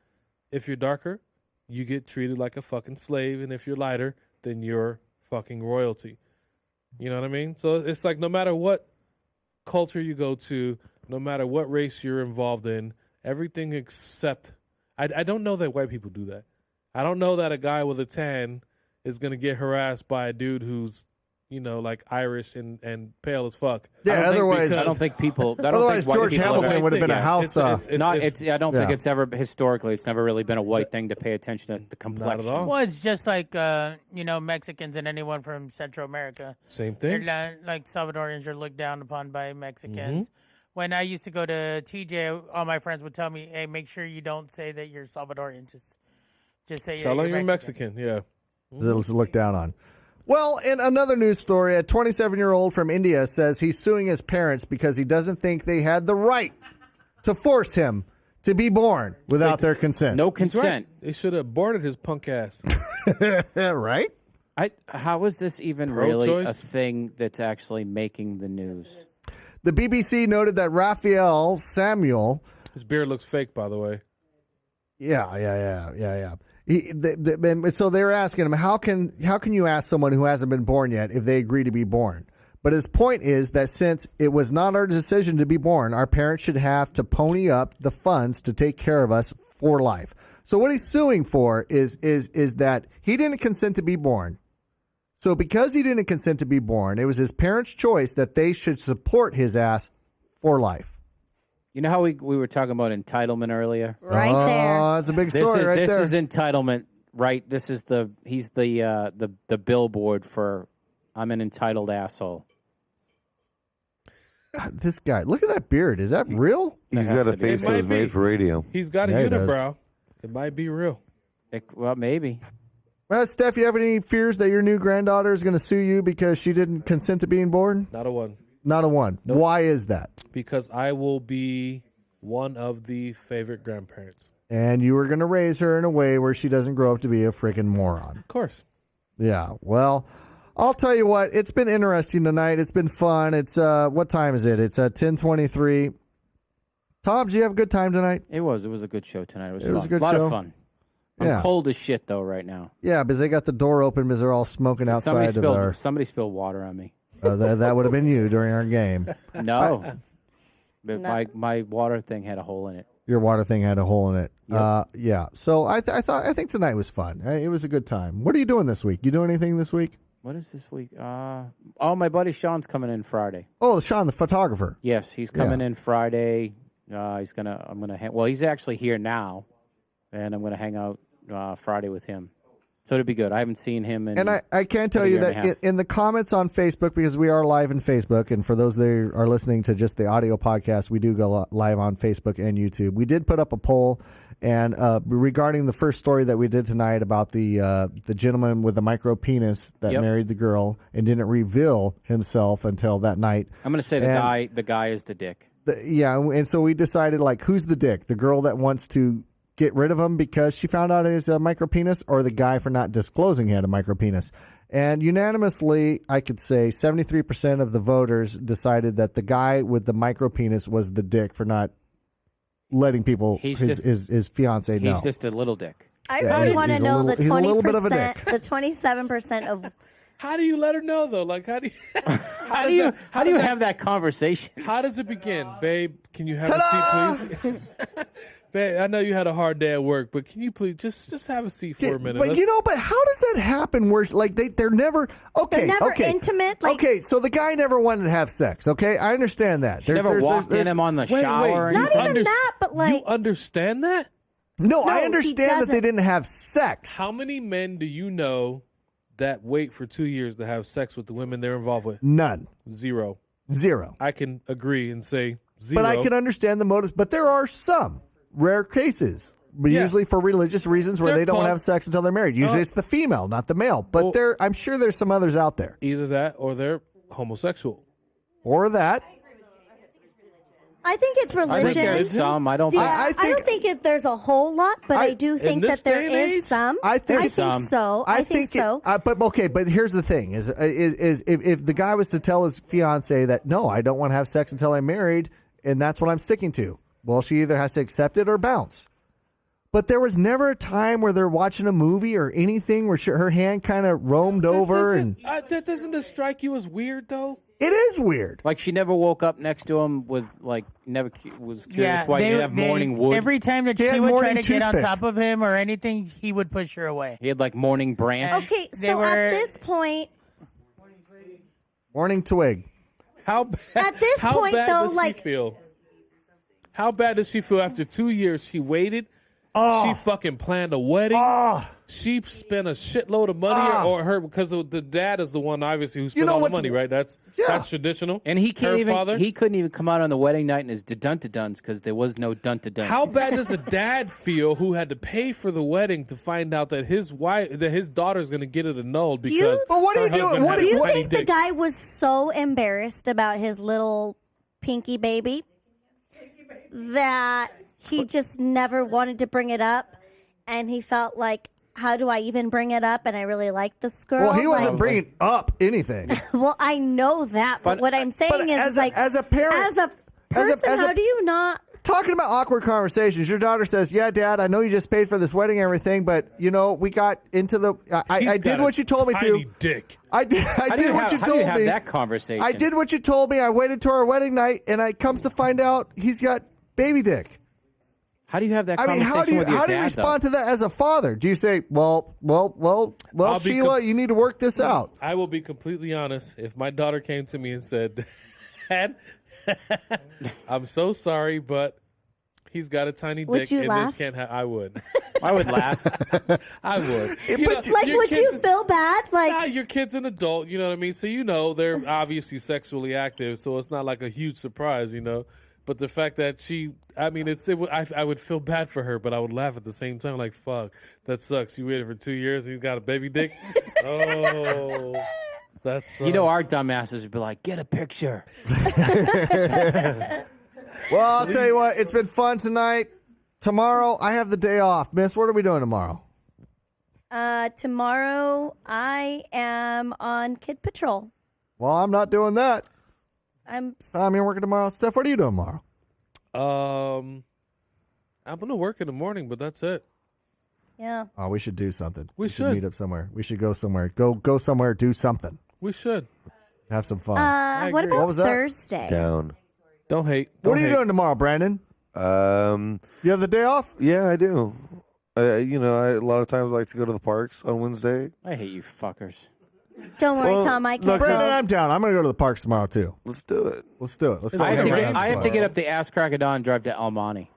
if you're darker, you get treated like a fucking slave. And if you're lighter, then you're fucking royalty. You know what I mean? So it's like no matter what culture you go to, no matter what race you're involved in, everything except... I don't know that white people do that. I don't know that a guy with a tan is going to get harassed by a dude who's, like Irish and pale as fuck. Yeah, otherwise... I don't think people... I don't Otherwise, think white George people Hamilton ever, would have been a house... I don't think it's ever... Historically, it's never really been a white thing to pay attention to the complexion. Well, it's just like, Mexicans and anyone from Central America. Same thing. They're like Salvadorians are looked down upon by Mexicans. When I used to go to TJ, all my friends would tell me, hey, make sure you don't say that you're Salvadorian. Just say Tell that them you're you're Mexican. Mexican, yeah. That to look down on. Well, in another news story, a 27-year-old from India says he's suing his parents because he doesn't think they had the right to force him to be born without their consent. No He's right. consent. They should have aborted his punk ass. Right? How is this even really a thing that's actually making the news? The BBC noted that Raphael Samuel... His beard looks fake, by the way. Yeah. So they were asking him, how can you ask someone who hasn't been born yet if they agree to be born? But his point is that since it was not our decision to be born, our parents should have to pony up the funds to take care of us for life. So what he's suing for is that he didn't consent to be born. So because he didn't consent to be born, it was his parents' choice that they should support his ass for life. You know how we were talking about entitlement earlier? Right there. Oh, that's a big story This there. is entitlement, right? He's the billboard for I'm an entitled asshole. God, this guy, look at that beard. Is that real? He's got a face that was made for radio. He's got a Yeah, he does. unibrow. It might be real. Well, maybe. Well, Steph, you have any fears that your new granddaughter is going to sue you because she didn't consent to being born? Not a one. Not a one. Nope. Why is that? Because I will be one of the favorite grandparents. And you were going to raise her in a way where she doesn't grow up to be a freaking moron. Of course. Yeah. Well, I'll tell you what. It's been interesting tonight. It's been fun. It's what time is it? It's 10:23. Tom, did you have a good time tonight? It was a good show tonight. It was It was fun. a good lot show. of fun. I'm Yeah. cold as shit though right now. Yeah, because they got the door open because they're all smoking outside of our. Somebody spilled water on me. That would have been you during our game. No. But my water thing had a hole in it. Your water thing had a hole in it. Yep. Yeah. So I think tonight was fun. It was a good time. What are you doing this week? You doing anything this week? What is this week? My buddy Sean's coming in Friday. Oh, Sean, the photographer. Yes, he's coming in Friday. He's actually here now, and I'm gonna hang out Friday with him. So it'd be good. I haven't seen him in. And I can tell a you year and a that half. in the comments on Facebook, because we are live in Facebook, and for those that are listening to just the audio podcast, we do go live on Facebook and YouTube. We did put up a poll, and regarding the first story that we did tonight about the gentleman with the micro penis that Yep. married the girl and didn't reveal himself until that night. I'm going to say the guy is the dick. Yeah, and so we decided, like, who's the dick? The girl that wants to get rid of him because she found out his micro penis, or the guy for not disclosing he had a micro penis? And unanimously, I could say 73% of the voters decided that the guy with the micro penis was the dick for not letting people, his fiance, know. He's just a little dick. I Yeah, really he's- want to he's a know little- the he's a little bit of a 20%, dick. the 27% of. How do you let her know though? Like, how do you? How do you have that conversation? How does it begin, babe? Can you have a seat, please? Babe, I know you had a hard day at work, but can you please just have a seat for a minute? But but how does that happen? Where like they're never okay, They're never okay, intimate, like- okay, so the guy never wanted to have sex. Okay, I understand that. She never walked in him on the shower. or Not anything? even that, but like. You understand that? No, No, I he understand that they doesn't. didn't have sex. How many men do you know that wait for 2 years to have sex with the women they're involved with? None. Zero. I can agree and say zero. But I can understand the motives. But there are some rare cases, but Yeah. usually for religious reasons where They're they don't called- have sex until they're married. Usually it's the female, not the male. But I'm sure there's some others out there. Either that or they're homosexual. Or that. I think it's religion. I think there's some. I don't. Yeah, think, I don't think there's a whole lot, but I do think that there is some. I think so. I think so. But okay, but here's the thing: is if the guy was to tell his fiance that no, I don't want to have sex until I'm married, and that's what I'm sticking to, well, she either has to accept it or bounce. But there was never a time where they're watching a movie or anything where her hand kind of roamed over, and That doesn't strike you as weird, though? it is weird. Like she never woke up next to him with like never was curious why he didn't have morning wood. Every time that He had she would try morning to get on toothpick. top of him or anything, he would push her away. He had like morning branch. Okay, They so were- at this point, Morning twig. How bad, At this how point, bad though, does like- she feel? How bad does she feel after 2 years? She waited. She fucking planned a wedding. She spent a shitload of money, or her because the dad is the one obviously who spent all the money, right? That's traditional. And he can't her even. father. He couldn't even come out on the wedding night in his dun-to-duns because there was no dun-to-dun. How bad does the dad feel who had to pay for the wedding to find out that his daughter's going to get it annulled do because you? her husband had Do a you tiny think the dick? guy was so embarrassed about his little pinky baby that he just never wanted to bring it up, and he felt like, how do I even bring it up? And I really like this girl. Well, he wasn't like- bringing up anything. Well, I know that, but what I'm saying is, as like, a parent, as a person, how do you not? Talking about awkward conversations, your daughter says, "Yeah, Dad, I know you just paid for this wedding and everything, but you know we got into the. I He's did got what a you told me tiny to. Dick. I did. How I do did you what have- you how do you told have me. that conversation? I did what you told me. I waited to our wedding night, and I comes to find out he's got baby dick. How do you have that I mean, conversation how do you with your how do you dad? respond to that as a father? Do you say, well, I'll be Sheila, you need to work this out? I will be completely honest. If my daughter came to me and said, "Dad, I'm so sorry, but he's got a tiny Would dick, you and laugh? this can't happen," I would. I would laugh. I would. Like, would you feel bad? Like, Nah, your kid's an adult, you know what I mean? So you know they're obviously sexually active, so it's not like a huge surprise, you know. But the fact that I would feel bad for her, but I would laugh at the same time, like, fuck, that sucks. You waited for 2 years and you got a baby dick? Oh, that sucks. You know, our dumbasses would be like, "Get a picture." Well, I'll tell you what, it's been fun tonight. Tomorrow, I have the day off. Miss, what are we doing tomorrow? tomorrow I am on Kid Patrol. Well, I'm not doing that. I'm you're working tomorrow. Steph, what are you doing tomorrow? I'm gonna work in the morning, but that's it. Yeah. Oh, we should do something. We should should. meet up somewhere. We should go somewhere. Go somewhere. Do something. We should have some fun. What about was that? Thursday? Down. Don't hate. What are you doing tomorrow, Brandon? You have the day off? Yeah, I do. A lot of times I like to go to the parks on Wednesday. I hate you fuckers. Don't worry, Well, Tom. I can. look, Brandon, I'm down. I'm going to go to the parks tomorrow, too. Let's do it. Let's do it. Let's go. I have, to Rams get tomorrow. up the ass crack of dawn and drive to El Monte.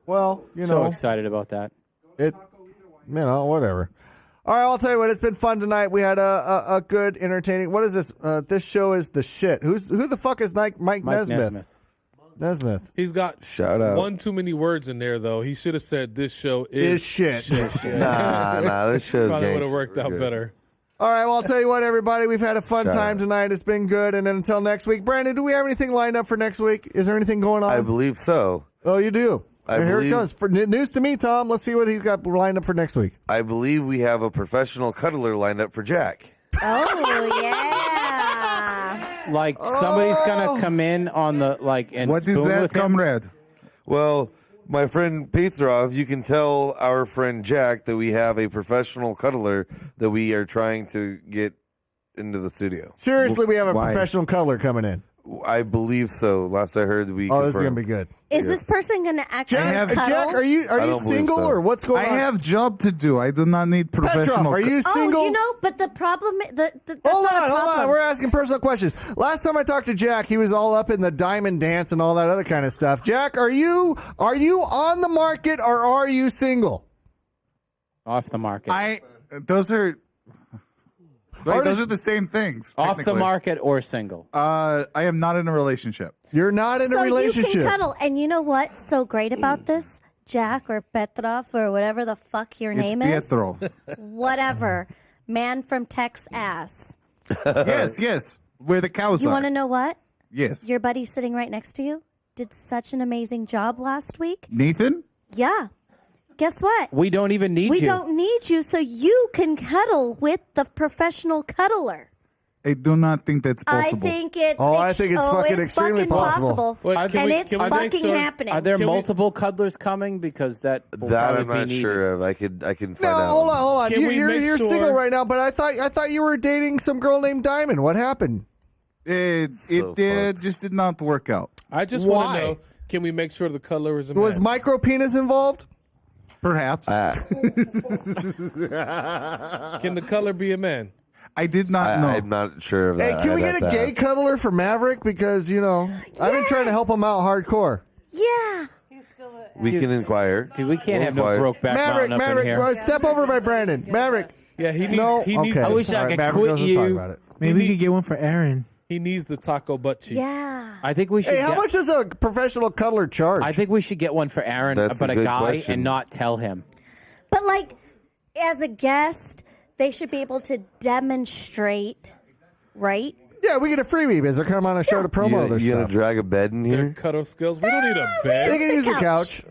Well, So excited about that. Whatever. All right, I'll tell you what. It's been fun tonight. We had a good, entertaining. What is this? This show is the shit. Who the fuck is Mike Nesmith? Nesmith. He's got Shout out. one too many words in there, though. He should have said this show Is shit. Nah, this show's Probably would have gangsta. worked out Good. better. All right, well, I'll tell you what, everybody. We've had a fun Shout time out. tonight. It's been good. And then until next week. Brandon, do we have anything lined up for next week? Is there anything going on? I believe so. Oh, you do? I Here it believe- comes. For news to me, Tom. Let's see what he's got lined up for next week. I believe we have a professional cuddler lined up for Jack. Oh, yeah. Like somebody's gonna come in on the and What is spoon that, with him? comrade? Well, my friend Petrov, you can tell our friend Jack that we have a professional cuddler that we are trying to get into the studio. Seriously, we have a Why? professional cuddler coming in. I believe so. Last I heard, we. Oh, this is confirmed. gonna be good. Is this person going to actually Jack, cuddle? Jack, are you I don't believe single so. or what's going I on? have job to do. I do not need professional. Petrov, are you single? Oh, you know, but the problem, that's Hold not a on, problem. We're asking personal questions. Last time I talked to Jack, he was all up in the diamond dance and all that other kind of stuff. Jack, are you on the market or are you single? Off the market. Those are. Wait, those are the same things. Off the technically. market or single. I am not in a relationship. You're not in so a relationship. you can cuddle. And you know what's so great about this? Jack or Petrov or whatever the fuck your name is. Pietro. Whatever. Man from Texas. yes. Where the cows You are. want to know what? Yes. Your buddy sitting right next to you did such an amazing job last week. Nathan? Yeah. Guess what? We don't even need We you. don't need you, so you can cuddle with the professional cuddler. I do not think that's possible. I think it's. I think it's fucking extremely possible. Wait, and can we- it's can we- fucking happening. Are there multiple cuddlers coming? Because that will That probably I'm be not needed. sure of. I can find No, out. hold on. Can we You're make sure- single right now, but I thought you were dating some girl named Diamond. What happened? It just did not work out. I just want Why? to know, can we make sure the color is a Was man? micro penis involved? Perhaps. Can the color be a man? I did not know. I'm not sure of Hey, that. can we I'd get have a to gay ask. cuddler for Maverick? Because, I've been trying to help him out hardcore. Yeah. We can inquire. Dude, we can't We'll have no inquire. Brokeback Maverick, Mountain up in Maverick, here. step over by Brandon. Maverick. Yeah, he needs. No, he needs. okay. I wish I All right, could Maverick quit doesn't talk you. about it. Maybe we could get one for Aaron. He needs the taco butt cheek. Yeah. I think we should. Hey, how get- much does a professional cuddler charge? I think we should get one for Aaron, That's but a a good guy, question. and not tell him. But, as a guest, they should be able to demonstrate, right? Yeah, we get a freebie because they're coming on a show to promo their You gonna stuff. drag a bed in Their here? cuddle skills. We don't need a They bed. can use the couch.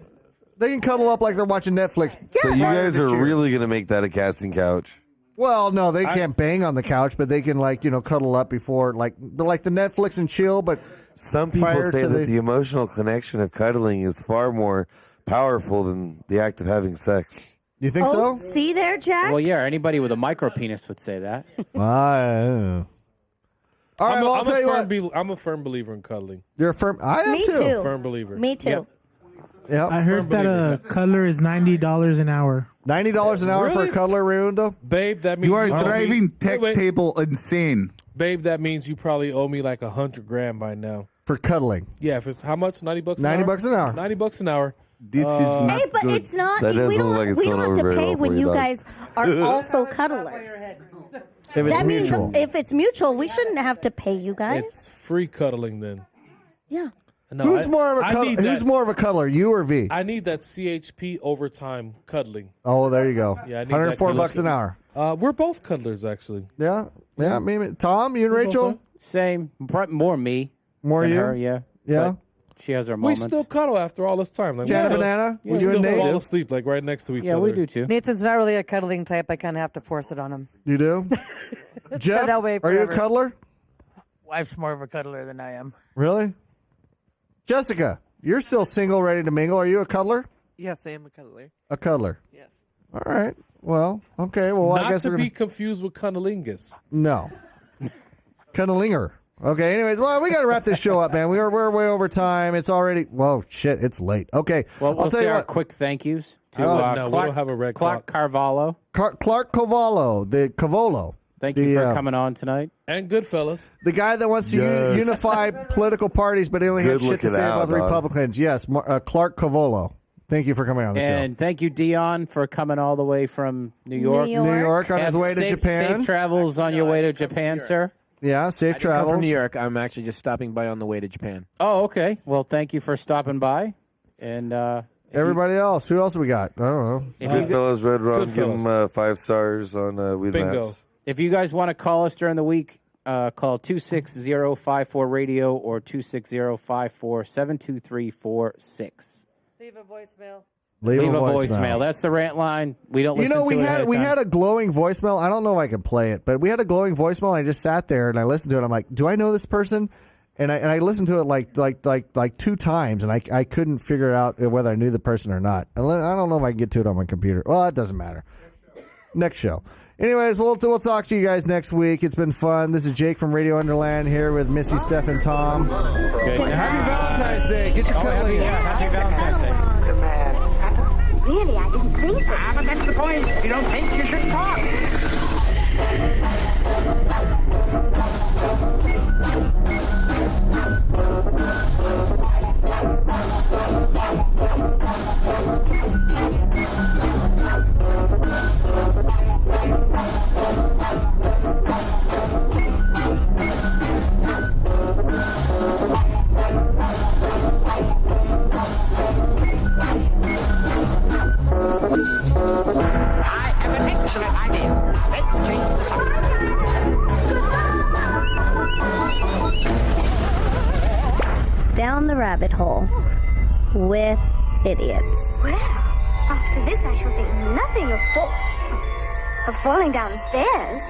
They can cuddle up like they're watching Netflix. So you guys are Cheer. really gonna make that a casting couch? Well, no, they can't bang on the couch, but they can cuddle up before they're like the Netflix and chill. But Some people prior say to that the emotional connection of cuddling is far more powerful than the act of having sex. You think Oh, so? see there, Jack? Well, yeah, anybody with a micro penis would say that. All right, well, I'll tell you what. I'm a firm believer in cuddling. You're a firm. I am Me too. too. Firm believer. Me too. Yep. I heard that a cuddler is $90 an hour. $90 an hour for a Really? cuddler, Raimundo? Babe, that means You are owe me- driving tech Wait. table insane. Babe, that means you probably owe me like $100,000 by now. For cuddling. Yeah, if it's how much? $90 an 90 hour? bucks an hour. $90 an hour. This is not Hey, but good. it's not. That doesn't we look don't, like it's we going don't have over to very pay well when for you, you dog. guys are also cuddlers. If it's That means mutual. if it's mutual, we shouldn't have to pay you guys. It's free cuddling then. Yeah. No, Who's more of a I need Who's that- more of a cuddler, you or V? I need that CHP overtime cuddling. Oh, there you go. Yeah, I need 104 that bucks an hour. We're both cuddlers, actually. Yeah, yeah. Maybe Tom, you and Rachel, Same, more me. more than you. her, yeah. Yeah. But she has her We moments. still cuddle after all this time. Like, Jana we still- Banana, We you still and Nate? fall asleep like right next to each yeah, other. we do too. Nathan's not really a cuddling type. I kind of have to force it on him. You do? Jeff, that way are you a forever. cuddler? Wife's more of a cuddler than I am. Really? Jessica, you're still single, ready to mingle. Are you a cuddler? Yes, I am a cuddler. A cuddler. Yes. All right. Well, okay. Well, I Not guess to we're be gonna... confused with cunnilingus. No. Cuddlinger. Okay, anyways, well, we got to wrap this show up, man. We're way over time. It's already, whoa, shit, it's late. Okay, Well, I'll we'll tell say you our what. quick thank yous to No, we Clark, don't have a red Clark Carvalho. Clark Cavallo, the Cavolo. Thank you for coming on tonight. And Goodfellas. The guy that wants to Yes. unify political parties, but he only had Good shit to looking say about out, the dog. Republicans. Yes, Clark Cavolo. Thank you for coming on the show. And thank you, Dion, for coming all the way from New York. New York on his way to Japan. Safe travels on your way to Japan, sir. Yeah, safe I travels. come from New York. I'm actually just stopping by on the way to Japan. Oh, okay. Well, thank you for stopping by. And everybody else, who else we got? I don't know. Goodfellas, Red Rum, give them 5 stars on Weed Maps. If you guys want to call us during the week, call 260-54-RADIO or 260-54-72346. Leave a voicemail. Leave a voicemail. That's the rant line. We don't listen to it ahead of we time. had a glowing voicemail. I don't know if I can play it, but we had a glowing voicemail. And I just sat there and I listened to it. I'm like, do I know this person? And I listened to it like 2 times, and I couldn't figure out whether I knew the person or not. I don't know if I can get to it on my computer. Well, it doesn't matter. Next show. Anyways, we'll talk to you guys next week. It's been fun. This is Jake from Radio Underland here with Missy, Steph, and Tom. Good. Happy Valentine's Day. Get your cuddling. Happy Valentine's Day. Really, I didn't think so. But that's the point. If you don't think, you shouldn't talk. I have an excellent idea. Let's change the subject. Down the rabbit hole with idiots. Well, after this, I shall think nothing of falling down the stairs.